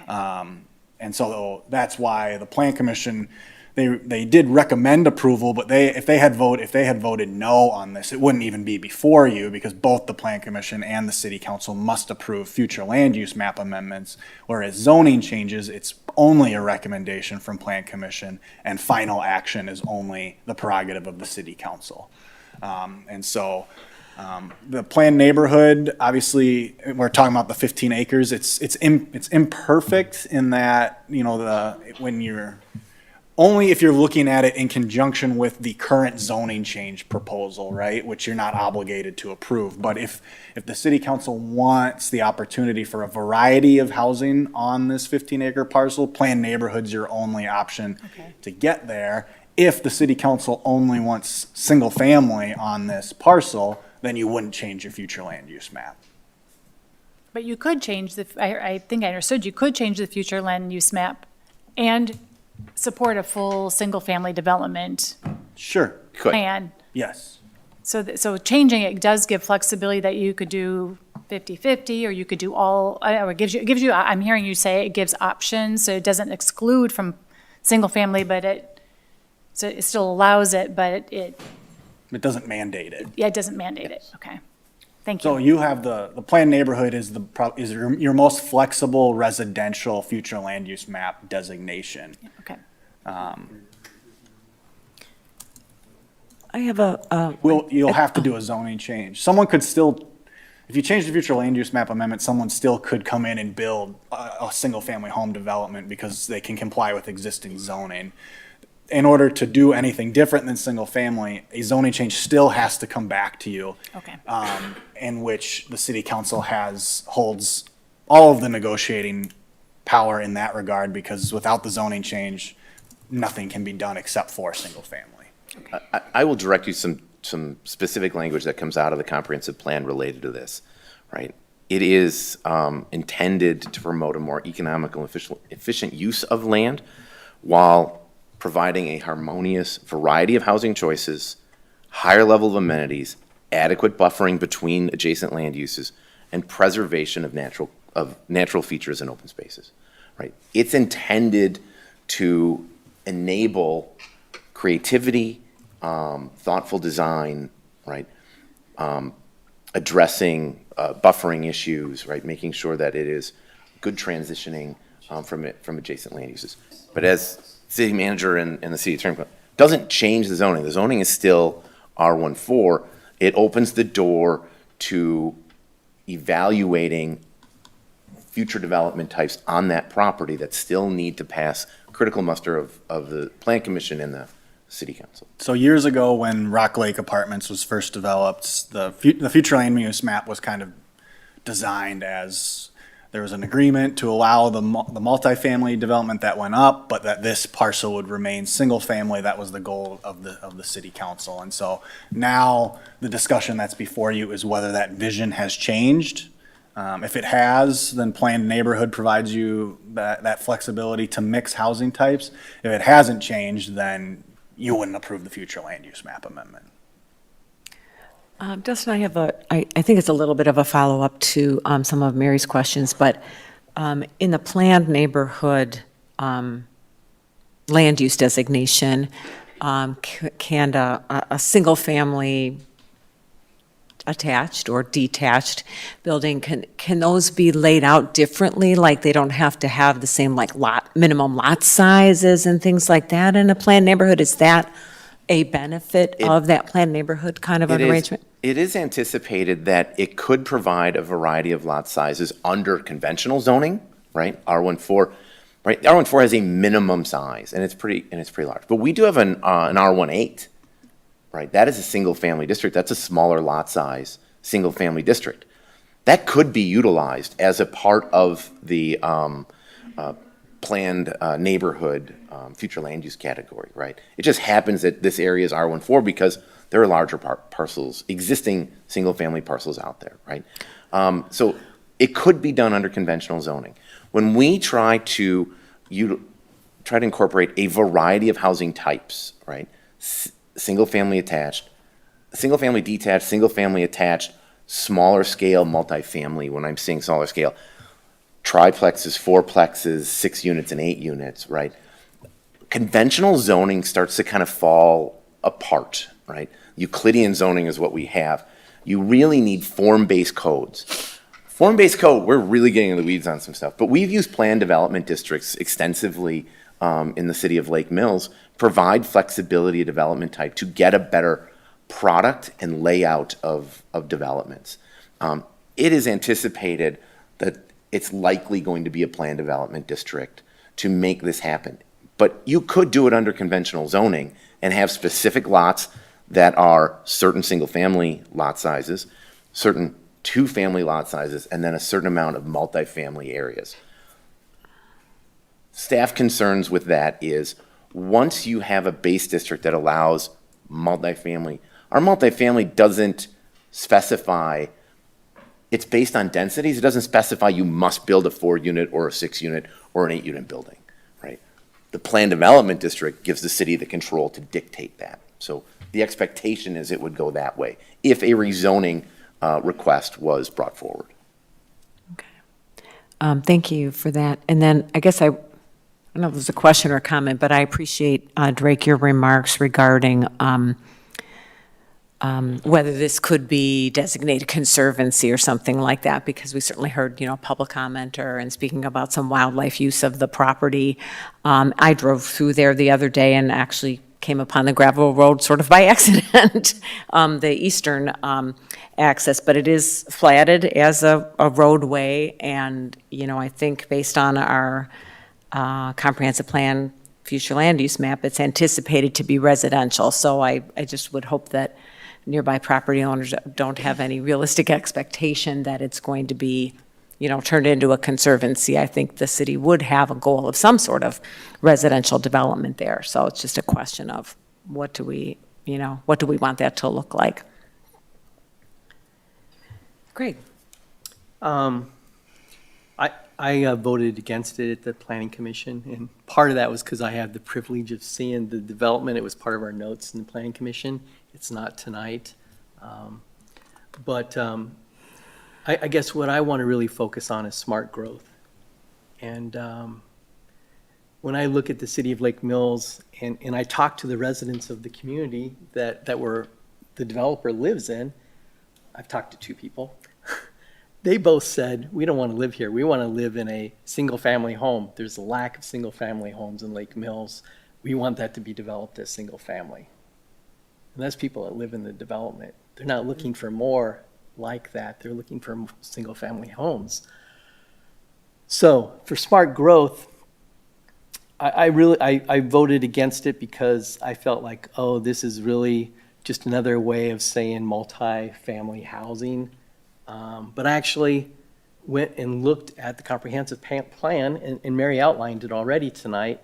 And so that's why the Plan Commission, they did recommend approval, but if they had voted no on this, it wouldn't even be before you because both the Plan Commission and the City Council must approve future land use map amendments, whereas zoning changes, it's only a recommendation from Plan Commission and final action is only the prerogative of the City Council. And so the planned neighborhood, obviously, we're talking about the 15 acres. It's imperfect in that, only if you're looking at it in conjunction with the current zoning change proposal, right, which you're not obligated to approve. But if the city council wants the opportunity for a variety of housing on this 15-acre parcel, planned neighborhood's your only option to get there. If the city council only wants single family on this parcel, then you wouldn't change your future land use map. But you could change I think I understood, you could change the future land use map and support a full single-family development Sure. plan. Yes. So changing it does give flexibility that you could do 50-50, or you could do all, or it gives you, I'm hearing you say it gives options, so it doesn't exclude from single-family, but it still allows it, but it doesn't mandate it. Yeah, it doesn't mandate it. Okay. Thank you. So you have the planned neighborhood is your most flexible residential future land use map designation. Okay. I have You'll have to do a zoning change. Someone could still, if you change the future land use map amendment, someone still could come in and build a single family home development because they can comply with existing zoning. In order to do anything different than single family, a zoning change still has to come back to you. Okay. In which the city council holds all of the negotiating power in that regard, because without the zoning change, nothing can be done except for single family. I will direct you some specific language that comes out of the comprehensive plan related to this, right? It is intended to promote a more economical and efficient use of land while providing a harmonious variety of housing choices, higher level of amenities, adequate buffering between adjacent land uses, and preservation of natural features and open spaces, right? It's intended to enable creativity, thoughtful design, right? addressing buffering issues, right? Making sure that it is good transitioning from adjacent land uses. But as city manager and the city attorney, doesn't change the zoning. The zoning is still R14. It opens the door to evaluating future development types on that property that still need to pass critical muster of the Plan Commission and the City Council. So years ago, when Rock Lake Apartments was first developed, the future land use map was kind of designed as there was an agreement to allow the multifamily development that went up, but that this parcel would remain single family. That was the goal of the City Council. And so now the discussion that's before you is whether that vision has changed. If it has, then planned neighborhood provides you that flexibility to mix housing types. If it hasn't changed, then you wouldn't approve the future land use map amendment. Dustin, I think it's a little bit of a follow-up to some of Mary's questions, but in the planned neighborhood land use designation, can a single-family attached or detached building, can those be laid out differently? Like they don't have to have the same like minimum lot sizes and things like that in a planned neighborhood? Is that a benefit of that planned neighborhood kind of an arrangement? It is anticipated that it could provide a variety of lot sizes under conventional zoning, right? R14, right? R14 has a minimum size and it's pretty large. But we do have an R18, right? That is a single family district. That's a smaller lot size, single family district. That could be utilized as a part of the planned neighborhood future land use category, right? It just happens that this area is R14 because there are larger parcels, existing single-family parcels out there, right? So it could be done under conventional zoning. When we try to incorporate a variety of housing types, right? Single-family attached, single-family detached, single-family attached, smaller scale multifamily, when I'm saying smaller scale, triplexes, fourplexes, 6 units and 8 units, right? Conventional zoning starts to kind of fall apart, right? Euclidean zoning is what we have. You really need form-based codes. Form-based code, we're really getting in the weeds on some stuff, but we've used planned development districts extensively in the city of Lake Mills, provide flexibility of development type to get a better product and layout of developments. It is anticipated that it's likely going to be a planned development district to make this happen. But you could do it under conventional zoning and have specific lots that are certain single-family lot sizes, certain two-family lot sizes, and then a certain amount of multifamily areas. Staff concerns with that is once you have a base district that allows multifamily, our multifamily doesn't specify, it's based on densities. It doesn't specify you must build a 4-unit or a 6-unit or an 8-unit building, right? The planned development district gives the city the control to dictate that. So the expectation is it would go that way if a rezoning request was brought forward. Thank you for that. And then I guess I don't know if there's a question or a comment, but I appreciate, Drake, your remarks regarding whether this could be designated conservancy or something like that, because we certainly heard, public commenter and speaking about some wildlife use of the property. I drove through there the other day and actually came upon the gravel road sort of by accident, the eastern access, but it is platted as a roadway. And, I think based on our comprehensive plan, future land use map, it's anticipated to be residential. So I just would hope that nearby property owners don't have any realistic expectation that it's going to be, turned into a conservancy. I think the city would have a goal of some sort of residential development there. So it's just a question of what do we want that to look like? Greg. I voted against it at the Planning Commission, and part of that was because I had the privilege of seeing the development. It was part of our notes in the Planning Commission. It's not tonight. I guess what I want to really focus on is smart growth. And when I look at the city of Lake Mills and I talk to the residents of the community that the developer lives in, I've talked to two people. They both said, we don't want to live here. We want to live in a single-family home. There's a lack of single-family homes in Lake Mills. We want that to be developed as single-family. And that's people that live in the development. They're not looking for more like that. They're looking for single-family homes. So for smart growth, I voted against it because I felt like, oh, this is really just another way of saying multi-family housing. But I actually went and looked at the comprehensive plan, and Mary outlined it already tonight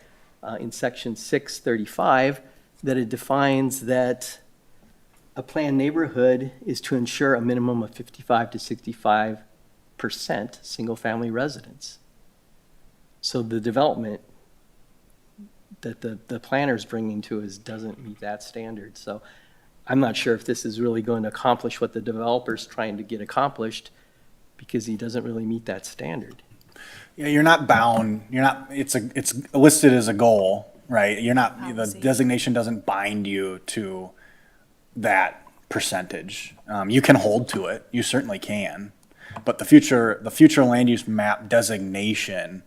in section 635, that it defines that a planned neighborhood is to ensure a minimum of 55 to 65% single-family residence. So the development that the planner's bringing to us doesn't meet that standard. So I'm not sure if this is really going to accomplish what the developer's trying to get accomplished, because he doesn't really meet that standard. Yeah, you're not bound, it's listed as a goal, right? The designation doesn't bind you to that percentage. You can hold to it, you certainly can. But the future land use map designation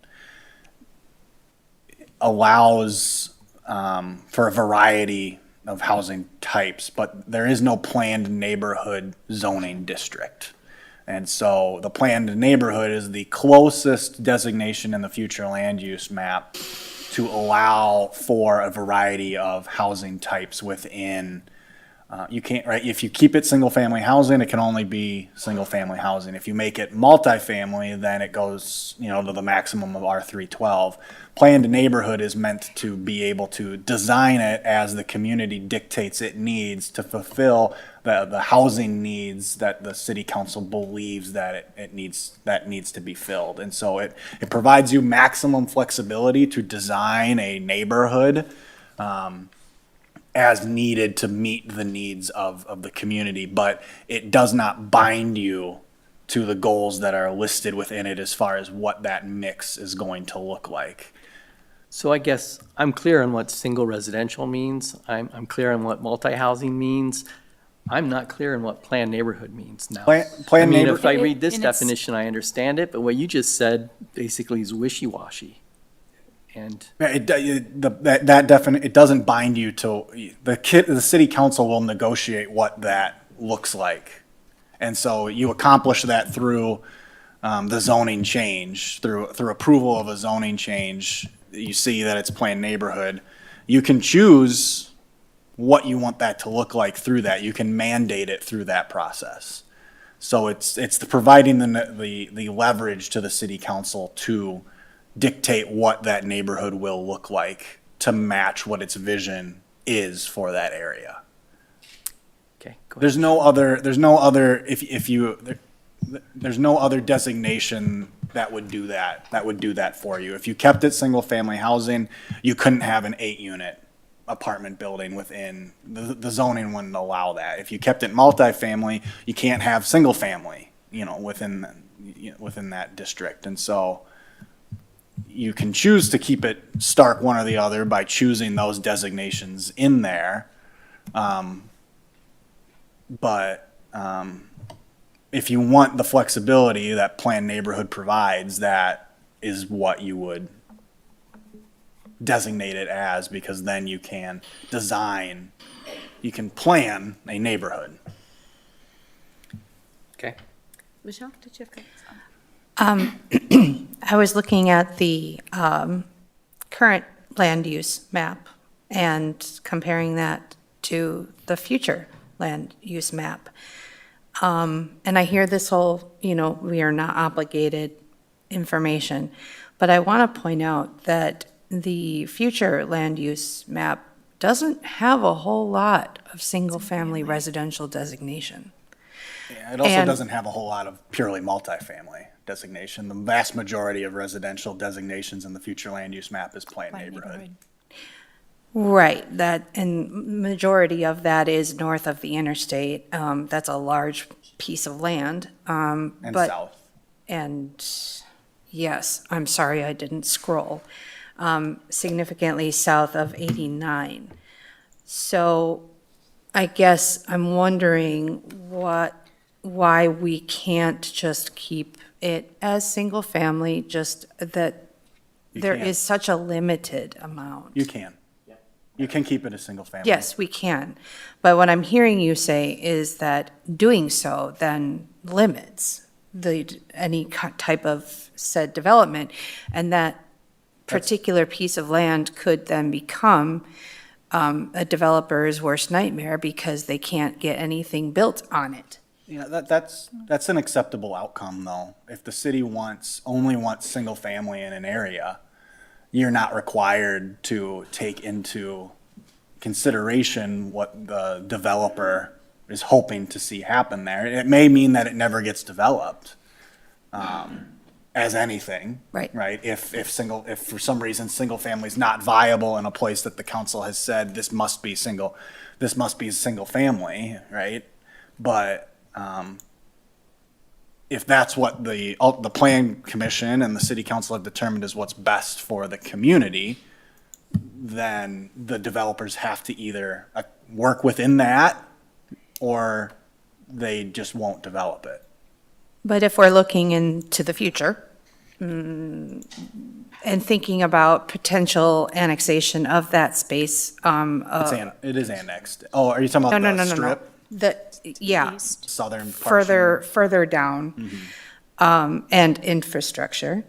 allows for a variety of housing types, but there is no planned neighborhood zoning district. And so the planned neighborhood is the closest designation in the future land use map to allow for a variety of housing types within. You can't, right? If you keep it single-family housing, it can only be single-family housing. If you make it multifamily, then it goes, to the maximum of R312. Planned neighborhood is meant to be able to design it as the community dictates it needs to fulfill the housing needs that the city council believes that it needs to be filled. And so it provides you maximum flexibility to design a neighborhood as needed to meet the needs of the community, but it does not bind you to the goals that are listed within it as far as what that mix is going to look like. So I guess I'm clear on what single residential means. I'm clear on what multi-housing means. I'm not clear on what planned neighborhood means now. If I read this definition, I understand it, but what you just said basically is wishy-washy. And it doesn't bind you to the city council will negotiate what that looks like, and so you accomplish that through the zoning change, through approval of a zoning change. You see that it's planned neighborhood. You can choose what you want that to look like through that. You can mandate it through that process. So it's providing the leverage to the city council to dictate what that neighborhood will look like to match what its vision is for that area. Okay. There's no other designation that would do that for you. If you kept it single family housing, you couldn't have an 8-unit apartment building within the zoning wouldn't allow that. If you kept it multifamily, you can't have single family, within that district. And so you can choose to keep it stark one or the other by choosing those designations in there. But if you want the flexibility that planned neighborhood provides, that is what you would designate it as, because then you can plan a neighborhood. Okay. Michelle, did you have comments? I was looking at the current land use map and comparing that to the future land use map. And I hear this whole, we are not obligated information, but I want to point out that the future land use map doesn't have a whole lot of single-family residential designation. Yeah, it also doesn't have a whole lot of purely multifamily designation. The vast majority of residential designations in the future land use map is planned neighborhood. Right, and majority of that is north of the interstate. That's a large piece of land. And south. And yes, I'm sorry, I didn't scroll. Significantly south of 89. So I guess I'm wondering what why we can't just keep it as single-family, just that there can. is such a limited amount. You can. You can keep it a single family. Yes, we can. But what I'm hearing you say is that doing so then limits any type of said development, and that particular piece of land could then become a developer's worst nightmare because they can't get anything built on it. Yeah, that's an acceptable outcome, though. If the city only wants single family in an area, you're not required to take into consideration what the developer is hoping to see happen there. It may mean that it never gets developed, as anything. Right. Right? If for some reason single family is not viable in a place that the council has said this must be single family, right? But if that's what the plan commission and the city council have determined is what's best for the community, then the developers have to either work within that or they just won't develop it. But if we're looking into the future and thinking about potential annexation of that space, It is annexed. Oh, are you talking about the strip? Yeah, Southern portion? further down, and infrastructure.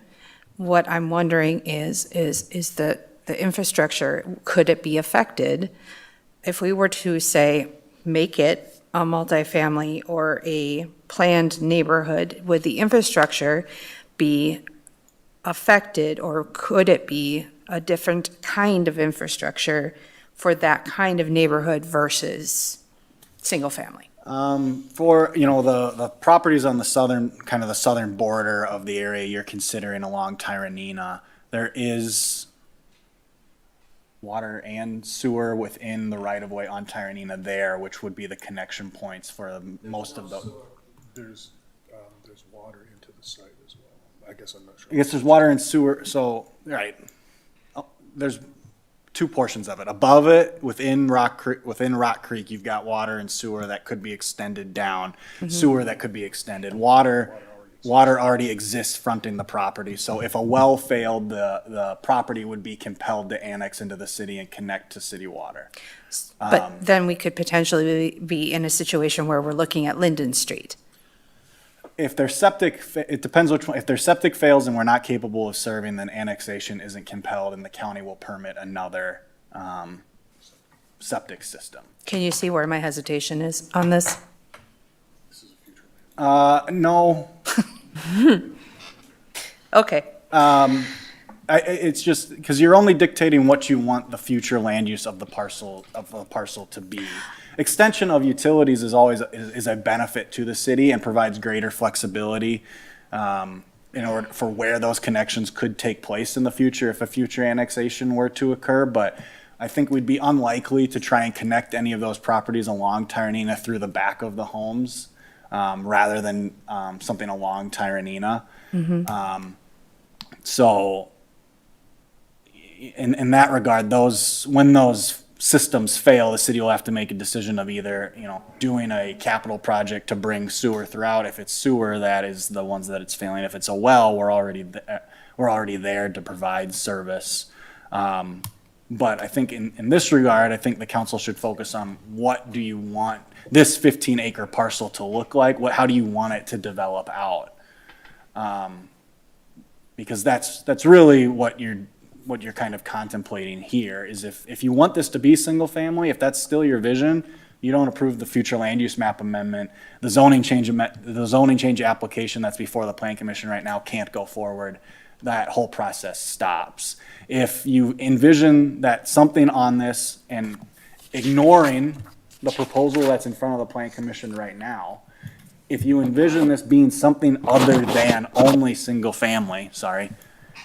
What I'm wondering is the infrastructure, could it be affected if we were to say, make it a multifamily or a planned neighborhood? Would the infrastructure be affected, or could it be a different kind of infrastructure for that kind of neighborhood versus single family? For, the properties on the southern border of the area you're considering along Tyranena, there is water and sewer within the right-of-way on Tyranena there, which would be the connection points for most of the. There's water into the site as well. I guess I'm not sure. I guess there's water and sewer, so, right. There's two portions of it. Above it, within Rock Creek, you've got water and sewer that could be extended down, sewer that could be extended. Water already exists fronting the property, so if a well failed, the property would be compelled to annex into the city and connect to city water. But then we could potentially be in a situation where we're looking at Linden Street. If their septic, it depends which one. If their septic fails and we're not capable of serving, then annexation isn't compelled and the county will permit another septic system. Can you see where my hesitation is on this? No. Okay. It's just because you're only dictating what you want the future land use of the parcel to be. Extension of utilities is always is a benefit to the city and provides greater flexibility in order for where those connections could take place in the future if a future annexation were to occur. But I think we'd be unlikely to try and connect any of those properties along Tyranena through the back of the homes rather than something along Tyranena. So in that regard, when those systems fail, the city will have to make a decision of either, doing a capital project to bring sewer throughout. If it's sewer, that is the ones that it's failing. If it's a well, we're already there to provide service. But I think in this regard, I think the council should focus on what do you want this 15-acre parcel to look like? How do you want it to develop out? Because that's really what you're kind of contemplating here is if you want this to be single family, if that's still your vision, you don't approve the future land use map amendment, the zoning change application that's before the plan commission right now can't go forward. That whole process stops. If you envision that something on this and ignoring the proposal that's in front of the plan commission right now, if you envision this being something other than only single family,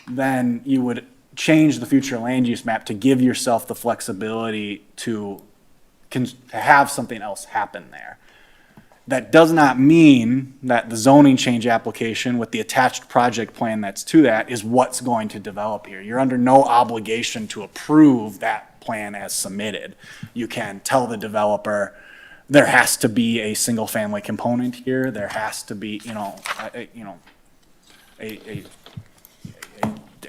then you would change the future land use map to give yourself the flexibility to have something else happen there. That does not mean that the zoning change application with the attached project plan that's to that is what's going to develop here. You're under no obligation to approve that plan as submitted. You can tell the developer, there has to be a single-family component here. There has to be, a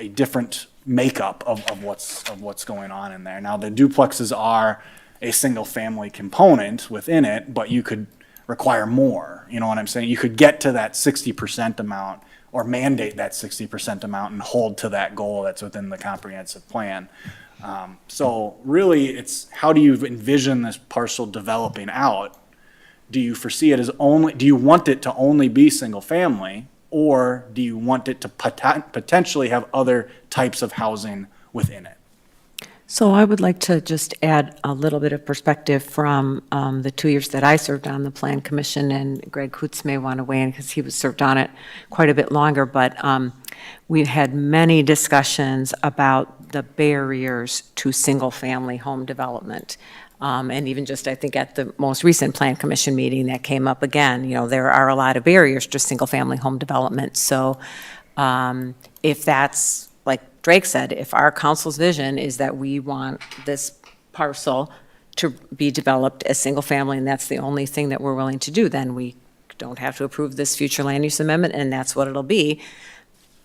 different makeup of what's going on in there. Now, the duplexes are a single-family component within it, but you could require more, you know what I'm saying? You could get to that 60% amount or mandate that 60% amount and hold to that goal that's within the comprehensive plan. So really, it's how do you envision this parcel developing out? Do you foresee it as do you want it to only be single-family, or do you want it to potentially have other types of housing within it? So I would like to just add a little bit of perspective from the 2 years that I served on the Plan Commission, and Greg Coots may want to weigh in because he was served on it quite a bit longer, but we've had many discussions about the barriers to single-family home development. And even just, I think, at the most recent Plan Commission meeting that came up again, there are a lot of barriers to single-family home development. So if that's, like Drake said, if our council's vision is that we want this parcel to be developed as single-family, and that's the only thing that we're willing to do, then we don't have to approve this future land use amendment, and that's what it'll be.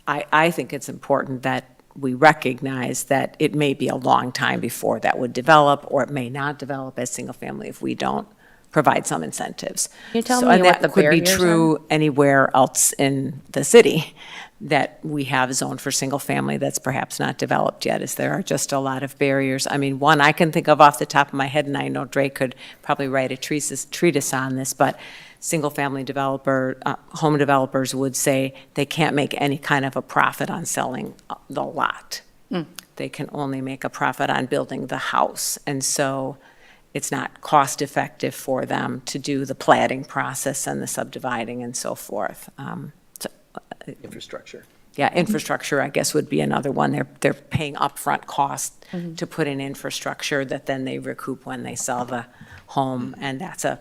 I think it's important that we recognize that it may be a long time before that would develop, or it may not develop as single-family if we don't provide some incentives. Can you tell So, me and what that the could be barriers true anywhere else in the city that we have zoned for single-family that's perhaps not developed yet, is there are just a lot of barriers. I mean, one I can think of off the top of my head, and I know Drake could probably write a treatise on this, but single-family home developers would say they can't make any kind of a profit on selling the lot. They can only make a profit on building the house. And so it's not cost-effective for them to do the platting process and the subdividing and so forth. Infrastructure. Yeah, infrastructure, I guess, would be another one. They're paying upfront cost to put in infrastructure that then they recoup when they sell the home, and that's a,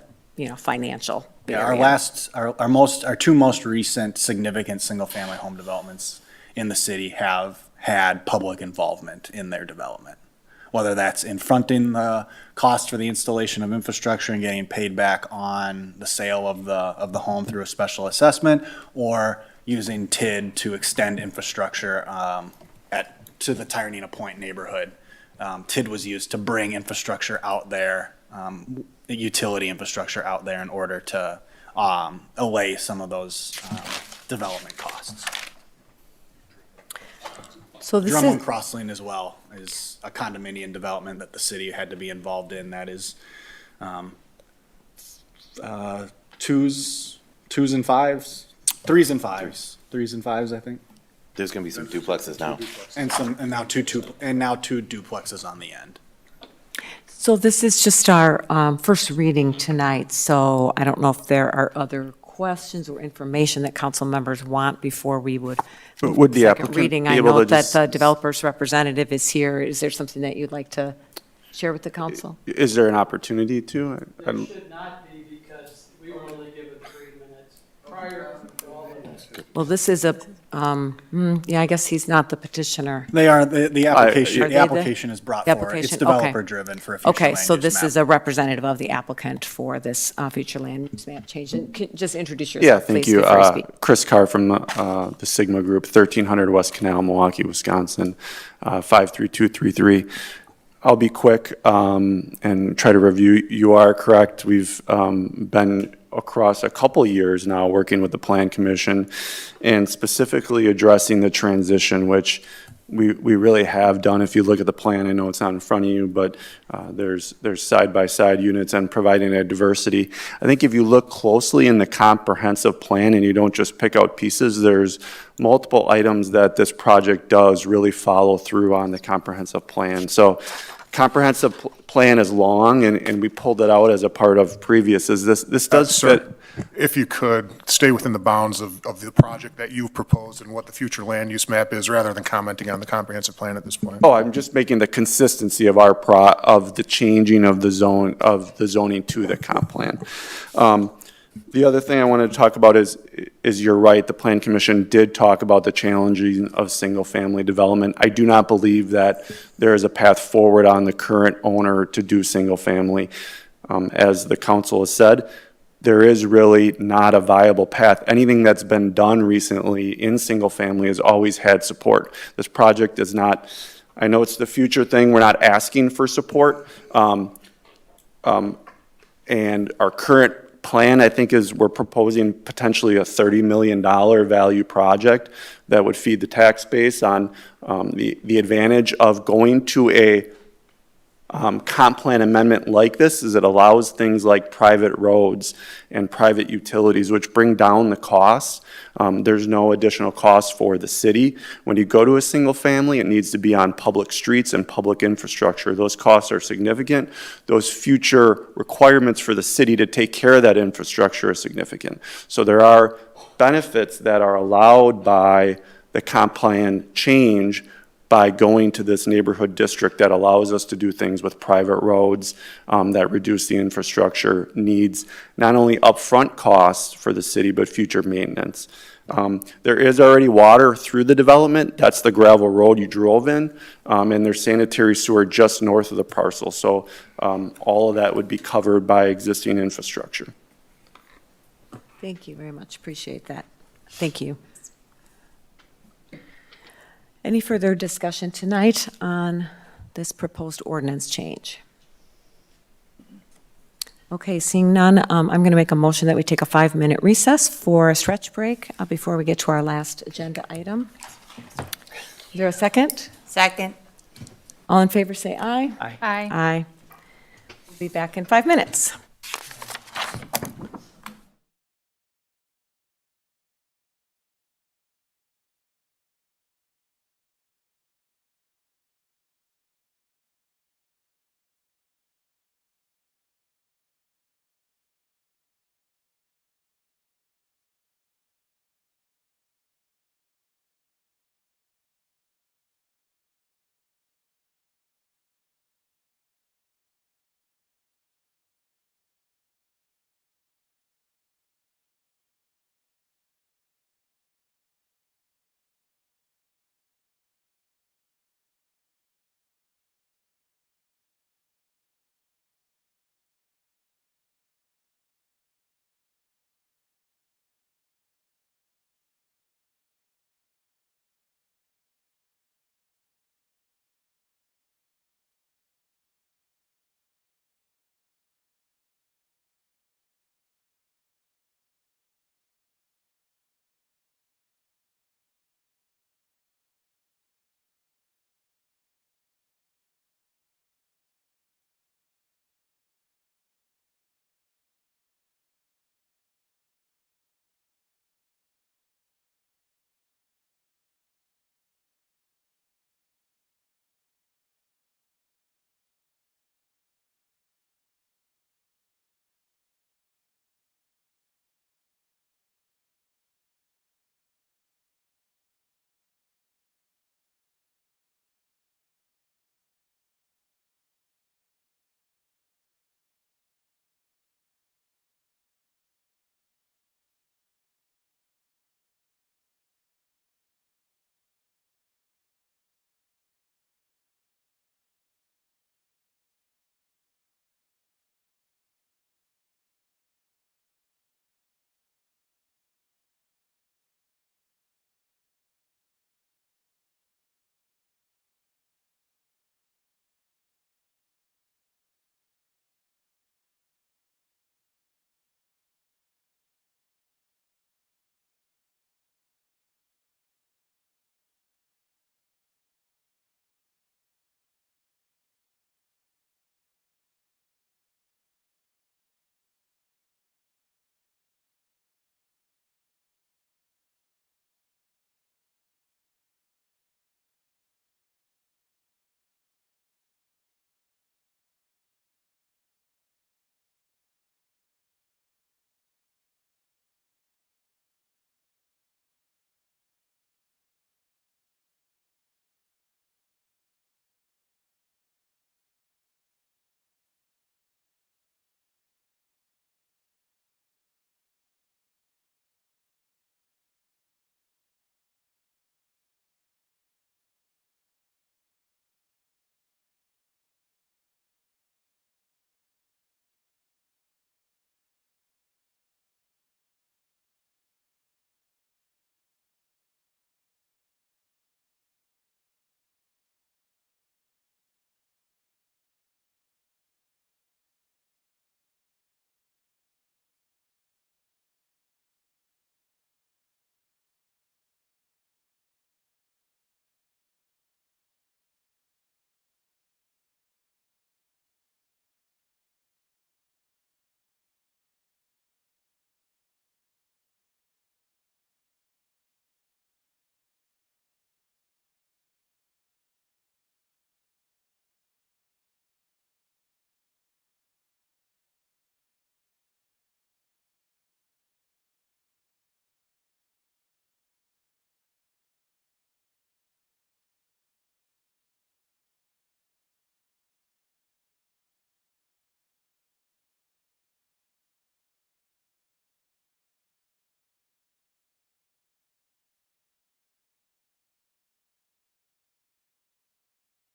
financial Yeah, barrier. our two most recent significant single-family home developments in the city have had public involvement in their development. Whether that's in fronting the cost for the installation of infrastructure and getting paid back on the sale of the home through a special assessment, or using TID to extend infrastructure to the Tyranena Point neighborhood. TID was used to bring infrastructure out there, utility infrastructure out there in order to allay some of those development costs. So this Drummond is, Crosslane as well is a condominium development that the city had to be involved in. That is twos and fives, threes and fives, I think. There's gonna be some duplexes now. And now two duplexes on the end. so this is just our first reading tonight, so I don't know if there are other questions or information that council members want before we would. Would the second applicant reading. be I able know to that just- the developer's representative is here. Is there something that you'd like to share with the council? Is there an opportunity to? There should not be, because we were only given 3 minutes prior to all of this. Well, this is a, yeah, I guess he's not the petitioner. They are, the application, Are the they application is brought the forward. It's application? Okay. developer-driven for a future Okay, land so use this map. is a representative of the applicant for this future land use map change. And just introduce Yeah, yourself, thank please, you. before you speak. Chris Carr from the Sigma Group, 1300 West Canal, Milwaukee, Wisconsin, 53233. I'll be quick and try to review. You are correct. We've been across a couple years now working with the Plan Commission and specifically addressing the transition, which we really have done. If you look at the plan, I know it's not in front of you, but there's side-by-side units and providing a diversity. I think if you look closely in the comprehensive plan and you don't just pick out pieces, there's multiple items that this project does really follow through on the comprehensive plan. So comprehensive plan is long, and we pulled it out as a part of previous. Is this does Sir, fit? if you could, stay within the bounds of the project that you've proposed and what the future land use map is, rather than commenting on the comprehensive plan at this point. Oh, I'm just making the consistency of of the changing of the zoning to the comp plan. The other thing I wanted to talk about is you're right, the Plan Commission did talk about the challenging of single-family development. I do not believe that there is a path forward on the current owner to do single-family. As the council has said, there is really not a viable path. Anything that's been done recently in single family has always had support. This project is not, I know it's the future thing, we're not asking for support. And our current plan, I think, is we're proposing potentially a $30 million value project that would feed the tax base on the advantage of going to a comp plan amendment like this is it allows things like private roads and private utilities, which bring down the costs. There's no additional cost for the city. When you go to a single family, it needs to be on public streets and public infrastructure. Those costs are significant. Those future requirements for the city to take care of that infrastructure are significant. So there are benefits that are allowed by the comp plan change by going to this neighborhood district that allows us to do things with private roads that reduce the infrastructure needs, not only upfront costs for the city, but future maintenance. There is already water through the development. That's the gravel road you drove in, and there's sanitary sewer just north of the parcel. So all of that would be covered by existing infrastructure. Thank you very much. Appreciate that. Thank you. Any further discussion tonight on this proposed ordinance change? Okay, seeing none, I'm going to make a motion that we take a 5-minute recess for a stretch break before we get to our last agenda item. Is there a second? Second. All in favor, say aye. Aye. Aye. Aye. We'll be back in 5 minutes.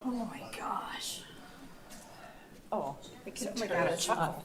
Oh my gosh. Oh, I can turn it off.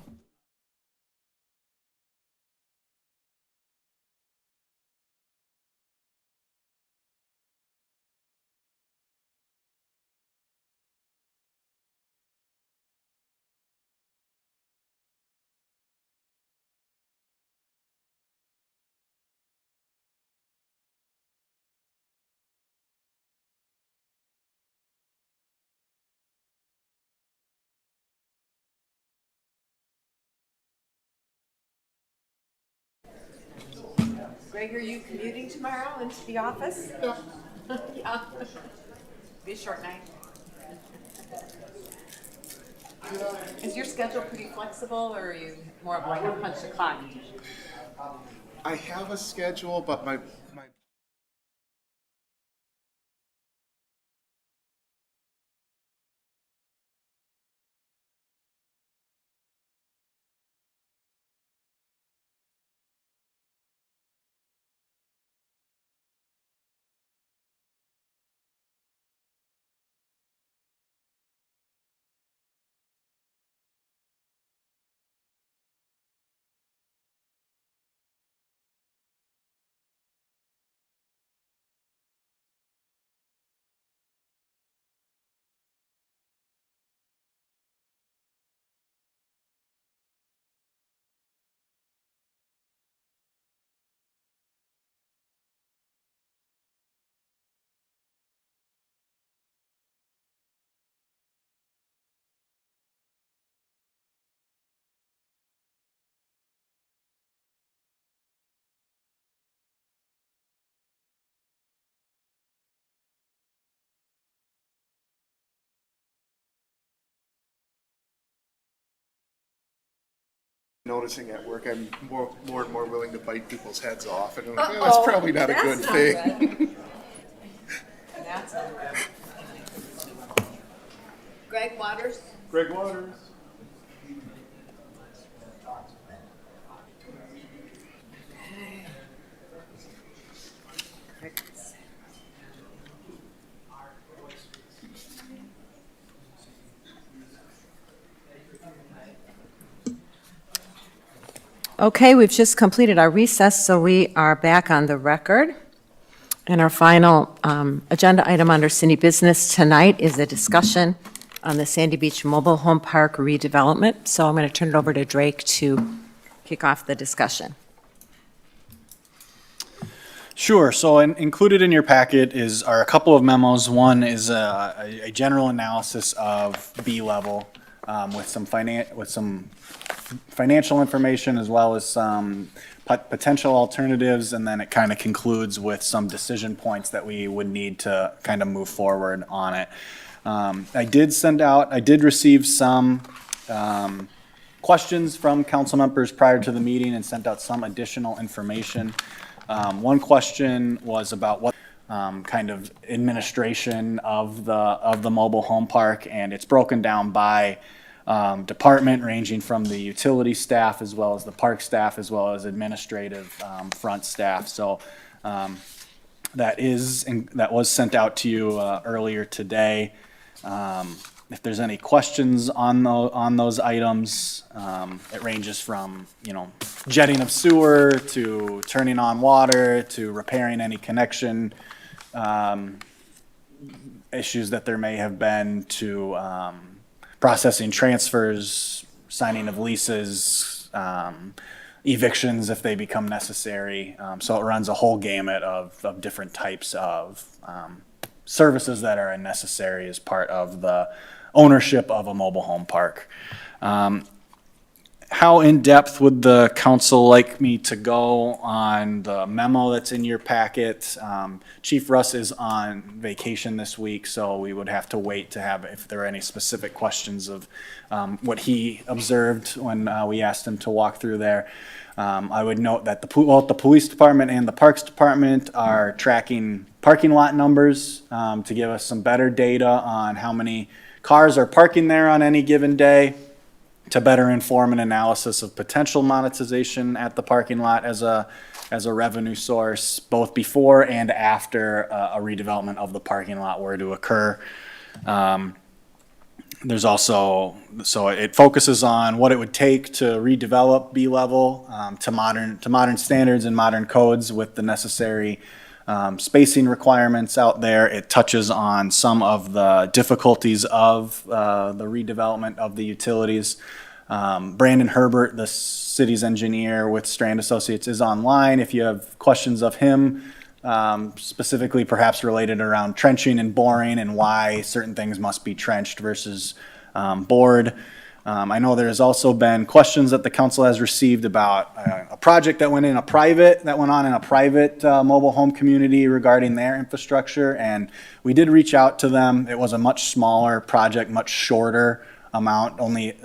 Greg, are you commuting tomorrow into the office? Yeah. Be a short night. Is your schedule pretty flexible, or are you more of like a punch the clock? I have a schedule, but my noticing at work, I'm more and more willing to bite people's heads off, and I'm like, that's probably not a good thing. That's not good. Greg Waters? Greg Waters. Okay, we've just completed our recess, so we are back on the record. And our final agenda item under city business tonight is a discussion on the Sandy Beach Mobile Home Park redevelopment. So I'm going to turn it over to Drake to kick off the discussion. Sure. So included in your packet are a couple of memos. One is a general analysis of B level with some financial information as well as some potential alternatives, and then it kind of concludes with some decision points that we would need to kind of move forward on it. I did receive some questions from council members prior to the meeting and sent out some additional information. One question was about what kind of administration of the mobile home park, and it's broken down by department, ranging from the utility staff as well as the park staff as well as administrative front staff. So that was sent out to you earlier today. If there's any questions on those items, it ranges from jetting of sewer to turning on water to repairing any connection issues that there may have been to processing transfers, signing of leases, evictions if they become necessary. So it runs a whole gamut of different types of services that are necessary as part of the ownership of a mobile home park. How in-depth would the council like me to go on the memo that's in your packet? Chief Russ is on vacation this week, so we would have to wait to have, if there are any specific questions of what he observed when we asked him to walk through there. I would note that the police department and the parks department are tracking parking lot numbers to give us some better data on how many cars are parking there on any given day, to better inform an analysis of potential monetization at the parking lot as a revenue source, both before and after a redevelopment of the parking lot were to occur. There's also, so it focuses on what it would take to redevelop B-level to modern standards and modern codes with the necessary spacing requirements out there. It touches on some of the difficulties of the redevelopment of the utilities. Brandon Herbert, the city's engineer with Strand Associates, is online. If you have questions of him, specifically perhaps related around trenching and boring and why certain things must be trenched versus bored. I know there has also been questions that the council has received about a project that went on in a private mobile home community regarding their infrastructure, and we did reach out to them. It was a much smaller project, much shorter amount, only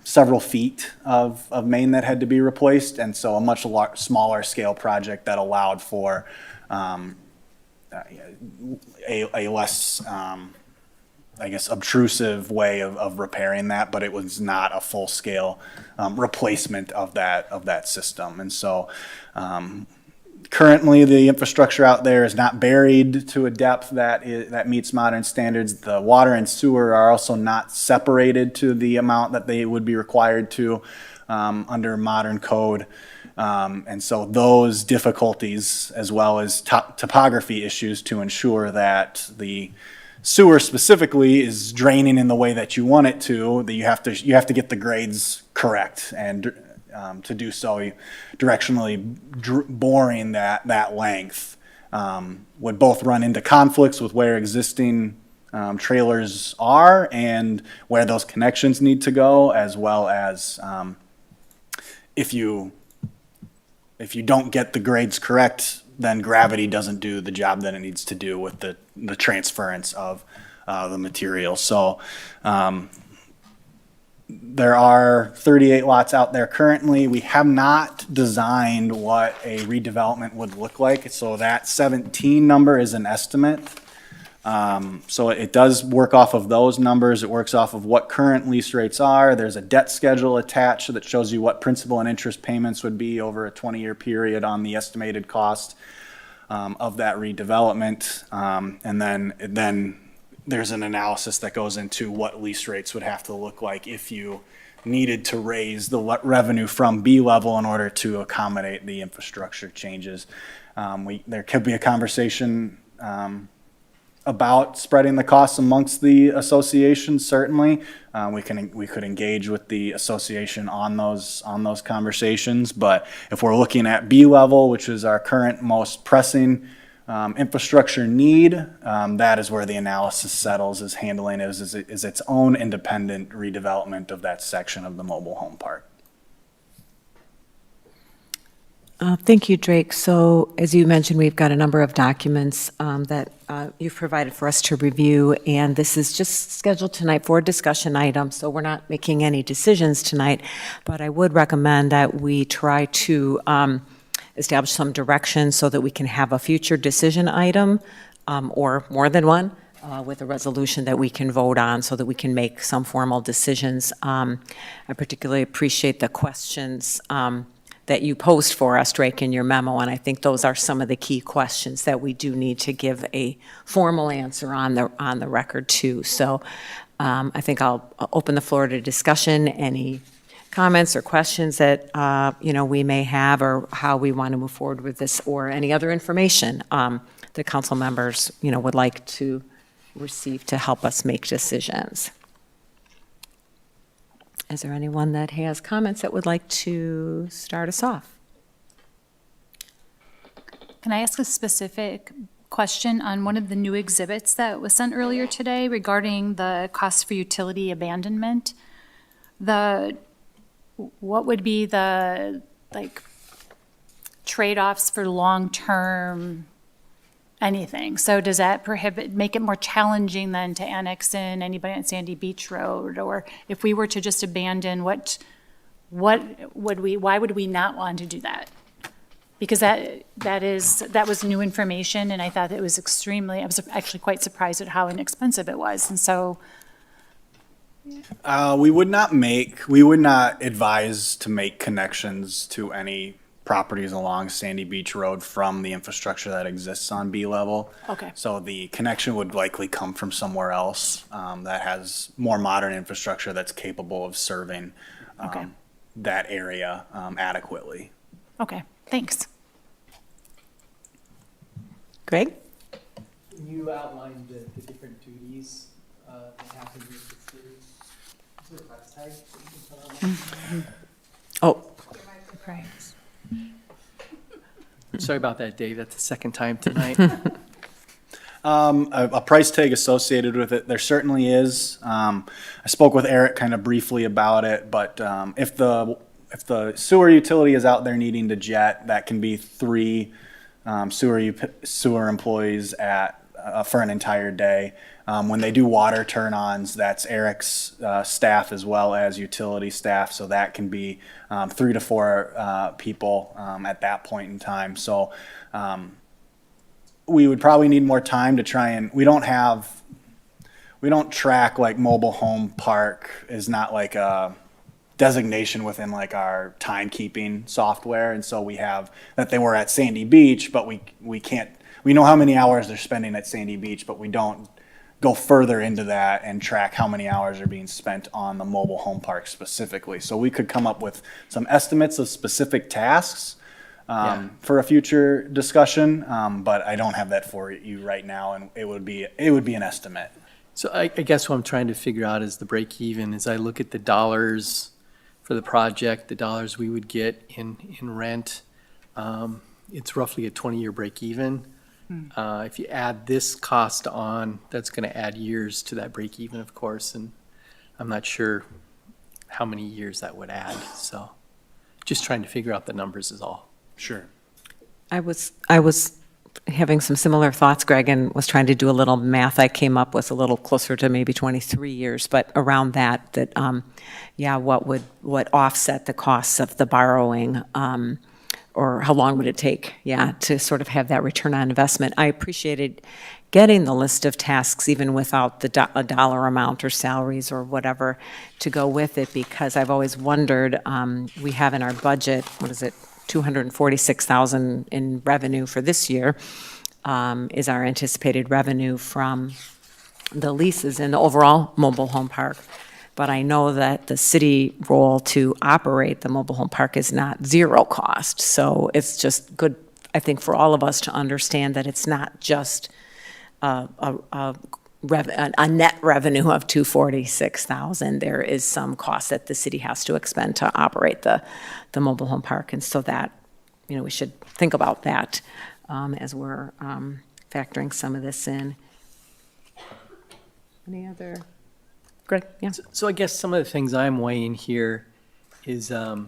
several feet of main that had to be replaced, and so a much smaller scale project that allowed for a less, I guess, obtrusive way of repairing that, but it was not a full-scale replacement of that system. And so currently the infrastructure out there is not buried to a depth that meets modern standards. The water and sewer are also not separated to the amount that they would be required to under modern code. And so those difficulties, as well as topography issues to ensure that the sewer specifically is draining in the way that you want it to, that you have to get the grades correct, and to do so, directionally boring that length would both run into conflicts with where existing trailers are and where those connections need to go, as well as if you don't get the grades correct, then gravity doesn't do the job that it needs to do with the transference of the material. So there are 38 lots out there currently. We have not designed what a redevelopment would look like. So that 17 number is an estimate. So it does work off of those numbers. It works off of what current lease rates are. There's a debt schedule attached that shows you what principal and interest payments would be over a 20-year period on the estimated cost of that redevelopment. And then there's an analysis that goes into what lease rates would have to look like if you needed to raise the revenue from B level in order to accommodate the infrastructure changes. There could be a conversation about spreading the costs amongst the association. Certainly, we could engage with the association on those conversations. But if we're looking at B level, which is our current most pressing infrastructure need, that is where the analysis settles, is handling is its own independent redevelopment of that section of the mobile home park. Thank you, Drake. So as you mentioned, we've got a number of documents that you've provided for us to review, and this is just scheduled tonight for a discussion item, so we're not making any decisions tonight, but I would recommend that we try to establish some direction so that we can have a future decision item, or more than one, with a resolution that we can vote on so that we can make some formal decisions. I particularly appreciate the questions that you posed for us, Drake, in your memo, and I think those are some of the key questions that we do need to give a formal answer on the record too. So I think I'll open the floor to discussion. Any comments or questions that we may have, or how we want to move forward with this, or any other information the council members would like to receive to help us make decisions. Is there anyone that has comments that would like to start us off? Can I ask a specific question on one of the new exhibits that was sent earlier today regarding the cost for utility abandonment? What would be the trade-offs for long-term anything? So does that make it more challenging then to annex in anybody on Sandy Beach Road? Or if we were to just abandon, why would we not want to do that? Because that was new information, and I thought it was I was actually quite surprised at how inexpensive it was. And so we would not advise to make connections to any properties along Sandy Beach Road from the infrastructure that exists on B level. Okay. So the connection would likely come from somewhere else that has more modern infrastructure that's capable of serving Okay. that area adequately. Okay, thanks. Greg? You outlined the different duties that happen with the city. Is there a price tag that you can put on that? Oh, Right. Sorry about that, Dave. That's the second time tonight. A price tag associated with it, there certainly is. I spoke with Eric kind of briefly about it, but if the sewer utility is out there needing to jet, that can be 3 sewer employees for an entire day. When they do water turn-ons, that's Eric's staff as well as utility staff, so that can be 3 to 4 people at that point in time. So we would probably need more time to try and, we don't track like mobile home park is not like a designation within like our timekeeping software. And so we have that they were at Sandy Beach, but we can't, we know how many hours they're spending at Sandy Beach, but we don't go further into that and track how many hours are being spent on the mobile home park specifically. So we could come up with some estimates of specific tasks for a future discussion, but I don't have that for you right now, and it would be an estimate. So I guess what I'm trying to figure out is the break even. As I look at the dollars for the project, the dollars we would get in rent, it's roughly a 20-year break even. If you add this cost on, that's going to add years to that break even, of course, and I'm not sure how many years that would add. So just trying to figure out the numbers is all. Sure. I was having some similar thoughts, Greg, and was trying to do a little math. I came up with a little closer to maybe 23 years, but around that, what offset the costs of the borrowing, or how long would it take, to sort of have that return on investment. I appreciated getting the list of tasks, even without a dollar amount or salaries or whatever to go with it, because I've always wondered, we have in our budget, what is it, $246,000 in revenue for this year, is our anticipated revenue from the leases in the overall mobile home park. But I know that the city role to operate the mobile home park is not zero cost. So it's just good, I think, for all of us to understand that it's not just a net revenue of $246,000. There is some cost that the city has to expend to operate the mobile home park. And so that, we should think about that as we're factoring some of this in. Any other? Greg, yeah. So I guess some of the things I'm weighing here is we're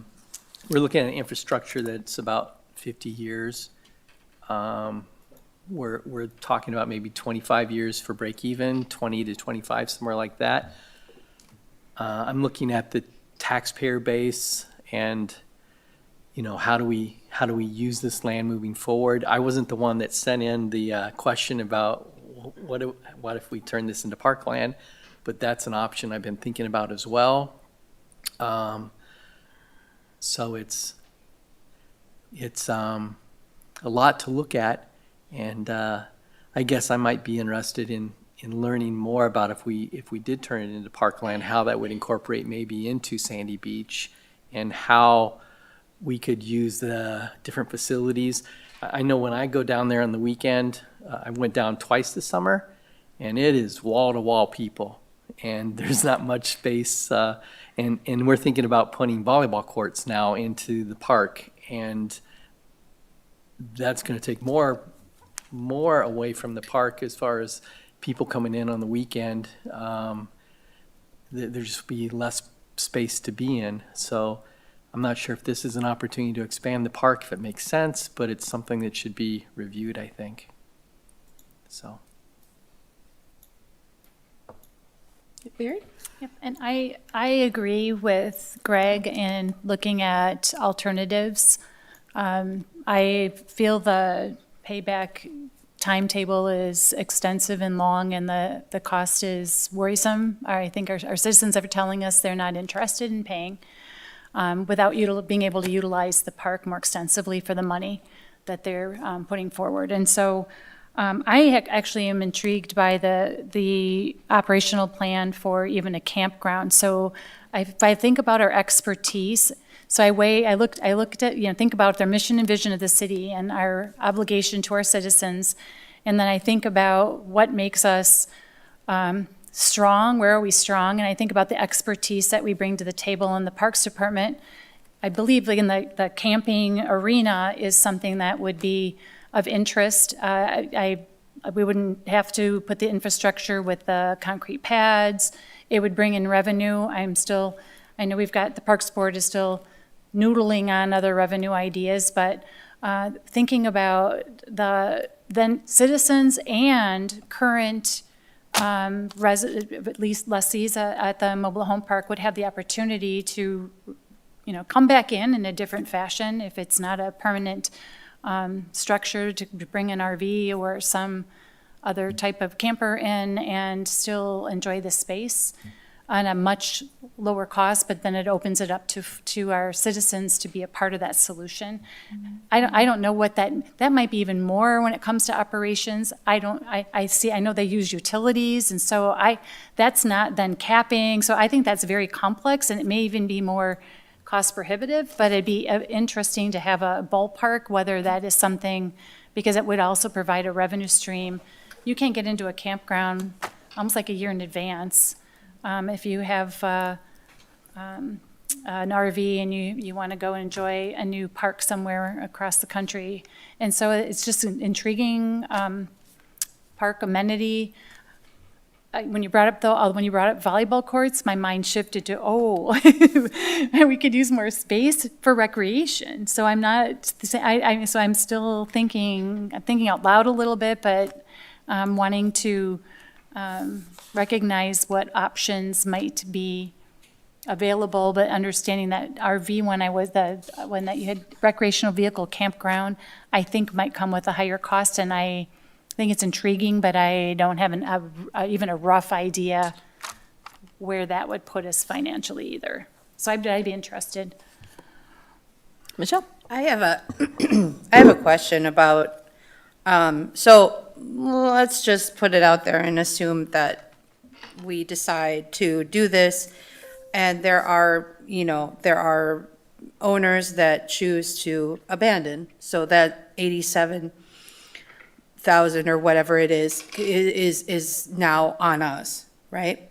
looking at an infrastructure that's about 50 years. We're talking about maybe 25 years for break even, 20 to 25, somewhere like that. I'm looking at the taxpayer base and, how do we use this land moving forward? I wasn't the one that sent in the question about what if we turn this into parkland, but that's an option I've been thinking about as well. So it's a lot to look at, and I guess I might be interested in learning more about if we did turn it into parkland, how that would incorporate maybe into Sandy Beach, and how we could use the different facilities. I know when I go down there on the weekend, I went down twice this summer, and it is wall-to-wall people, and there's not much space, and we're thinking about putting volleyball courts now into the park, and that's going to take more away from the park as far as people coming in on the weekend. There'll just be less space to be in. So I'm not sure if this is an opportunity to expand the park, if it makes sense, but it's something that should be reviewed, I think. So. Barry? Yep, and I agree with Greg in looking at alternatives. I feel the payback timetable is extensive and long, and the cost is worrisome. I think our citizens are telling us they're not interested in paying. without being able to utilize the park more extensively for the money that they're putting forward. And so I actually am intrigued by the operational plan for even a campground. So if I think about our expertise, so I looked at, think about their mission and vision of the city and our obligation to our citizens. And then I think about what makes us strong, where are we strong? And I think about the expertise that we bring to the table in the Parks Department. I believe in the camping arena is something that would be of interest. We wouldn't have to put the infrastructure with the concrete pads. It would bring in revenue. I know the Parks Board is still noodling on other revenue ideas, but thinking about then citizens and current at least lessees at the mobile home park would have the opportunity to, come back in a different fashion if it's not a permanent structure to bring an RV or some other type of camper in and still enjoy the space on a much lower cost, but then it opens it up to our citizens to be a part of that solution. I don't know what that might be even more when it comes to operations. I know they use utilities, and so that's not then capping. So I think that's very complex, and it may even be more cost prohibitive, but it'd be interesting to have a ballpark, whether that is something, because it would also provide a revenue stream. You can't get into a campground almost like a year in advance. If you have an RV and you want to go enjoy a new park somewhere across the country. And so it's just an intriguing park amenity. When you brought up volleyball courts, my mind shifted to, we could use more space for recreation. So I'm still thinking out loud a little bit, but wanting to recognize what options might be available, but understanding that RV, when that you had recreational vehicle campground, I think might come with a higher cost, and I think it's intriguing, but I don't have even a rough idea where that would put us financially either. So I'd be interested. Michelle? I have a question about, so let's just put it out there and assume that we decide to do this, and there are owners that choose to abandon, so that 87,000 or whatever it is now on us, right?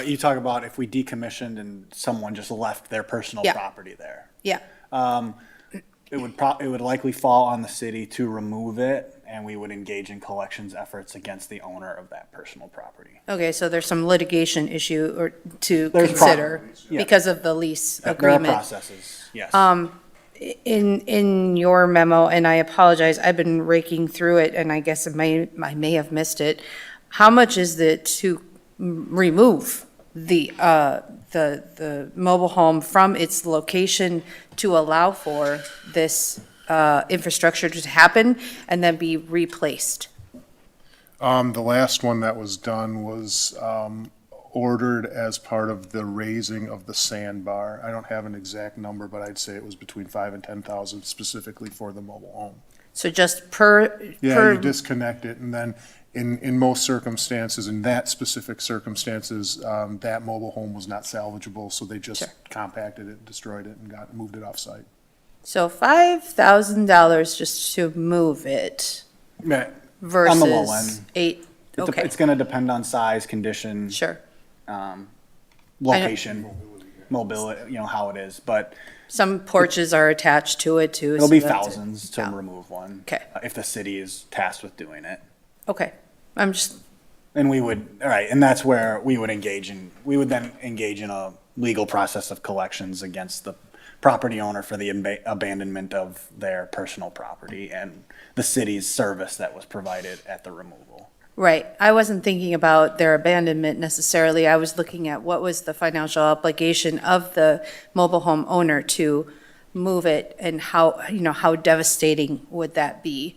You talk about if we decommissioned and someone just left their personal property there. Yeah. It would likely fall on the city to remove it, and we would engage in collections efforts against the owner of that personal property. Okay, so there's some litigation issue to consider because of the lease agreement. There are processes, yes. In your memo, and I apologize, I've been raking through it, and I guess I may have missed it. How much is it to remove the mobile home from its location to allow for this infrastructure to happen and then be replaced? The last one that was done was ordered as part of the raising of the sandbar. I don't have an exact number, but I'd say it was between 5,000 and 10,000 specifically for the mobile home. So just per... You disconnect it, and then in most circumstances, in that specific circumstances, that mobile home was not salvageable, so they just compacted it, destroyed it, and moved it off-site. So $5,000 just to move it versus on the low end. Okay. It's going to depend on size, condition. Sure. Location, mobility, how it is, but. Some porches are attached to it too. It'll be thousands to remove one. Okay. If the city is tasked with doing it. Okay. And we would, all right, and that's where we would then engage in a legal process of collections against the property owner for the abandonment of their personal property and the city's service that was provided at the removal. Right. I wasn't thinking about their abandonment necessarily. I was looking at what was the financial obligation of the mobile home owner to move it, and how devastating would that be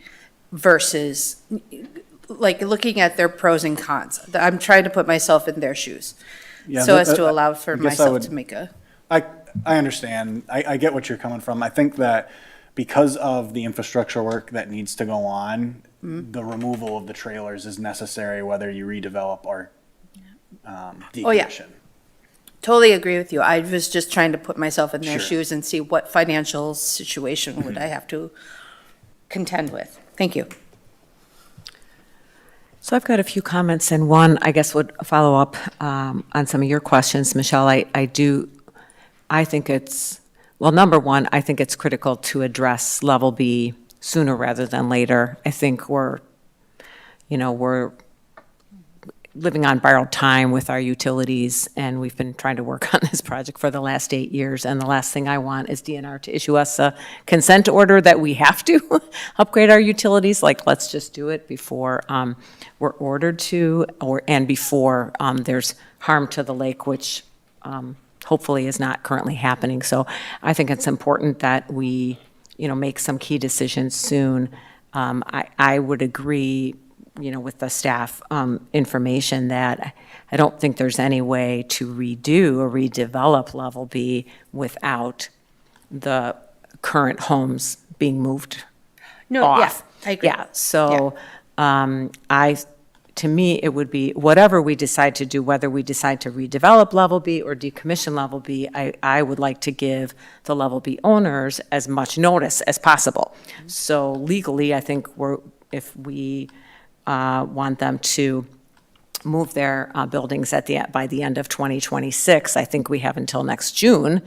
versus like looking at their pros and cons. I'm trying to put myself in their shoes so as to allow for myself to make a. I understand. I get what you're coming from. I think that because of the infrastructure work that needs to go on, the removal of the trailers is necessary whether you redevelop or decommission. Oh, yeah. Totally agree with you. I was just trying to put myself in their Sure. shoes and see what financial situation would I have to contend with. Thank you. So I've got a few comments, and one, I guess, would follow up on some of your questions, Michelle. I think it's, well, number one, I think it's critical to address Level B sooner rather than later. I think we're living on borrowed time with our utilities, and we've been trying to work on this project for the last 8 years, and the last thing I want is DNR to issue us a consent order that we have to upgrade our utilities. Like, let's just do it before we're ordered to, and before there's harm to the lake, which hopefully is not currently happening. So I think it's important that we, make some key decisions soon. I would agree, with the staff information that I don't think there's any way to redo or redevelop Level B without the current homes being moved off. I agree. Yeah, so to me, it would be whatever we decide to do, whether we decide to redevelop Level B or decommission Level B, I would like to give the Level B owners as much notice as possible. So legally, I think if we want them to move their buildings by the end of 2026, I think we have until next June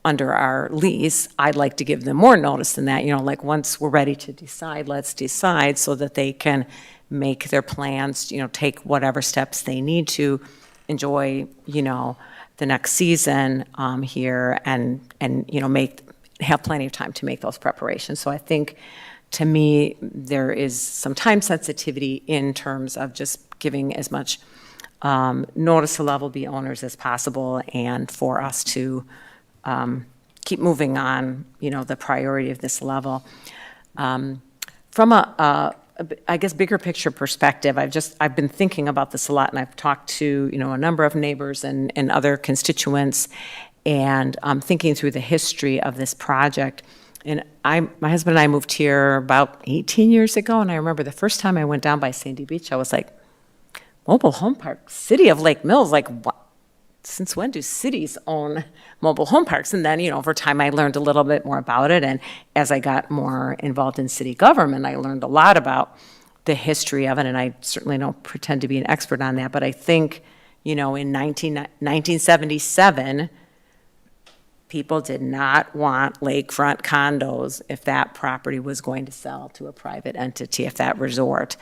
under our lease. I'd like to give them more notice than that, like once we're ready to decide, let's decide, so that they can make their plans, take whatever steps they need to enjoy, the next season here and have plenty of time to make those preparations. So I think, to me, there is some time sensitivity in terms of just giving as much notice to Level B owners as possible, and for us to keep moving on, the priority of this level. From I guess, bigger picture perspective, I've been thinking about this a lot, and I've talked to, a number of neighbors and other constituents, and thinking through the history of this project. And my husband and I moved here about 18 years ago, and I remember the first time I went down by Sandy Beach, I was like, mobile home park, city of Lake Mills, like, what? Since when do cities own mobile home parks? And then, over time, I learned a little bit more about it, and as I got more involved in city government, I learned a lot about the history of it, and I certainly don't pretend to be an expert on that, but I think, in 1977, people did not want lakefront condos if that property was going to sell to a private entity, if that resort.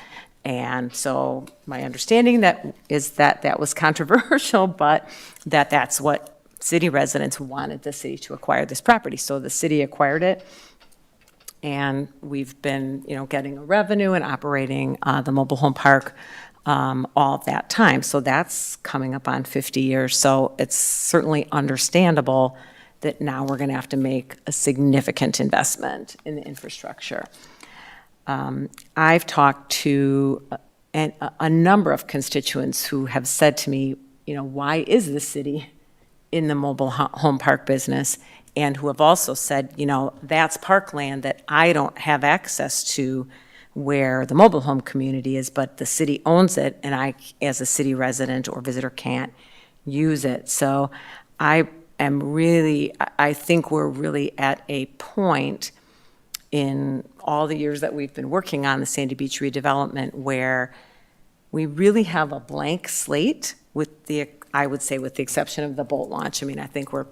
And so my understanding is that was controversial, but that's what city residents wanted the city to acquire this property. So the city acquired it, and we've been, getting a revenue and operating the mobile home park all of that time. So that's coming up on 50 years. So it's certainly understandable that now we're going to have to make a significant investment in the infrastructure. I've talked to a number of constituents who have said to me, why is the city in the mobile home park business? And who have also said, that's parkland that I don't have access to where the mobile home community is, but the city owns it, and I, as a city resident or visitor, can't use it. So I think we're really at a point in all the years that we've been working on the Sandy Beach redevelopment where we really have a blank slate I would say with the exception of the boat launch. I mean, I think we're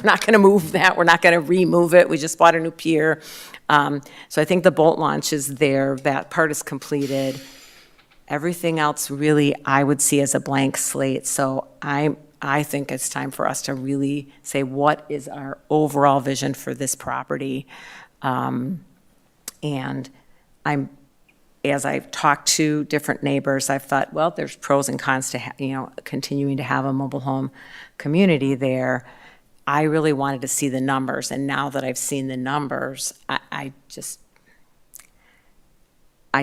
not going to move that. We're not going to remove it. We just bought a new pier. So I think the boat launch is there. That part is completed. Everything else really I would see as a blank slate. So I think it's time for us to really say, what is our overall vision for this property? And as I've talked to different neighbors, I've thought, well, there's pros and cons to continuing to have a mobile home community there. I really wanted to see the numbers, and now that I've seen the numbers, I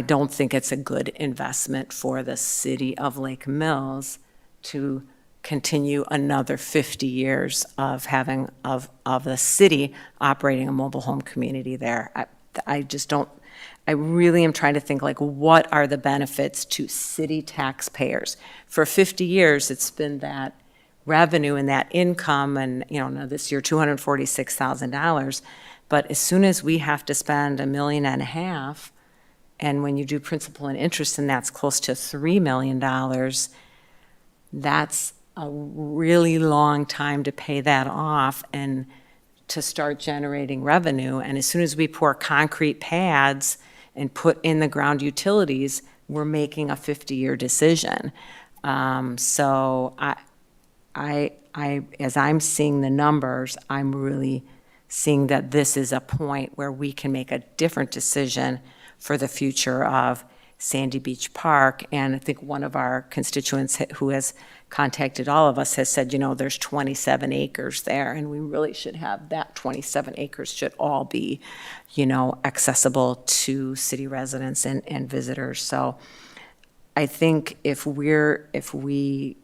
don't think it's a good investment for the city of Lake Mills to continue another 50 years of having, of the city operating a mobile home community there. I just don't, I really am trying to think, like, what are the benefits to city taxpayers? For 50 years, it's been that revenue and that income, and, you know, now this year, $246,000. But as soon as we have to spend $1.5 million, and when you do principal and interest, and that's close to $3 million, that's a really long time to pay that off and to start generating revenue. And as soon as we pour concrete pads and put in the ground utilities, we're making a 50-year decision. So I, as I'm seeing the numbers, I'm really seeing that this is a point where we can make a different decision for the future of Sandy Beach Park. And I think one of our constituents who has contacted all of us has said, you know, there's 27 acres there, and we really should have that 27 acres should all be, you know, accessible to city residents and visitors. So I think if we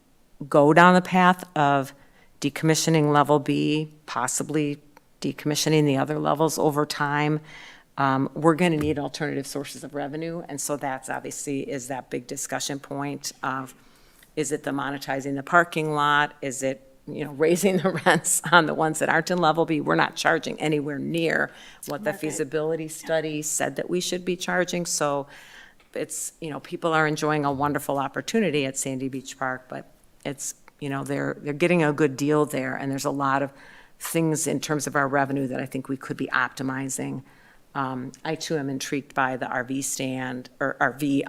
go down the path of decommissioning level B, possibly decommissioning the other levels over time, we're going to need alternative sources of revenue. And so that's obviously is that big discussion point of, is it the monetizing the parking lot? Is it, you know, raising the rents on the ones that aren't in level B? We're not charging anywhere near what the feasibility study said that we should be charging. So it's, you know, people are enjoying a wonderful opportunity at Sandy Beach Park, but it's, you know, they're getting a good deal there. And there's a lot of things in terms of our revenue that I think we could be optimizing. I too am intrigued by the RV stand or RV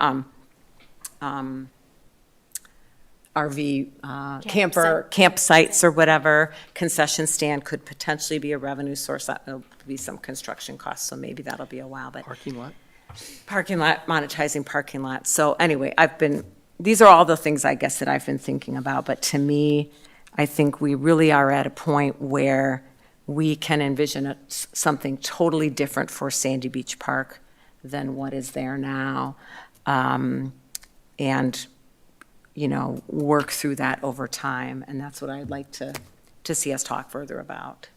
camper, campsites or whatever. Concession stand could potentially be a revenue source. That'll be some construction costs, so maybe that'll be a while, but. Parking lot? Parking lot, monetizing parking lots. So anyway, these are all the things I guess that I've been thinking about, but to me, I think we really are at a point where we can envision something totally different for Sandy Beach Park than what is there now. And, you know, work through that over time. And that's what I'd like to see us talk further about.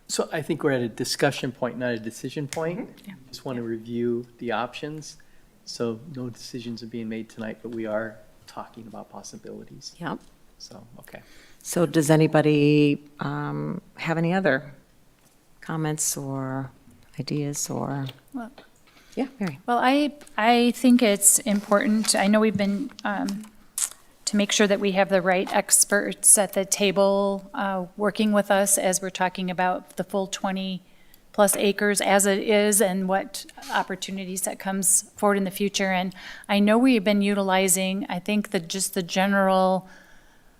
So I think we're at a discussion point, not a decision point. Yeah. Just want to review the options. So no decisions are being made tonight, but we are talking about possibilities. Yep. So, okay. So does anybody have any other comments or ideas or? Well, yeah, Mary. Well, I think it's important. I know we've been to make sure that we have the right experts at the table working with us as we're talking about the full 20-plus acres as it is and what opportunities that comes forward in the future. And I know we've been utilizing, I think, just the general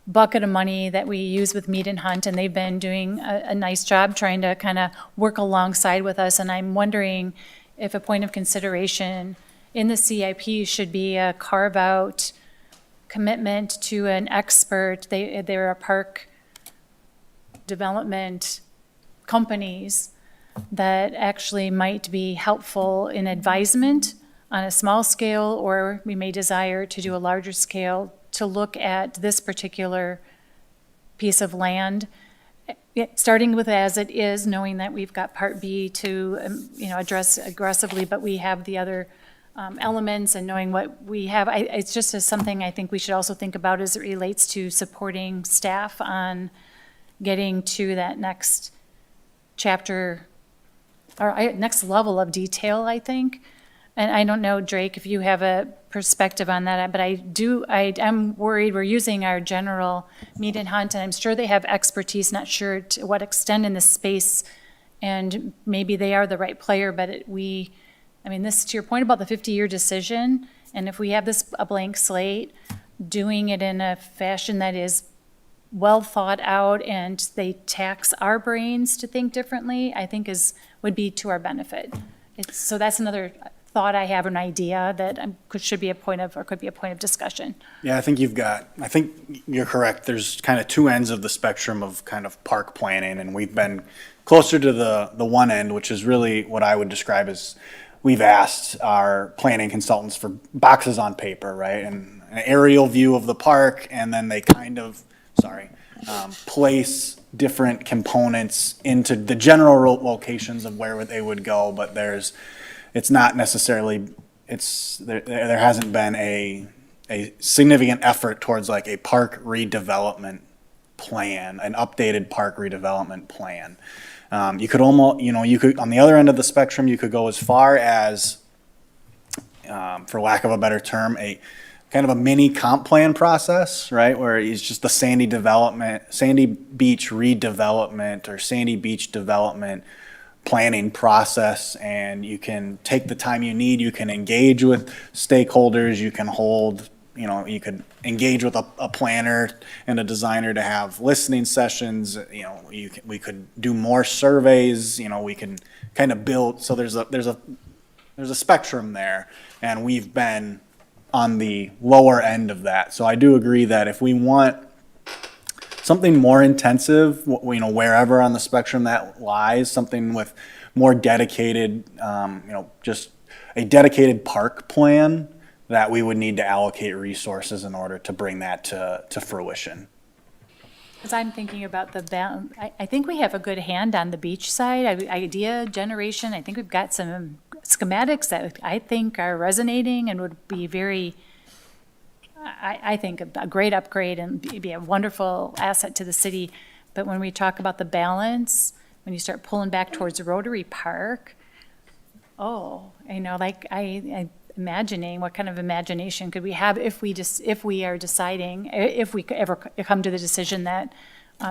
bucket of money that we use with Mead and Hunt, and they've been doing a nice job trying to kind of work alongside with us. And I'm wondering if a point of consideration in the CIP should be a carve-out commitment to an expert. They're a park development companies that actually might be helpful in advisement on a small scale, or we may desire to do a larger scale to look at this particular piece of land, starting with as it is, knowing that we've got Part B to address aggressively, but we have the other elements, and knowing what we have. It's just something I think we should also think about as it relates to supporting staff on getting to that next chapter or next level of detail, I think. And I don't know, Drake, if you have a perspective on that, but I am worried we're using our general Mead and Hunt, and I'm sure they have expertise, not sure to what extent in this space, and maybe they are the right player, but this, to your point about the 50-year decision, and if we have a blank slate, doing it in a fashion that is well thought out and they tax our brains to think differently, I think would be to our benefit. So that's another thought I have, an idea that should be a point of, or could be a point of discussion. Yeah, I think you're correct. There's kind of two ends of the spectrum of kind of park planning, and we've been closer to the one end, which is really what I would describe as we've asked our planning consultants for boxes on paper, right? And an aerial view of the park, and then they kind of, place different components into the general locations of where they would go, but it's not necessarily, there hasn't been a significant effort towards like a park redevelopment plan, an updated park redevelopment plan. You could almost, you could, on the other end of the spectrum, you could go as far as, for lack of a better term, a kind of a mini comp plan process, right? Where it's just the Sandy Beach redevelopment or Sandy Beach development planning process, and you can take the time you need, you can engage with stakeholders, you can hold, you could engage with a planner and a designer to have listening sessions, we could do more surveys, we can kind of build, so there's a spectrum there, and we've been on the lower end of that. So I do agree that if we want something more intensive, wherever on the spectrum that lies, something with more dedicated, just a dedicated park plan, that we would need to allocate resources in order to bring that to fruition. As I'm thinking about the balance, I think we have a good hand on the beach side, idea generation. I think we've got some schematics that I think are resonating and would be very, I think, a great upgrade and be a wonderful asset to the city. But when we talk about the balance, when you start pulling back towards Rotary Park, I imagining what kind of imagination could we have if we are deciding, if we ever come to the decision that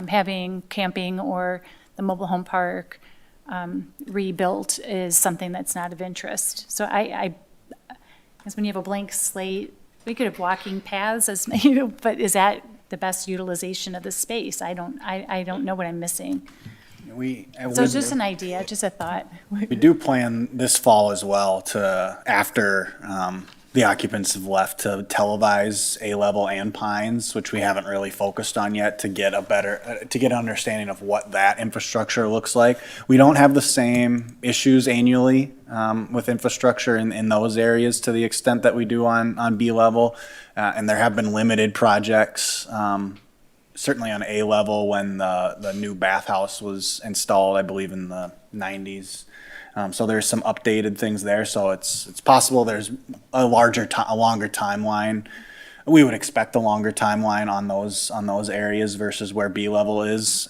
having camping or the mobile home park rebuilt is something that's not of interest. So I guess when you have a blank slate, we could have walking paths as but is that the best utilization of the space? I don't know what I'm missing. So it's just an idea, just a thought. We do plan this fall as well after the occupants have left, to televise A-Level and Pines, which we haven't really focused on yet, to get an understanding of what that infrastructure looks like. We don't have the same issues annually with infrastructure in those areas to the extent that we do on B-Level, and there have been limited projects. Certainly on A-Level when the new bathhouse was installed, I believe in the 90s. So there's some updated things there. So it's possible there's a longer timeline. We would expect a longer timeline on those areas versus where B-Level is,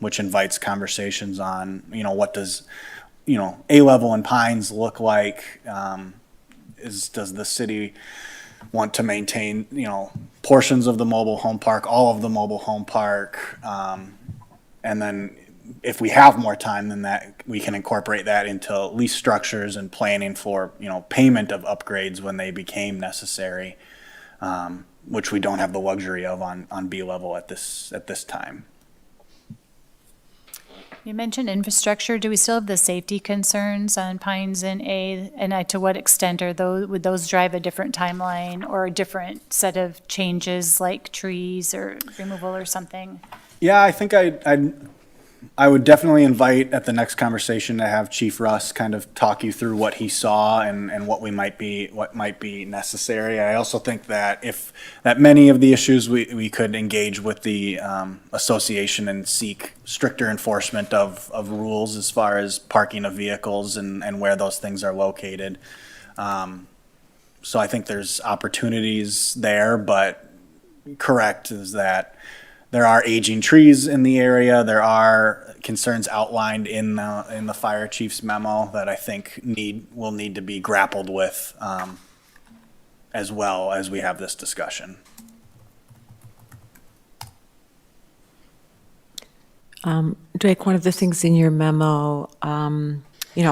which invites conversations on, what does, A-Level and Pines look like? Does the city want to maintain, portions of the mobile home park, all of the mobile home park, and then if we have more time than that, we can incorporate that into lease structures and planning for, payment of upgrades when they became necessary, which we don't have the luxury of on B-Level at this time. You mentioned infrastructure. Do we still have the safety concerns on Pines and A? And to what extent would those drive a different timeline or a different set of changes like trees or removal or something? Yeah, I think I would definitely invite at the next conversation to have Chief Russ kind of talk you through what he saw and what might be necessary. I also think that that many of the issues we could engage with the association and seek stricter enforcement of rules as far as parking of vehicles and where those things are located. So I think there's opportunities there, but correct is that there are aging trees in the area. There are concerns outlined in the fire chief's memo that I think will need to be grappled with as well as we have this discussion. Drake, one of the things in your memo,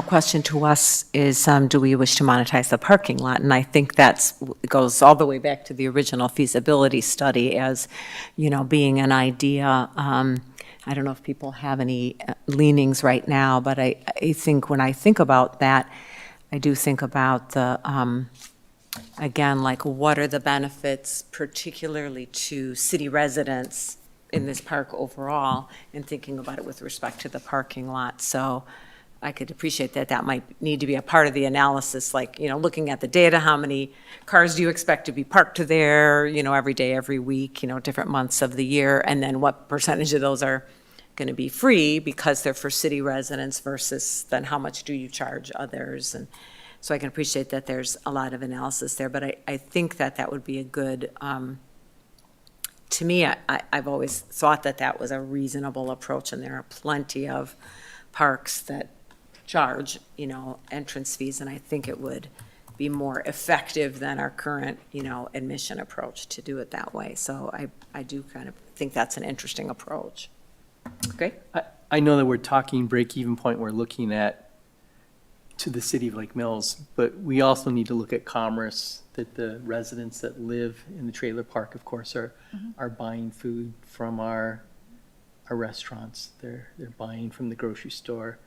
question to us is, do we wish to monetize the parking lot? And I think goes all the way back to the original feasibility study as, being an idea. I don't know if people have any leanings right now, but I think when I think about that, I do think about the, again, like what are the benefits particularly to city residents in this park overall, and thinking about it with respect to the parking lot. So I could appreciate that that might need to be a part of the analysis, like, looking at the data, how many cars do you expect to be parked there, every day, every week, different months of the year, and then what percentage of those are going to be free because they're for city residents versus then how much do you charge others? And so I can appreciate that there's a lot of analysis there, but I think that would be a good, to me, I've always thought that was a reasonable approach, and there are plenty of parks that charge, entrance fees, and I think it would be more effective than our current, admission approach to do it that way. So I do kind of think that's an interesting approach. Okay. I know that we're talking break-even point, we're looking at to the city of Lake Mills, but we also need to look at commerce, that the residents that live in the trailer park, of course, are buying food from our restaurants. They're buying from the grocery store.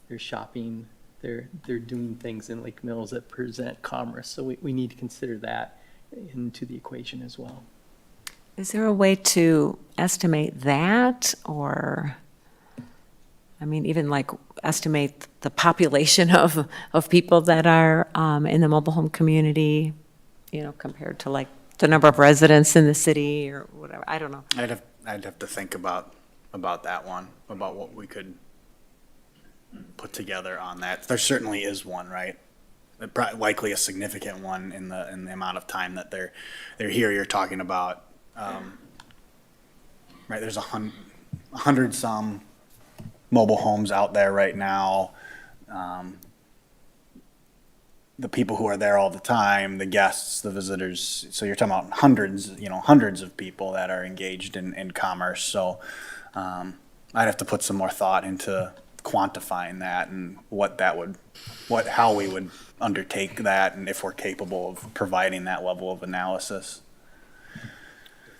They're shopping. They're doing things in Lake Mills that present commerce. So we need to consider that into the equation as well. Is there a way to estimate that, or, even like estimate the population of people that are in the mobile home community, compared to like the number of residents in the city or whatever? I don't know. I'd have to think about that one, about what we could put together on that. There certainly is one, right? Likely a significant one in the amount of time that they're here. You're talking about, right? There's 100 some mobile homes out there right now. The people who are there all the time, the guests, the visitors. So you're talking about hundreds of people that are engaged in commerce. So I'd have to put some more thought into quantifying that and how we would undertake that, and if we're capable of providing that level of analysis.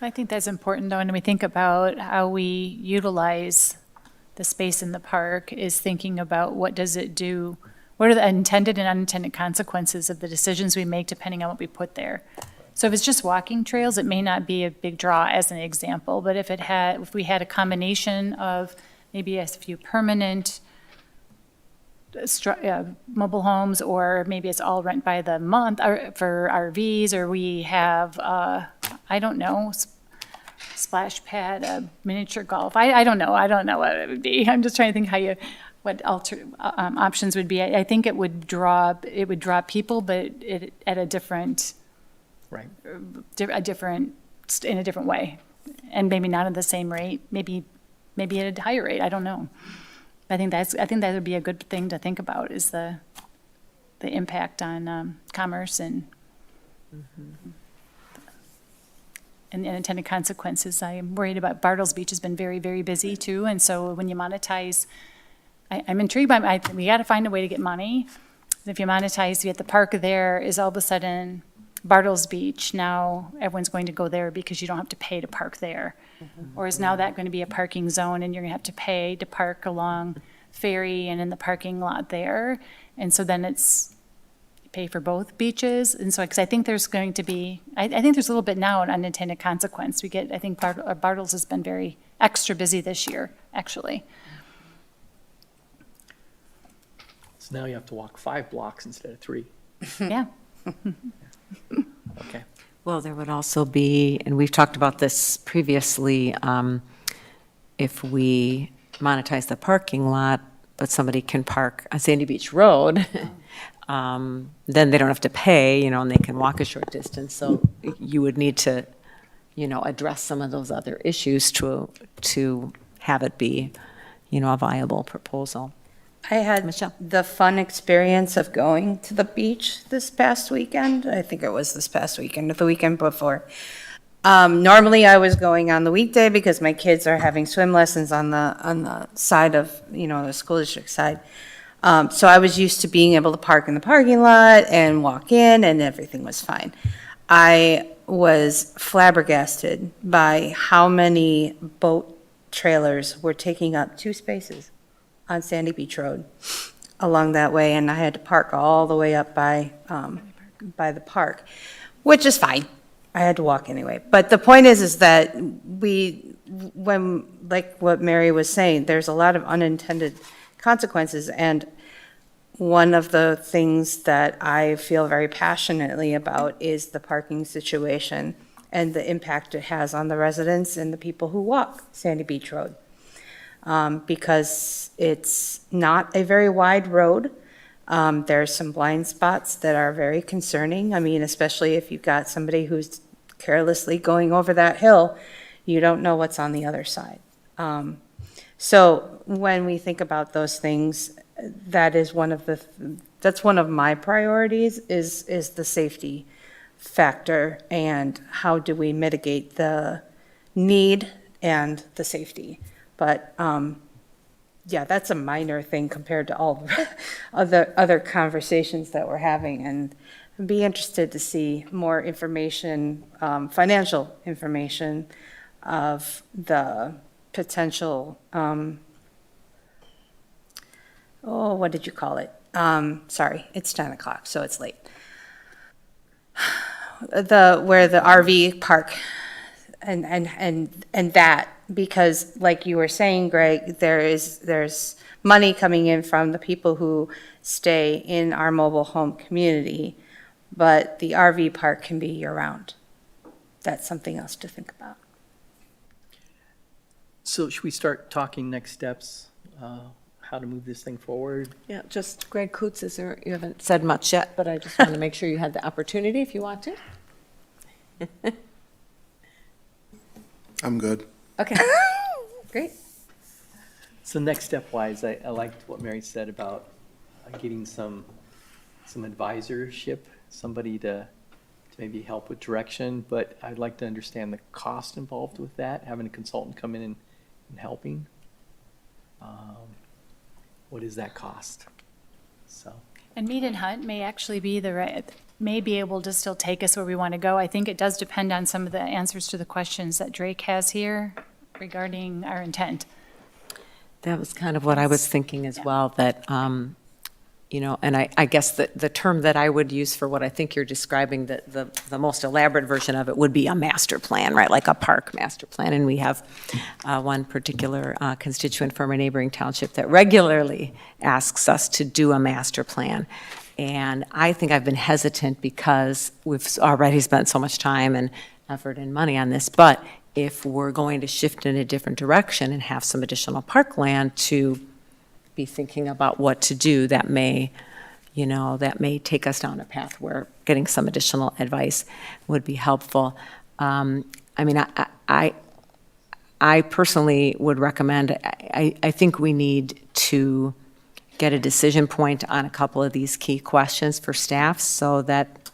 I think that's important, though, when we think about how we utilize the space in the park, is thinking about what does it do, what are the intended and unintended consequences of the decisions we make depending on what we put there. So if it's just walking trails, it may not be a big draw as an example, but if we had a combination of maybe a few permanent mobile homes, or maybe it's all rent by the month or for RVs, or we have, I don't know, splash pad, miniature golf. I don't know. I don't know what it would be. I'm just trying to think what options would be. I think it would draw people, but at a different, right, in a different way, and maybe not at the same rate. Maybe at a higher rate. I don't know. I think that would be a good thing to think about, is the impact on commerce and unintended consequences. I'm worried about Bartles Beach has been very, very busy too, and so when you monetize, I'm intrigued by. We got to find a way to get money. If you monetize, you get the park there, is all of a sudden Bartles Beach, now everyone's going to go there because you don't have to pay to park there. Or is now that going to be a parking zone and you're going to have to pay to park along Ferry and in the parking lot there? And so then it's pay for both beaches. And so, because I think there's going to be, I think there's a little bit now an unintended consequence. I think Bartles has been very extra busy this year, actually. So now you have to walk 5 blocks instead of 3. Yeah. Okay. Well, there would also be, and we've talked about this previously, if we monetize the parking lot, but somebody can park on Sandy Beach Road, then they don't have to pay, and they can walk a short distance. So you would need to, address some of those other issues to have it be, a viable proposal. I had the fun experience of going to the beach this past weekend. I think it was this past weekend or the weekend before. Normally I was going on the weekday because my kids are having swim lessons on the side of, the school district side. So I was used to being able to park in the parking lot and walk in, and everything was fine. I was flabbergasted by how many boat trailers were taking up 2 spaces on Sandy Beach Road along that way, and I had to park all the way up by the park, which is fine. I had to walk anyway. But the point is that when, like what Mary was saying, there's a lot of unintended consequences. And one of the things that I feel very passionately about is the parking situation and the impact it has on the residents and the people who walk Sandy Beach Road. Because it's not a very wide road. There's some blind spots that are very concerning. I mean, especially if you've got somebody who's carelessly going over that hill, you don't know what's on the other side. So when we think about those things, that's one of my priorities is the safety factor and how do we mitigate the need and the safety. But yeah, that's a minor thing compared to all the other conversations that we're having, and I'd be interested to see more information, financial information of the potential, what did you call it? Sorry, it's 10 o'clock, so it's late. Where the RV park and that, because like you were saying, Greg, there's money coming in from the people who stay in our mobile home community, but the RV park can be year-round. That's something else to think about. So should we start talking next steps, how to move this thing forward? Yeah, just Greg Coots, you haven't said much yet, but I just want to make sure you had the opportunity if you want to. I'm good. Okay, great. So next step-wise, I liked what Mary said about getting some advisorship, somebody to maybe help with direction, but I'd like to understand the cost involved with that, having a consultant come in and helping. What is that cost? So. And Mead and Hunt may actually be may be able to still take us where we want to go. I think it does depend on some of the answers to the questions that Drake has here regarding our intent. That was kind of what I was thinking as well, that, and I guess the term that I would use for what I think you're describing, the most elaborate version of it would be a master plan, right? Like a park master plan. And we have one particular constituent from a neighboring township that regularly asks us to do a master plan. And I think I've been hesitant because we've already spent so much time and effort and money on this. But if we're going to shift in a different direction and have some additional parkland to be thinking about what to do, that may take us down a path where getting some additional advice would be helpful. I mean, I personally would recommend, I think we need to get a decision point on a couple of these key questions for staff so that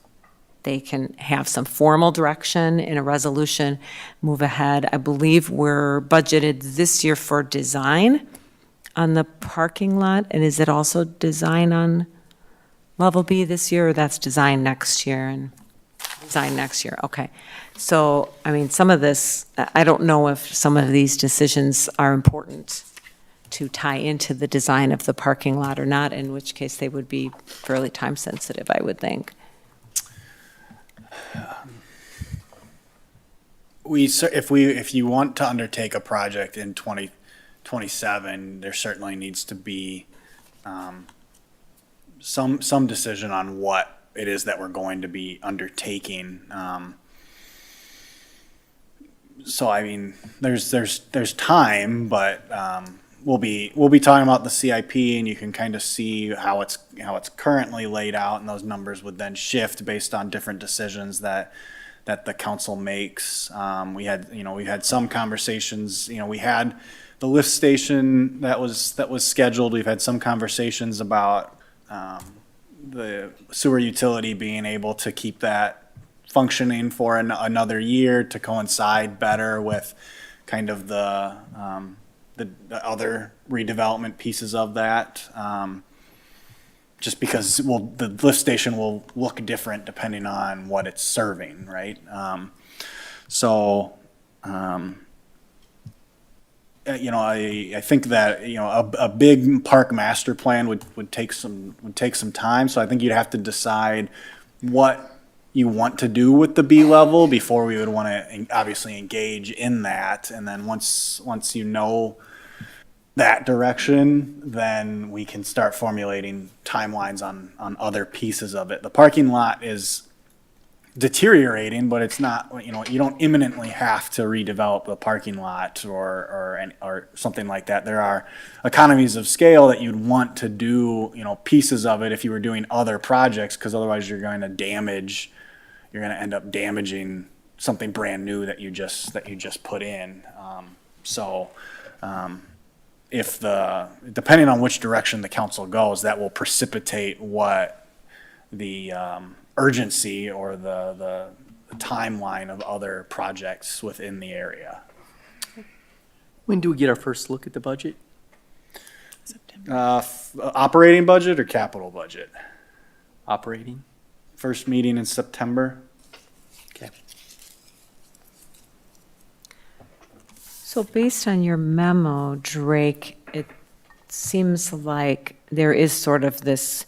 they can have some formal direction in a resolution, move ahead. I believe we're budgeted this year for design on the parking lot, and is it also design on level B this year, or that's design next year? And design next year, okay. So, I mean, some of this, I don't know if some of these decisions are important to tie into the design of the parking lot or not, in which case they would be fairly time sensitive, I would think. If you want to undertake a project in 2027, there certainly needs to be some decision on what it is that we're going to be undertaking. So I mean, there's time, but we'll be talking about the CIP, and you can kind of see how it's currently laid out, and those numbers would then shift based on different decisions that the council makes. We had some conversations. We had the lift station that was scheduled. We've had some conversations about the sewer utility being able to keep that functioning for another year to coincide better with kind of the other redevelopment pieces of that. Just because the lift station will look different depending on what it's serving, right? I think that a big park master plan would take some time. So I think you'd have to decide what you want to do with the B level before we would want to obviously engage in that. And then once you know that direction, then we can start formulating timelines on other pieces of it. The parking lot is deteriorating, but it's not, you don't imminently have to redevelop the parking lot or something like that. There are economies of scale that you'd want to do, pieces of it if you were doing other projects, because otherwise you're going to end up damaging something brand new that you just put in. Depending on which direction the council goes, that will precipitate what the urgency or the timeline of other projects within the area. When do we get our first look at the budget? Operating budget or capital budget? Operating. First meeting in September. Okay. So based on your memo, Drake, it seems like there is sort of this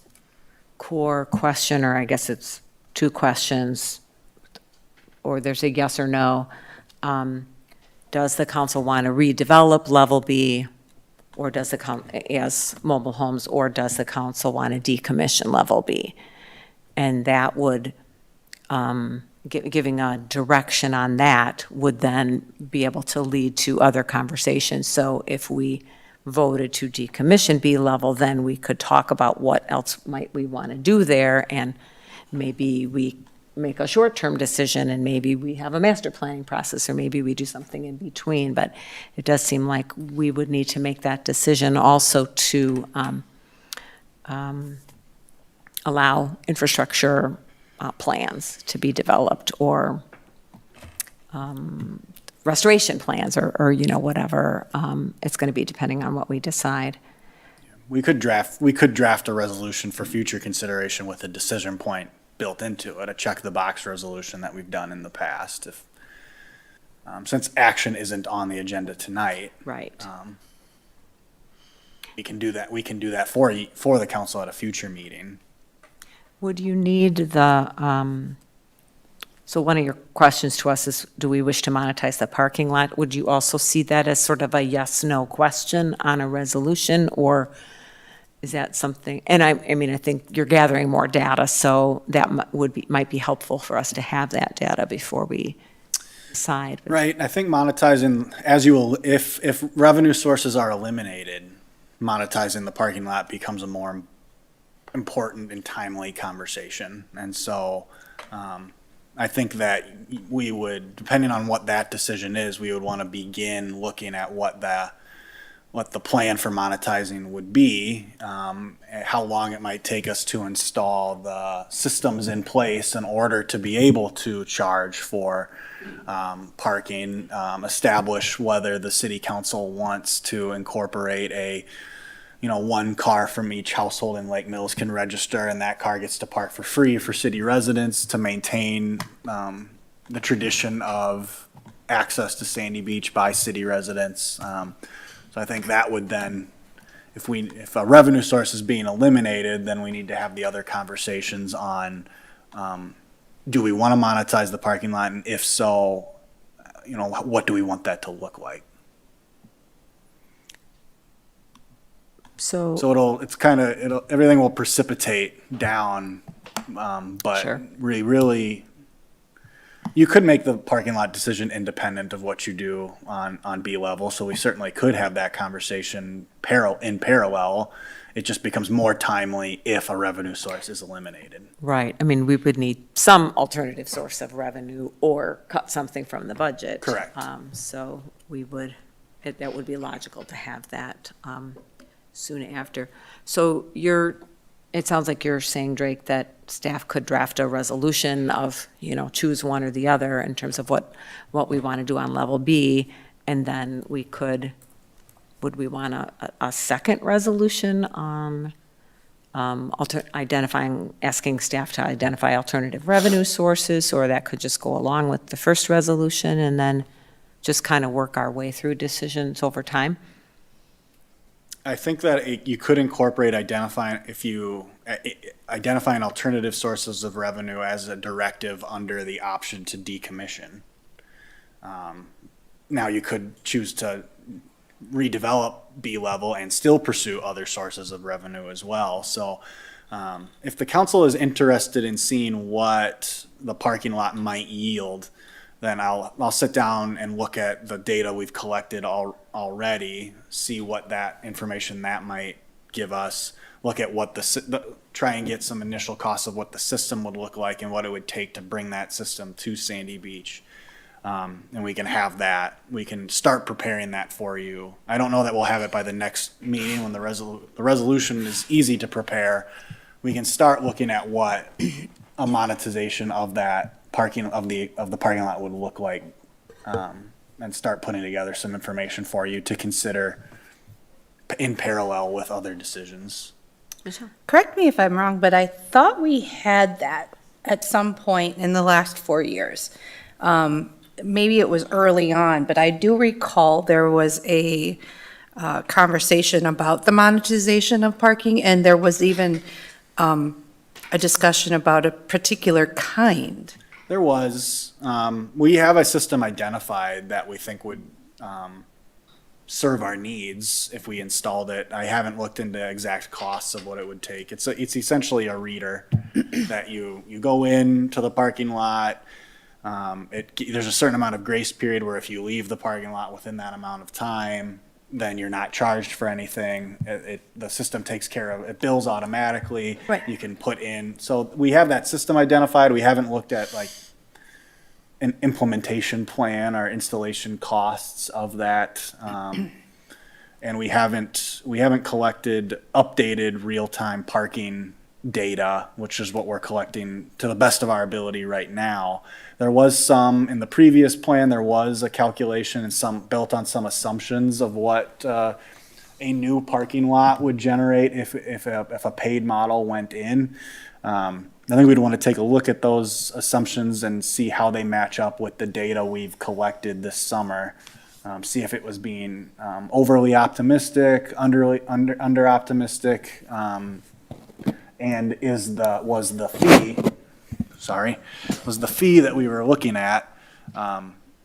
core question, or I guess it's two questions, or there's a yes or no. Does the council want to redevelop level B, or does as mobile homes, or does the council want to decommission level B? And that would, giving a direction on that would then be able to lead to other conversations. So if we voted to decommission B level, then we could talk about what else might we want to do there, and maybe we make a short-term decision, and maybe we have a master planning process, or maybe we do something in between. But it does seem like we would need to make that decision also to allow infrastructure plans to be developed, or restoration plans, or whatever it's going to be, depending on what we decide. We could draft a resolution for future consideration with a decision point built into it, a check-the-box resolution that we've done in the past. Since action isn't on the agenda tonight. Right. We can do that. We can do that for the council at a future meeting. Would you need so one of your questions to us is, do we wish to monetize the parking lot? Would you also see that as sort of a yes/no question on a resolution, or is that something? And I mean, I think you're gathering more data, so that might be helpful for us to have that data before we decide. Right. I think monetizing, if revenue sources are eliminated, monetizing the parking lot becomes a more important and timely conversation. And so I think that we would, depending on what that decision is, we would want to begin looking at what the plan for monetizing would be, how long it might take us to install the systems in place in order to be able to charge for parking, establish whether the city council wants to incorporate a one car from each household in Lake Mills can register, and that car gets to park for free for city residents to maintain the tradition of access to Sandy Beach by city residents. So I think that would then, if a revenue source is being eliminated, then we need to have the other conversations on, do we want to monetize the parking lot? And if so, what do we want that to look like? So everything will precipitate down, but Sure. really, you could make the parking lot decision independent of what you do on B level. So we certainly could have that conversation in parallel. It just becomes more timely if a revenue source is eliminated. Right. I mean, we would need some alternative source of revenue or cut something from the budget. Correct. So that would be logical to have that soon after. So it sounds like you're saying, Drake, that staff could draft a resolution of, choose one or the other in terms of what we want to do on level B, and then would we want a second resolution on asking staff to identify alternative revenue sources, or that could just go along with the first resolution and then just kind of work our way through decisions over time? I think that you could incorporate identifying alternative sources of revenue as a directive under the option to decommission. Now, you could choose to redevelop B level and still pursue other sources of revenue as well. So if the council is interested in seeing what the parking lot might yield, then I'll sit down and look at the data we've collected already, see what that information that might give us, look at what try and get some initial costs of what the system would look like and what it would take to bring that system to Sandy Beach. And we can have that. We can start preparing that for you. I don't know that we'll have it by the next meeting when the resolution is easy to prepare. We can start looking at what a monetization of that parking of the parking lot would look like, and start putting together some information for you to consider in parallel with other decisions. Correct me if I'm wrong, but I thought we had that at some point in the last 4 years. Maybe it was early on, but I do recall there was a conversation about the monetization of parking, and there was even a discussion about a particular kind. There was. We have a system identified that we think would serve our needs if we installed it. I haven't looked into exact costs of what it would take. It's essentially a reader that you go into the parking lot. There's a certain amount of grace period where if you leave the parking lot within that amount of time, then you're not charged for anything. The system takes care of it, bills automatically. Right. You can put in. So we have that system identified. We haven't looked at like an implementation plan or installation costs of that. And we haven't collected updated real-time parking data, which is what we're collecting to the best of our ability right now. There was some in the previous plan, there was a calculation and some built on some assumptions of what a new parking lot would generate if a paid model went in. I think we'd want to take a look at those assumptions and see how they match up with the data we've collected this summer. See if it was being overly optimistic, under optimistic, and was the fee that we were looking at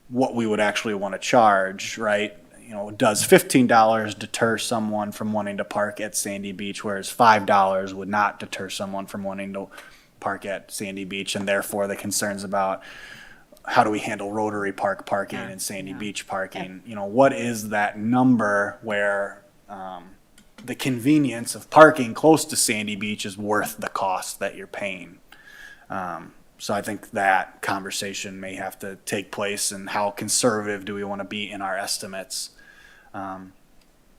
what we would actually want to charge, right? You know, does $15 deter someone from wanting to park at Sandy Beach, whereas $5 would not deter someone from wanting to park at Sandy Beach, and therefore the concerns about how do we handle Rotary Park parking and Sandy Beach parking? You know, what is that number where the convenience of parking close to Sandy Beach is worth the cost that you're paying? So I think that conversation may have to take place, and how conservative do we want to be in our estimates?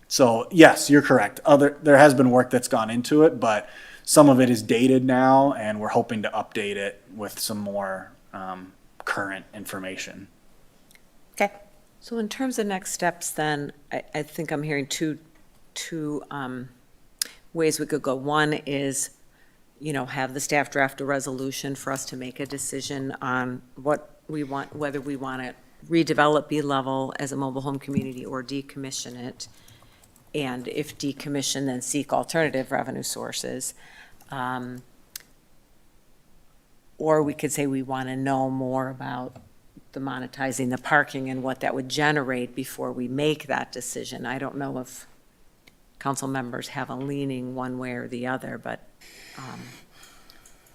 So yes, you're correct. There has been work that's gone into it, but some of it is dated now, and we're hoping to update it with some more current information. Okay. So in terms of next steps, then, I think I'm hearing two ways we could go. One is, have the staff draft a resolution for us to make a decision on what we want, whether we want to redevelop B level as a mobile home community or decommission it. And if decommission, then seek alternative revenue sources. Or we could say we want to know more about the monetizing the parking and what that would generate before we make that decision. I don't know if council members have a leaning one way or the other, but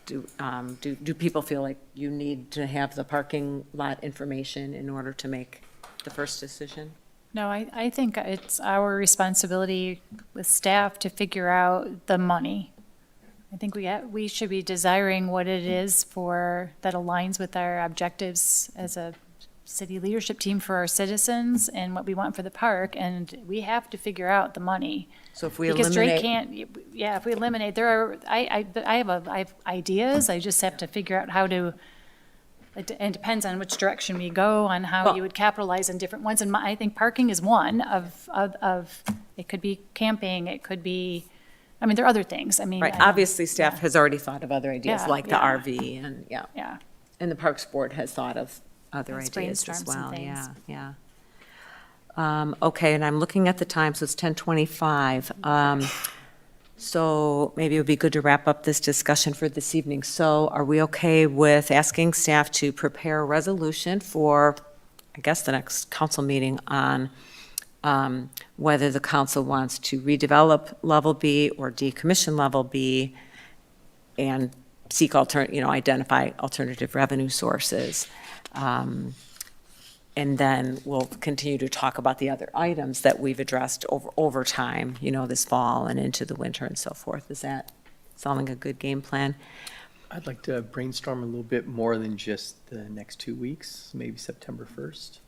do people feel like you need to have the parking lot information in order to make the first decision? No, I think it's our responsibility with staff to figure out the money. I think we should be desiring what it is that aligns with our objectives as a city leadership team for our citizens and what we want for the park, and we have to figure out the money. So if we Because eliminate. Drake can't, if we eliminate, I have ideas, I just have to figure out how to, it depends on which direction we go, on how you would capitalize on different ones, and I think parking is one of, it could be camping, it could be, there are other things, Right, obviously staff has already thought of other ideas, Yeah, like the yeah. RV, and Yeah. and the Parks Board has thought of other Let's ideas as brainstorm some well, things. yeah. Okay, and I'm looking at the time, so it's 10:25. So maybe it would be good to wrap up this discussion for this evening. So are we okay with asking staff to prepare a resolution for, I guess, the next council meeting on whether the council wants to redevelop level B or decommission level B and seek identify alternative revenue sources. And then we'll continue to talk about the other items that we've addressed over time, this fall and into the winter and so forth. Is that sounding a good game plan? I'd like to brainstorm a little bit more than just the next 2 weeks, maybe September 1st.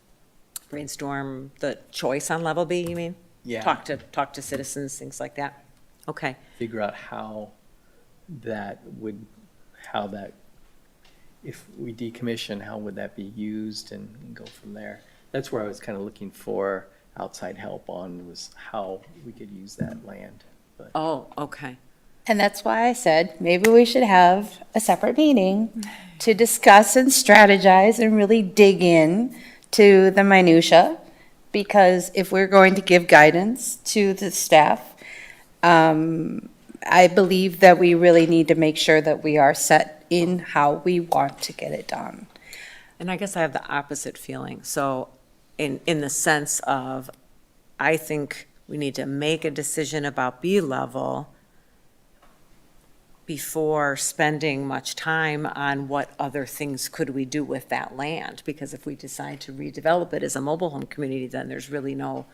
Brainstorm the choice on level B, you mean? Yeah. Talk to citizens, things like that? Okay. Figure out how that, if we decommission, how would that be used and go from there. That's where I was kind of looking for outside help on, was how we could use that land. But Oh, okay. And that's why I said, maybe we should have a separate meeting to discuss and strategize and really dig in to the minutia. Because if we're going to give guidance to the staff, I believe that we really need to make sure that we are set in how we want to get it done. And I guess I have the opposite feeling. So in the sense of, I think we need to make a decision about B level before spending much time on what other things could we do with that land. Because if we decide to redevelop it as a mobile home community, then there's no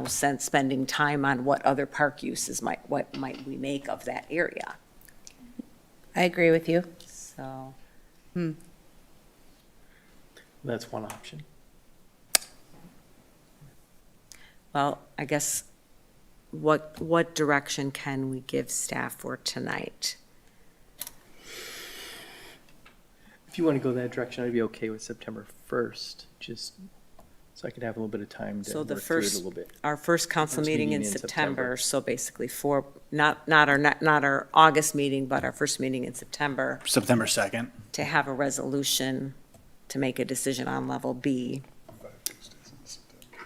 sense spending time on what other park uses what might we make of that area. I agree with you. So, that's one option. well, I guess, what direction can we give staff for tonight? If you want to go that direction, I'd be okay with September 1st, just so I could have a little bit of time to So the work through it a first, little bit. our first council First meeting meeting in in September, September. so basically not our August meeting, but our first meeting in September, September 2nd. to have a resolution to make a decision on level B.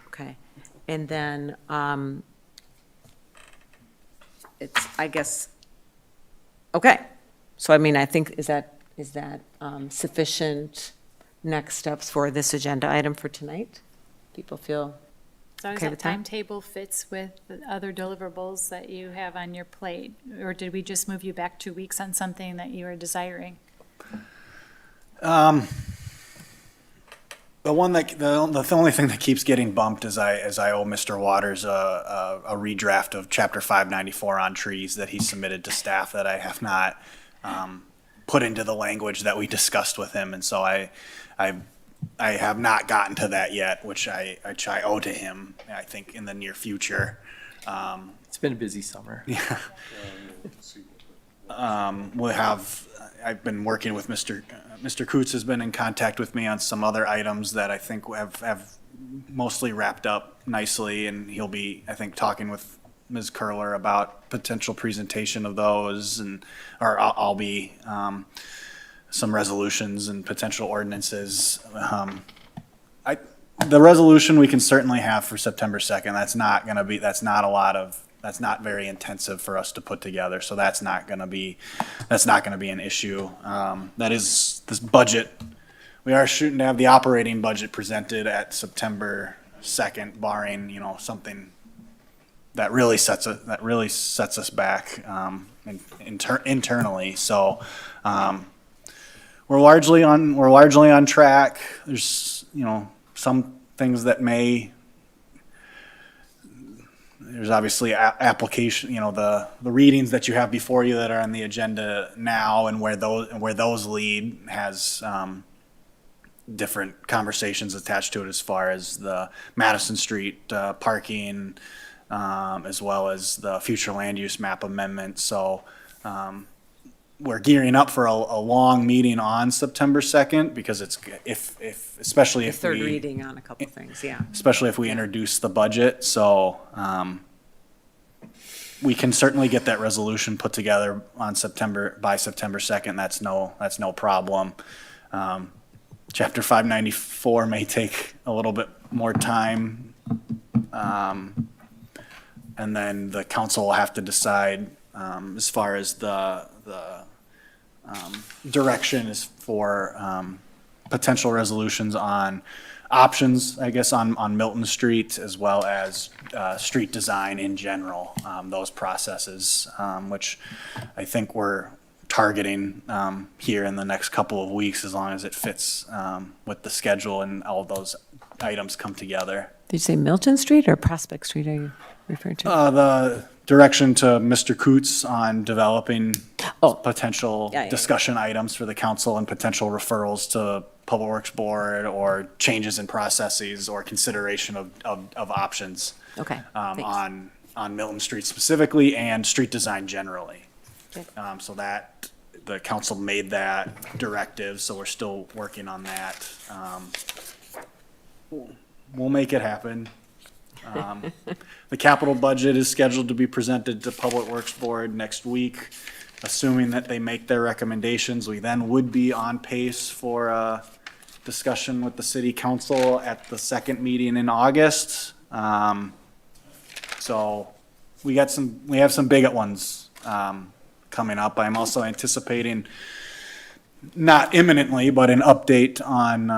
Okay, and then, it's, I guess, okay. So I mean, I think, is that sufficient next steps for this agenda item for tonight? People feel As long as okay that with that? timetable fits with the other deliverables that you have on your plate, or did we just move you back 2 weeks on something that you were desiring? The only thing that keeps getting bumped is I owe Mr. Waters a redraft of Chapter 594 on trees that he submitted to staff that I have not put into the language that we discussed with him, and so I have not gotten to that yet, which I owe to him, I think, in the near future. It's been a busy summer. Yeah. I've been working with Mr. Coots has been in contact with me on some other items that I think have mostly wrapped up nicely, and he'll be, I think, talking with Ms. Curler about potential presentation of those, or I'll be, some resolutions and potential ordinances. The resolution we can certainly have for September 2nd. That's not very intensive for us to put together, so that's not gonna be an issue. That is this budget. We are shooting to have the operating budget presented at September 2nd, barring, something that really sets us back, internally. So, we're largely on track. There's, some things that there's obviously application, the readings that you have before you that are on the agenda now, and where those lead has different conversations attached to it, as far as the Madison Street parking, as well as the future land use map amendment. So we're gearing up for a long meeting on September 2nd, because especially if Third we, reading on a couple things, yeah. especially if we introduce the budget. So we can certainly get that resolution put together by September 2nd. That's no problem. Chapter 594 may take a little bit more time. And then the council will have to decide as far as the direction is for potential resolutions on options, I guess, on Milton Street, as well as street design in general, those processes, which I think we're targeting here in the next couple of weeks, as long as it fits with the schedule and all those items come together. Did you say Milton Street or Prospect Street are you referring to? The direction to Mr. Coots on developing potential Yeah, yeah, yeah. discussion items for the council and potential referrals to Public Works Board, or changes in processes or consideration of options. Okay, On Milton Street specifically and street design generally. So that, the council made that directive, so we're still working on that. We'll make it happen. The capital budget is scheduled to be presented to Public Works Board next week. Assuming that they make their recommendations, we then would be on pace for a discussion with the city council at the second meeting in August. So we have some big ones coming up. I'm also anticipating, not imminently, but an update on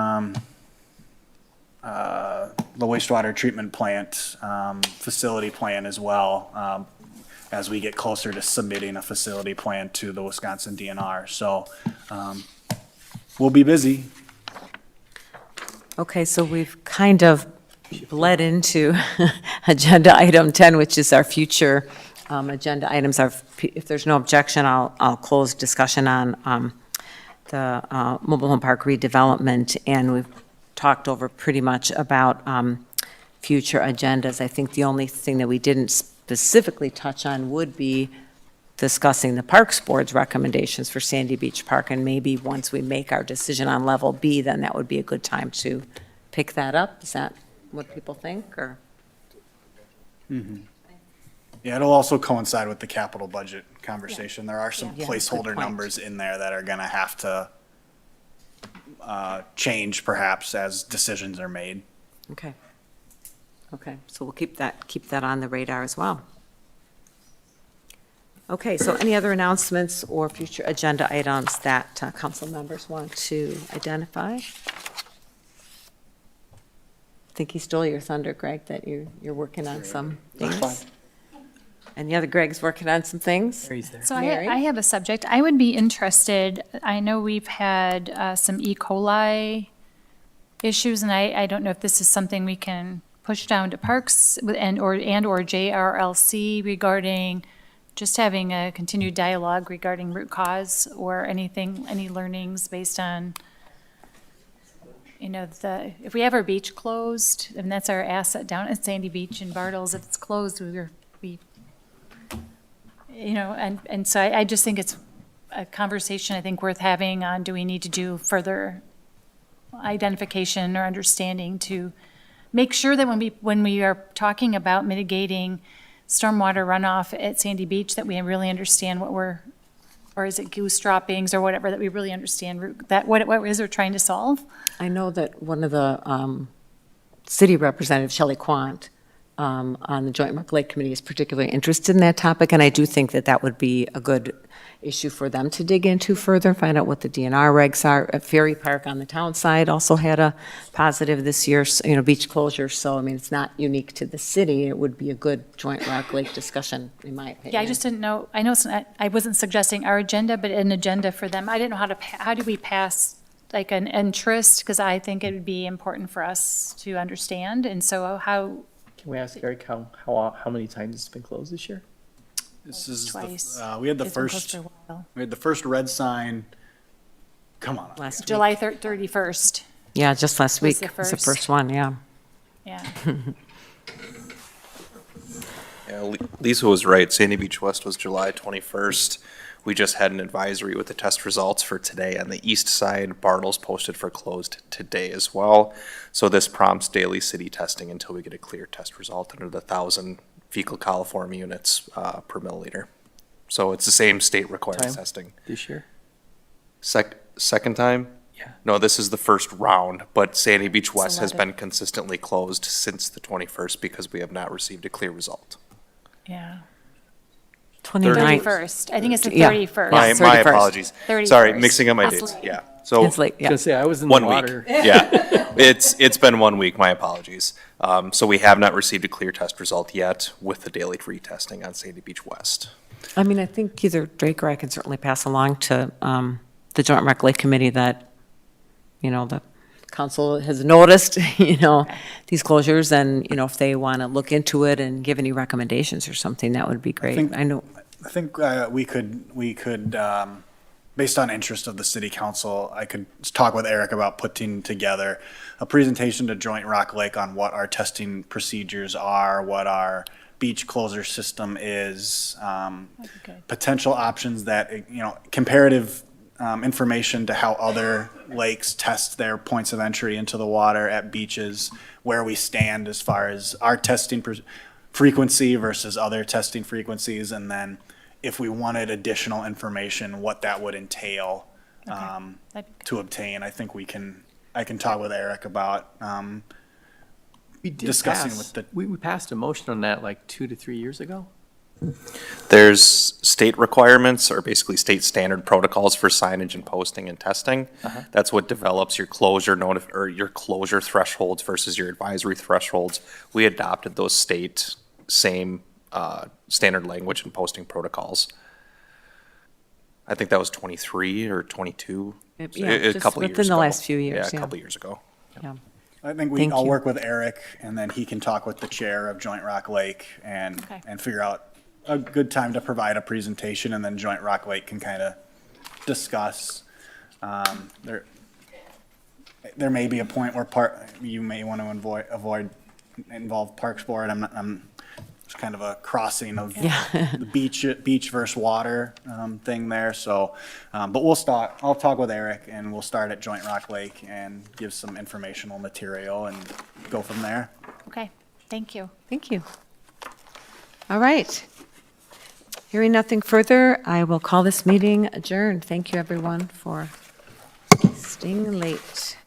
the wastewater treatment plant facility plan as well, as we get closer to submitting a facility plan to the Wisconsin DNR. So we'll be busy. Okay, so we've kind of led into agenda item 10, which is our future agenda items. If there's no objection, I'll close discussion on the mobile home park redevelopment, and we've talked over pretty much about future agendas. I think the only thing that we didn't specifically touch on would be discussing the Parks Board's recommendations for Sandy Beach Park, and maybe once we make our decision on level B, then that would be a good time to pick that up. Is that what people think, or? Mm-hmm. Yeah, it'll also coincide with the capital budget conversation. There are some Yeah, placeholder good point. numbers in there that are gonna have to change perhaps as decisions are made. Okay. Okay, so we'll keep that on the radar as well. Okay, so any other announcements or future agenda items that council members want to identify? I think he stole your thunder, Greg, that you're working on some things. And the other Greg's working on some things. So Mary? I have a subject. I would be interested, I know we've had some E. coli issues, and I don't know if this is something we can push down to Parks and/or JRLC regarding just having a continued dialogue regarding root cause or anything, any learnings based on, if we have our beach closed, and that's our asset down at Sandy Beach and Bartles, if it's closed, and so I just think it's a conversation I think worth having on, do we need to do further identification or understanding to make sure that when we are talking about mitigating stormwater runoff at Sandy Beach, that we really understand or is it goose droppings or whatever, that we really understand what is they're trying to solve? I know that one of the city representatives, Shelley Quant, on the Joint Mark Lake Committee is particularly interested in that topic, and I do think that that would be a good issue for them to dig into further, find out what the DNR regs are. At Ferry Park on the town side also had a positive this year, beach closure, so I mean, it's not unique to the city. It would be a good Joint Mark Lake discussion, in my opinion. Yeah, I just didn't know, I know it's not, I wasn't suggesting our agenda, but an agenda for them. I didn't know how do we pass like an interest, because I think it would be important for us to understand, and so how. Can we ask Eric how many times it's been closed this year? This is Twice. we had the It's been closed first for a while. red sign. Come on. Last week. July 31st. Yeah, just last Was week the was the first. first one, yeah. Yeah. Yeah, Lisa was right. Sandy Beach West was July 21st. We just had an advisory with the test results for today. On the east side, Bartles posted for closed today as well. So this prompts daily city testing until we get a clear test result under the 1,000 fecal coliform units per milliliter. So it's the same state required Time testing. this year? Second time? Yeah. No, this is the first round, but Sandy Beach West lot has of- been consistently closed since the 21st because we have not received a clear result. Yeah. 29th. 31st. I think it's the Yeah. 31st. My 31st. apologies. 31st. Sorry, mixing up my That's dates. late. Yeah. So. It's late, I was yeah. gonna say, I was in the 1 week. water. Yeah, it's been 1 week, my apologies. So we have not received a clear test result yet with the daily retesting on Sandy Beach West. I mean, I think either Drake or I can certainly pass along to the Joint Rec Lake Committee that, you know, the council has noticed, you know, these closures, and, you know, if they want to look into it and give any recommendations or something, that would be great. I think we could, based on interest of the city council, I could talk with Eric about putting together a presentation to Joint Rock Lake on what our testing procedures are, what our beach closure system is, potential options that, you know, comparative information to how other lakes test their points of entry into the water at beaches, where we stand as far as our testing frequency versus other testing frequencies, and then if we wanted additional information, what that would entail to obtain. I think I can talk with Eric about We did discussing pass- with the. We passed a motion on that like 2 to 3 years ago. There's state requirements, or basically state standard protocols for signage and posting and testing. That's what develops your closure or your closure thresholds versus your advisory thresholds. We adopted those same standard language and posting protocols. I think that was 23 or 22. Yeah, A just couple years within the ago. last few years, Yeah, a yeah. couple years ago. Yeah. I think Thank I'll you. work with Eric, and then he can talk with the chair of Joint Rock Lake and figure out a good time to provide a presentation, and then Joint Rock Lake can kind of discuss. There may be a point where you may want to involve Parks Board. It's kind of a crossing of the beach versus water thing there. So, but I'll talk with Eric, and we'll start at Joint Rock Lake and give some informational material and go from there. Okay, thank you. Thank you. All right. Hearing nothing further, I will call this meeting adjourned. Thank you, everyone, for staying late.